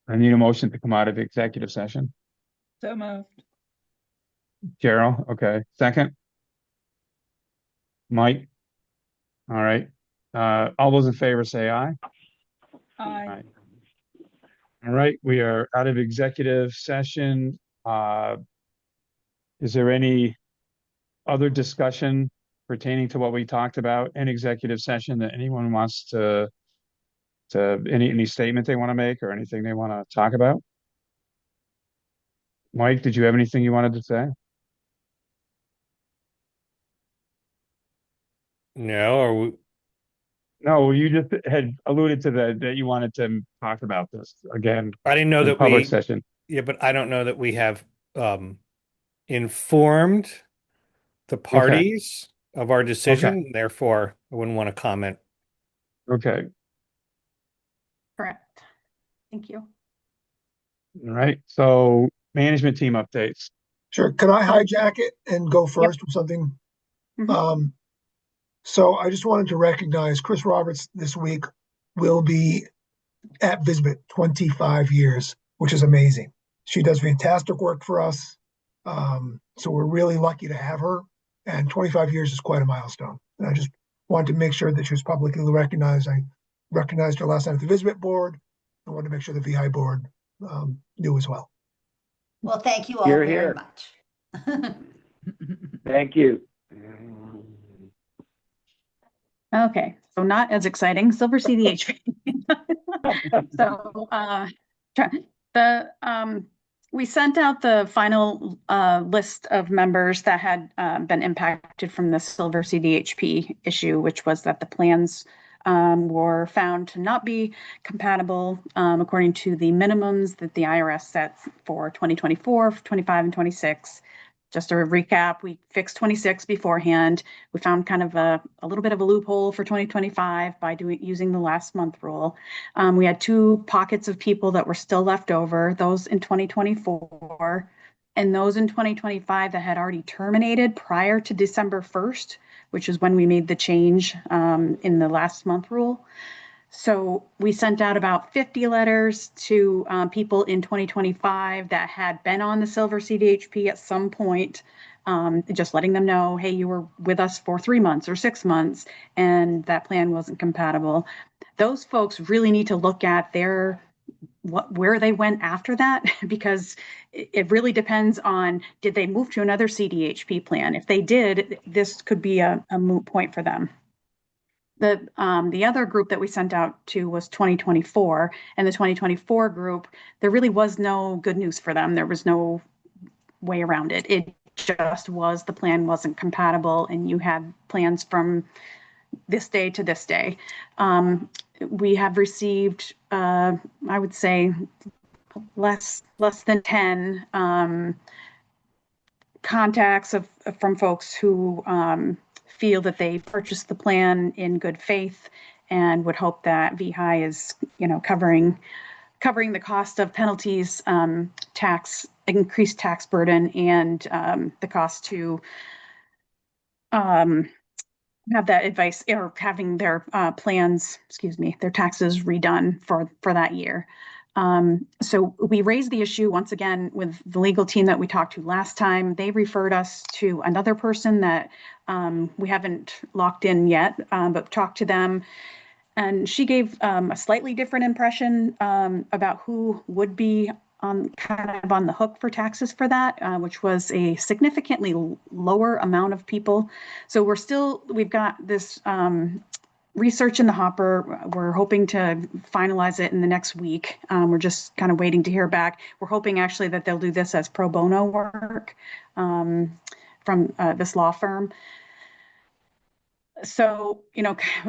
I need a motion to come out of executive session. So moved. Carol, okay. Second? Mike? All right. All those in favor say aye. Aye. All right, we are out of executive session. Is there any other discussion pertaining to what we talked about in executive session that anyone wants to any statement they want to make or anything they want to talk about? Mike, did you have anything you wanted to say? No, or No, you just had alluded to that you wanted to talk about this again. I didn't know in that public session. Yeah, but I don't know that we have informed the parties of our decision. Therefore, I wouldn't want to comment. Okay. Correct. Thank you. All right. So management team updates. Sure. Can I hijack it and go first with something? Mhm. So I just wanted to recognize Chris Roberts this week will be at Visbit 25 years, which is amazing. She does fantastic work for us. So we're really lucky to have her. And 25 years is quite a milestone. And I just wanted to make sure that she was publicly recognized. I recognized her last night at the Visbit board. I wanted to make sure the VEHI board knew as well. Well, thank you all Hear, very hear. much. Thank you. Okay, so not as exciting, Silver CDHP. So we sent out the final list of members that had been impacted from the Silver CDHP issue, which was that the plans were found to not be compatible according to the minimums that the IRS sets for 2024, 25, and 26. Just to recap, we fixed 26 beforehand. We found kind of a little bit of a loophole for 2025 by using the last month rule. We had 2 pockets of people that were still left over, those in 2024 and those in 2025 that had already terminated prior to December 1st, which is when we made the change in the last month rule. So we sent out about 50 letters to people in 2025 that had been on the Silver CDHP at some point, just letting them know, hey, you were with us for 3 months or 6 months, and that plan wasn't compatible. Those folks really need to look at where they went after that, because it really depends on, did they move to another CDHP plan? If they did, this could be a moot point for them. The other group that we sent out to was 2024, and the 2024 group, there really was no good news for them. There was no way around it. It just was, the plan wasn't compatible, and you had plans from this day to this day. We have received, I would say, less than 10 contacts from folks who feel that they purchased the plan in good faith and would hope that VEHI is, covering the cost of penalties, increased tax burden, and the cost to have that advice, or having their their taxes redone for that year. So we raised the issue once again with the legal team that we talked to last time. They referred us to another person that we haven't locked in yet, but talked to them. And she gave a slightly different impression about who would be kind of on the hook for taxes for that, which was a significantly lower amount of people. So we've got this research in the hopper. We're hoping to finalize it in the next week. We're just kind of waiting to hear back. We're hoping actually that they'll do this as pro bono work from this law firm. So,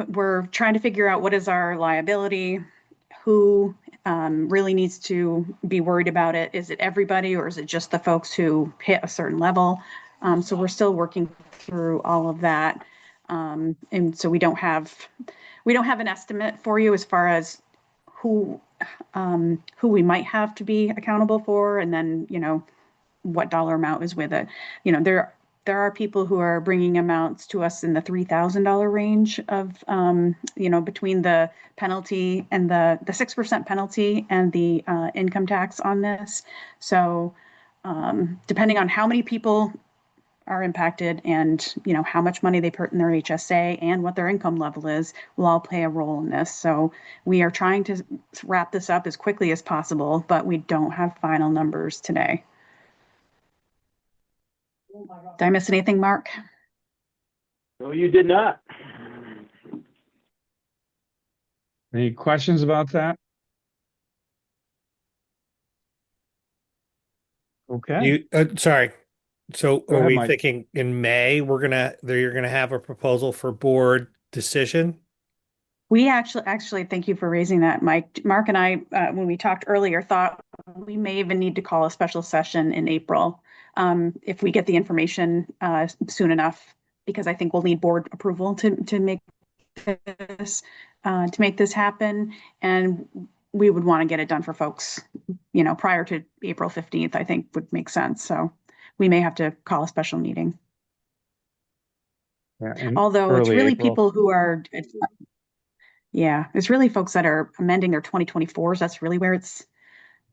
we're trying to figure out what is our liability, who really needs to be worried about it. Is it everybody, or is it just the folks who hit a certain level? So we're still working through all of that. And so we don't have an estimate for you as far as who we might have to be accountable for, and then, what dollar amount is with it. There are people who are bringing amounts to us in the $3,000 range of, between the penalty and the 6% penalty and the income tax on this. So depending on how many people are impacted and, how much money they put in their HSA and what their income level is, will all play a role in this. So we are trying to wrap this up as quickly as possible, but we don't have final numbers today. Did I miss anything, Mark? No, you did not. Any questions about that? Okay. Sorry. So Go are ahead, we Mike. thinking in May you're gonna have a proposal for board decision? We actually, thank you for raising that, Mike. Mark and I, when we talked earlier, thought we may even need to call a special session in April if we get the information soon enough, because I think we'll need board approval to make this happen, and we would want to get it done for folks, prior to April 15th. I think would make sense. So we may have to call a special meeting. Yeah, in Although it's early really April. people who are. Yeah, it's really folks that are amending their 2024s. That's really where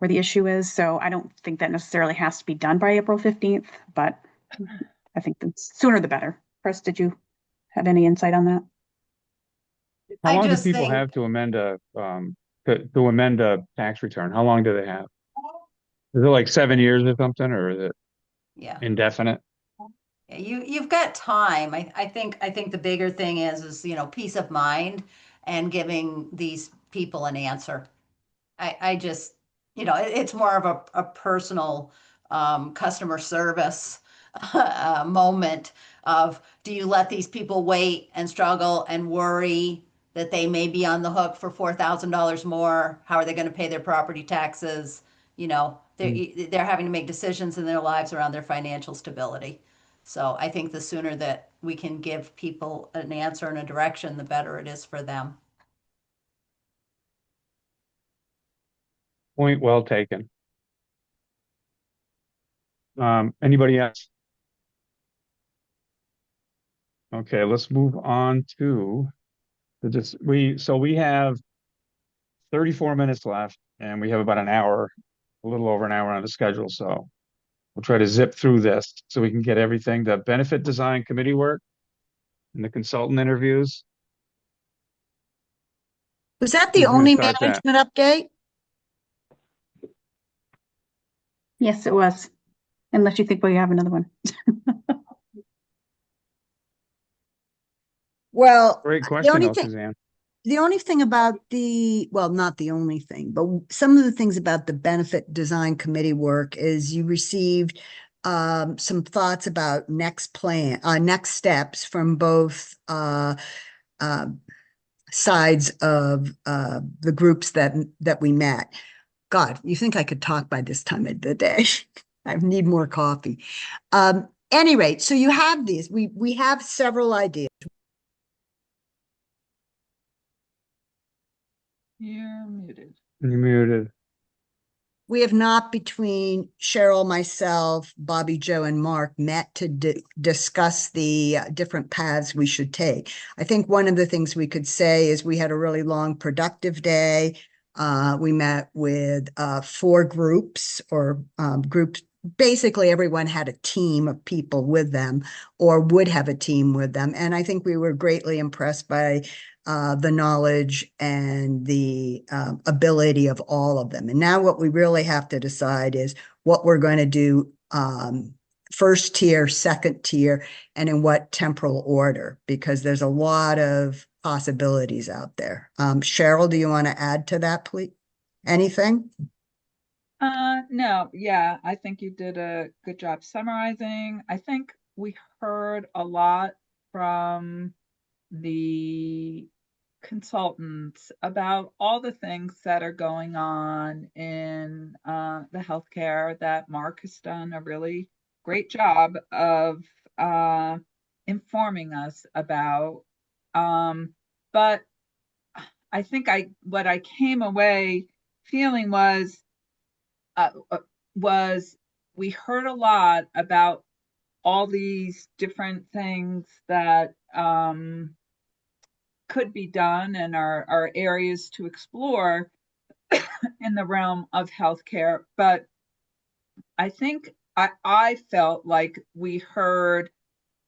the issue is. So I don't think that necessarily has to be done by April 15th, but I think the sooner the better. Chris, did you have any insight on that? How I long do just people think, have to amend to amend a tax return? How long do they have? Is it like 7 years or something, or is it yeah. indefinite? Yeah, you've got time. I think the bigger thing is peace of mind and giving these people an answer. I just it's more of a personal customer service moment of, do you let these people wait and struggle and worry that they may be on the hook for $4,000 more? How are they going to pay their property taxes? They're having to make decisions in their lives around their financial stability. So I think the sooner that we can give people an answer and a direction, the better it is for them. Point well taken. Anybody else? Okay, let's move on to we have 34 minutes left, and we have about an hour, a little over an hour on the schedule. So we'll try to zip through this so we can get everything, the benefit design committee work and the consultant interviews. Was that the Who's going to only start that? management update? Yes, it was. Unless you think we have another one. Well, Great the question, only though, thing, Suzanne. the only thing about well, not the only thing, but some of the things about the benefit design committee work is you received some thoughts about next steps from both sides of the groups that we met. God, you think I could talk by this time of the day? I need more coffee. Any rate, so you have these. We have several ideas. You're muted. You're muted. We have not, between Cheryl, myself, Bobby, Joe, and Mark, met to discuss the different paths we should take. I think one of the things we could say is we had a really long, productive day. We met with 4 groups or groups. Basically, everyone had a team of people with them or would have a team with them. And I think we were greatly impressed by the knowledge and the ability of all of them. And now what we really have to decide is what we're going to do first tier, second tier, and in what temporal order, because there's a lot of possibilities out there. Cheryl, do you want to add to that, please? Anything? No, yeah, I think you did a good job summarizing. I think we heard a lot from the consultants about all the things that are going on in the healthcare, that Mark has done a really great job of informing us about. But I think what I came away feeling uh, was we heard a lot about all these different things that could be done and are areas to explore in the realm of healthcare. But I think I felt like we heard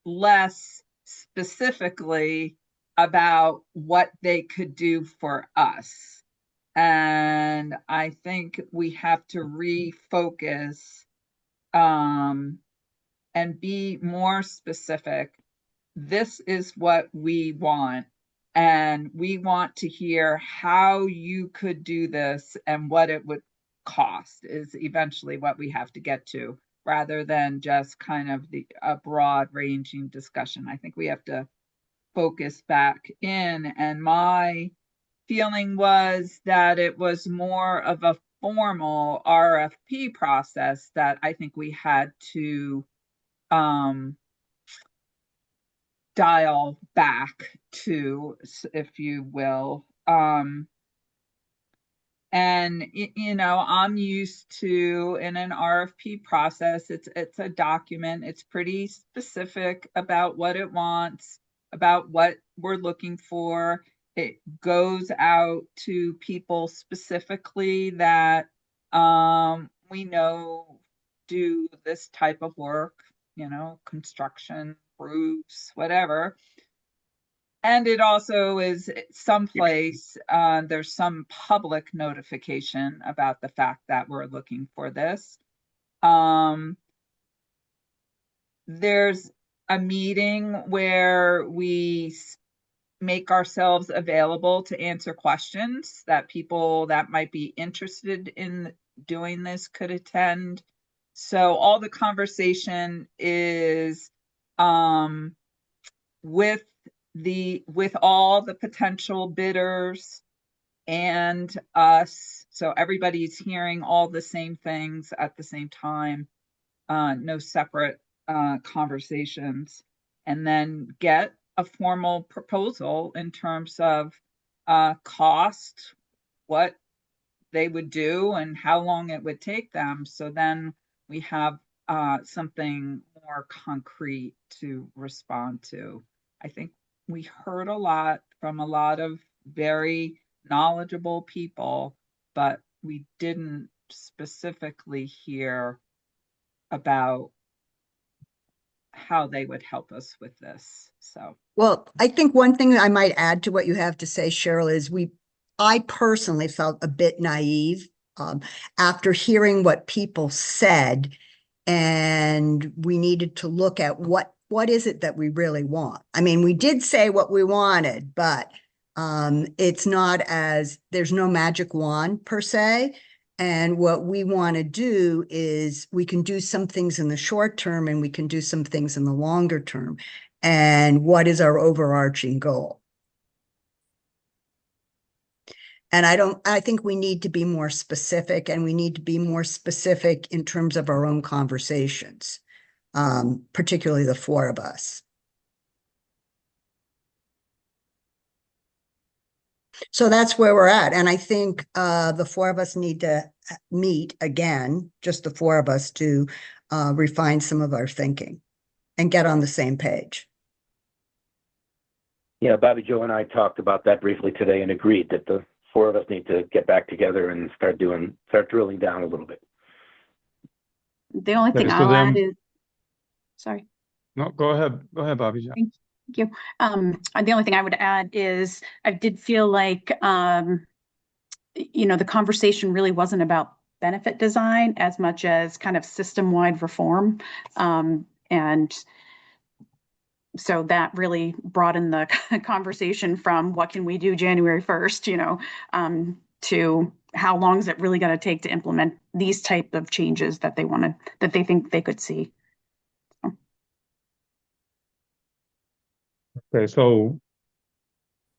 less specifically about what they could do for us. And I think we have to refocus and be more specific. This is what we want. And we want to hear how you could do this and what it would cost is eventually what we have to get to, rather than just kind of a broad ranging discussion. I think we have to focus back in. And my feeling was that it was more of a formal RFP process that I think we had to dial back to, if you will. And I'm used to, in an RFP process, it's a document. It's pretty specific about what it wants, about what we're looking for. it goes out to people specifically that we know do this type of work, construction, roofs, whatever. And it also is someplace, there's some public notification about the fact that we're looking for this. There's a meeting where we make ourselves available to answer questions that people that might be interested in doing this could attend. So all the conversation is with all the potential bidders and us. So everybody's hearing all the same things at the same time, no separate conversations, and then get a formal proposal in terms of cost, what they would do and how long it would take them. So then we have something more concrete to respond to. I think we heard a lot from a lot of very knowledgeable people, but we didn't specifically hear about how they would help us with this. So, well, I think one thing I might add to what you have to say, Cheryl, is I personally felt a bit naive after hearing what people said, and we needed to look at what is it that we really want. I mean, we did say what we wanted, but it's not there's no magic wand per se. And what we want to do is we can do some things in the short term and we can do some things in the longer term. And what is our overarching goal? And I think we need to be more specific, and we need to be more specific in terms of our own conversations, particularly the four of us. So that's where we're at. And I think the four of us need to meet again, just the four of us, to refine some of our thinking and get on the same page. Yeah, Bobby Joe and I talked about that briefly today and agreed that the four of us need to get back together and start drilling down a little bit. The only thing So I'll then- add is, sorry. No, go ahead, Bobby Joe. Thank you. The only thing I would add is I did feel like, the conversation really wasn't about benefit design as much as kind of system-wide reform. And so that really brought in the conversation from what can we do January 1st, to how long is it really going to take to implement these type of changes that they think they could see. Okay, so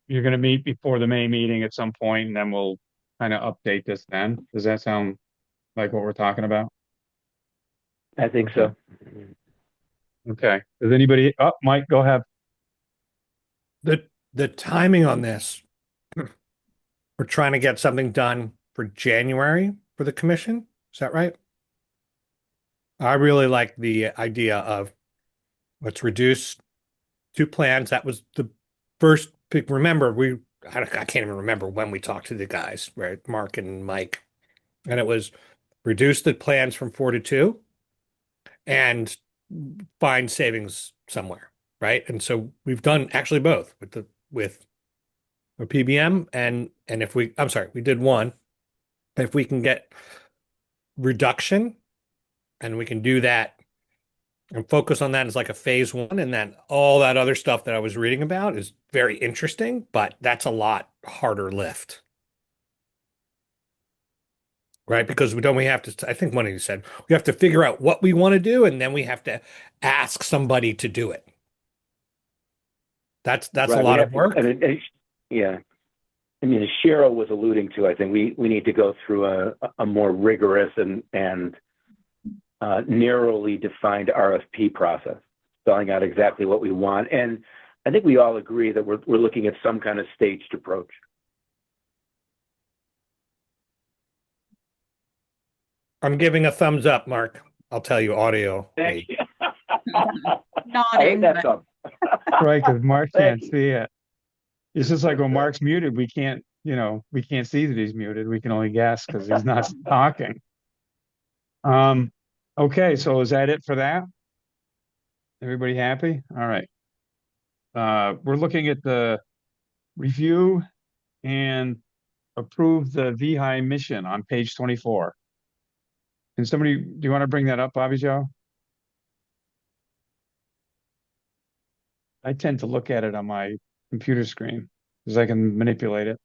you're going to meet before the May meeting at some point, and then we'll kind of update this then. Does that sound like what we're talking about? I think so. Okay. Does anybody, Mike, go ahead. The timing on this, we're trying to get something done for January for the commission. Is that right? I really like the idea of let's reduce 2 plans. That was the first pick. Remember, I can't even remember when we talked to the guys, right? Mark and Mike. And it was reduce the plans from 4 to 2 and find savings somewhere, right? And so we've done actually both with a PBM and if we did one. If we can get reduction and we can do that and focus on that as like a phase 1, and then all that other stuff that I was reading about is very interesting, but that's a lot harder lift. Right? Because we have to, I think one of you said, we have to figure out what we want to do, and then we have to ask somebody to do it. That's right, a lot of work. Yeah. I mean, as Cheryl was alluding to, I think we need to go through a more rigorous and narrowly defined RFP process, spelling out exactly what we want. And I think we all agree that we're looking at some kind of staged approach. I'm giving a thumbs up, Mark. I'll tell you audio. Thank you. Nodding, I hate that thumb. Right, because Mark can't see it. It's just like when Mark's muted, we can't, we can't see that he's muted. We can only guess because he's not talking. Okay, so is that it for that? Everybody happy? All right. We're looking at the review and approve the VEHI mission on page 24. Do you want to bring that up, Bobby Joe? I tend to look at it on my computer screen because I can manipulate it.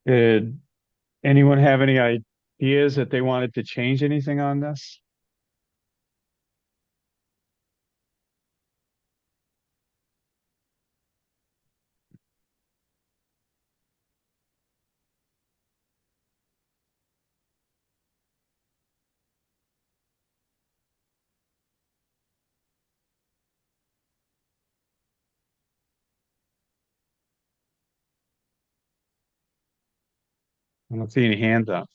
Did anyone have any ideas that they wanted to change anything on this? I don't see any hands up.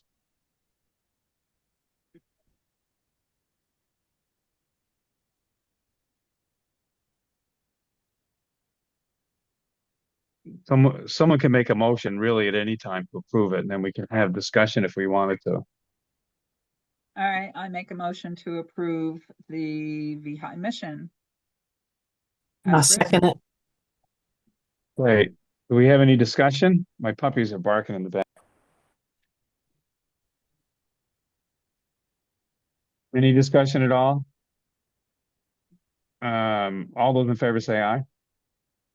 Someone can make a motion really at any time to approve it, and then we can have discussion if we wanted to. All right, I make a motion to approve the VEHI mission. I'll as written. second it. Wait, do we have any discussion? My puppies are barking in the back. Any discussion at all? All those in favor say aye.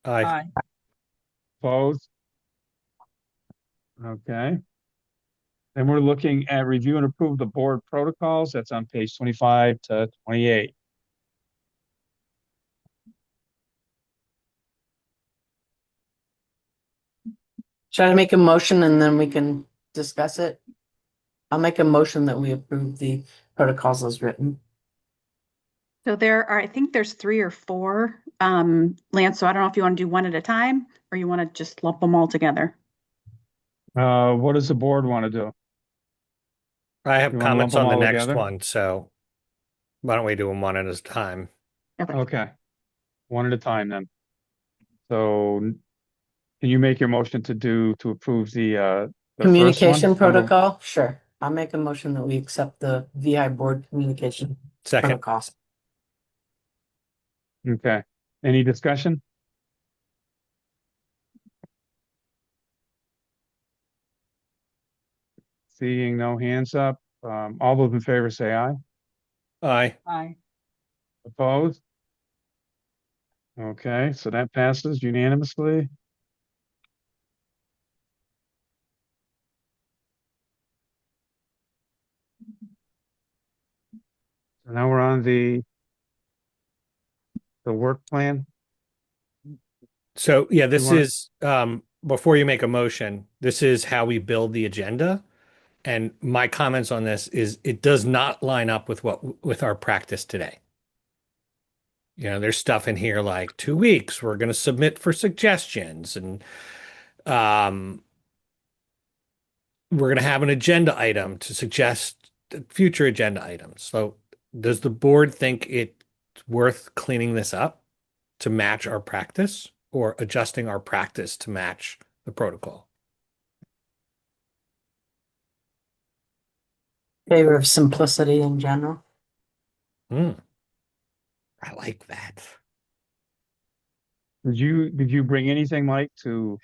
Aye. Aye. Opposed? Okay. And we're looking at review and approve the board protocols. That's on page 25 to 28. Should I make a motion and then we can discuss it? I'll make a motion that we approve the protocols as written. So I think there's 3 or 4, Lance, so I don't know if you want to do one at a time or you want to just lump them all together. What does the board want to do? I have You wanna lump comments them on the all next together? one, so why don't we do them one at a time? Okay. Okay. One at a time then. So can you make your motion to approve the first one? Communication protocol? Sure. I'll make a motion that we accept the VI board communication Second. protocols. Okay. Any discussion? Seeing no hands up, all those in favor say aye. Aye. Aye. Opposed? Okay, so that passes unanimously. So now we're on the work plan. So yeah, this wanna- is before you make a motion, this is how we build the agenda. And my comments on this is it does not line up with our practice today. There's stuff in here like 2 weeks, we're going to submit for suggestions, and we're going to have an agenda item to suggest future agenda items. So does the board think it's worth cleaning this up to match our practice or adjusting our practice to match the protocol? Favor of simplicity in general. I like that. Did you bring anything, Mike, to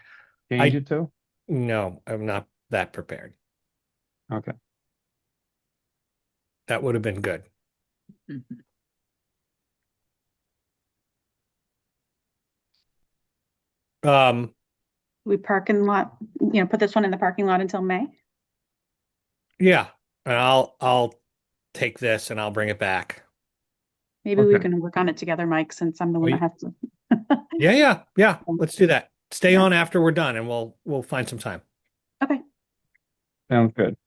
change it to? No, I'm not that prepared. Okay. That would have been good. We parking lot, put this one in the parking lot until May. Yeah, and I'll take this and I'll bring it back. Maybe we Okay. can work on it together, Mike, since I'm the one that has to. Yeah. Let's do that. Stay on after we're done and we'll find some time. Okay. Sounds good.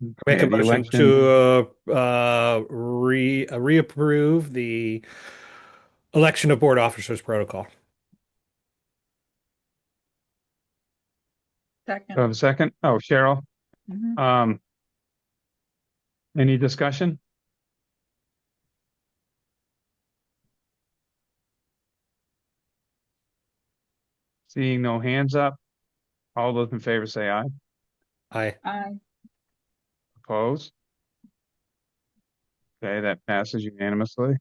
Make a Okay, the motion election. to reapprove the election of board officers protocol. Second. Do I have a second? Oh, Cheryl. Mhm. Any discussion? Seeing no hands up, all those in favor say aye. Aye. Aye. Opposed? Okay, that passes unanimously.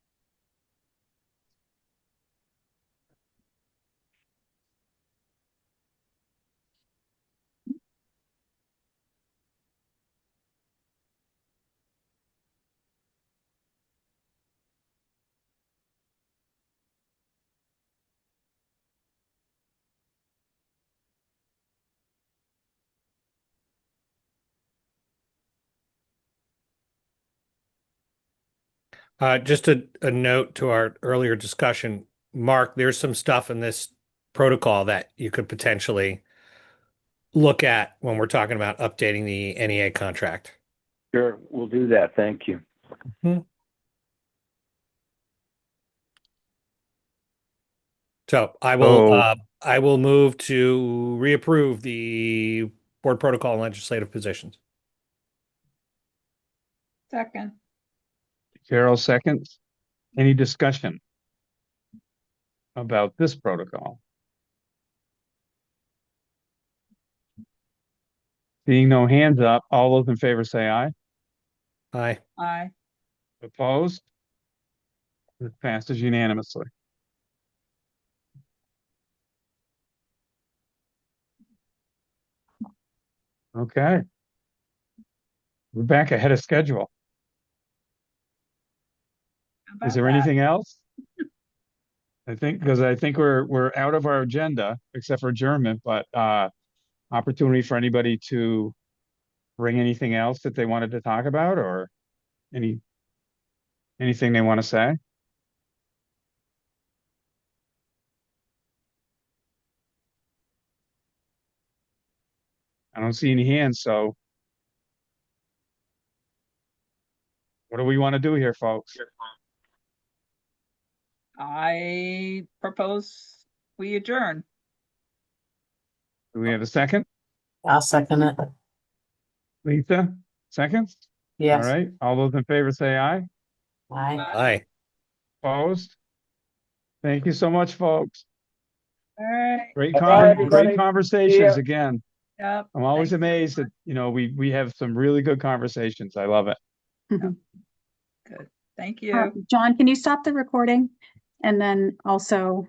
Just a note to our earlier discussion, Mark, there's some stuff in this protocol that you could potentially look at when we're talking about updating the NEA contract. Sure, we'll do that. Thank you. So I will move to reapprove the board protocol and legislative positions. Second. Carol seconds. Any discussion about this protocol? Seeing no hands up, all those in favor say aye. Aye. Aye. Opposed? It passes unanimously. Okay. We're back ahead of schedule. How Is there about that? anything else? I think we're out of our agenda except for adjournment, but opportunity for anybody to bring anything else that they wanted to talk about or anything they want to say. I don't see any hands, so what do we want to do here, folks? I propose we adjourn. Do we have a second? I'll second it. Lisa, seconds? All Yes. right. All those in favor say aye. Aye. Aye. Opposed? Thank you so much, folks. All right. Great Bye, everybody. great conversations again. Yep. I'm always Thanks, amazed that, we have some really good conversations. I love it. Good. Thank you. John, can you stop the recording? And then also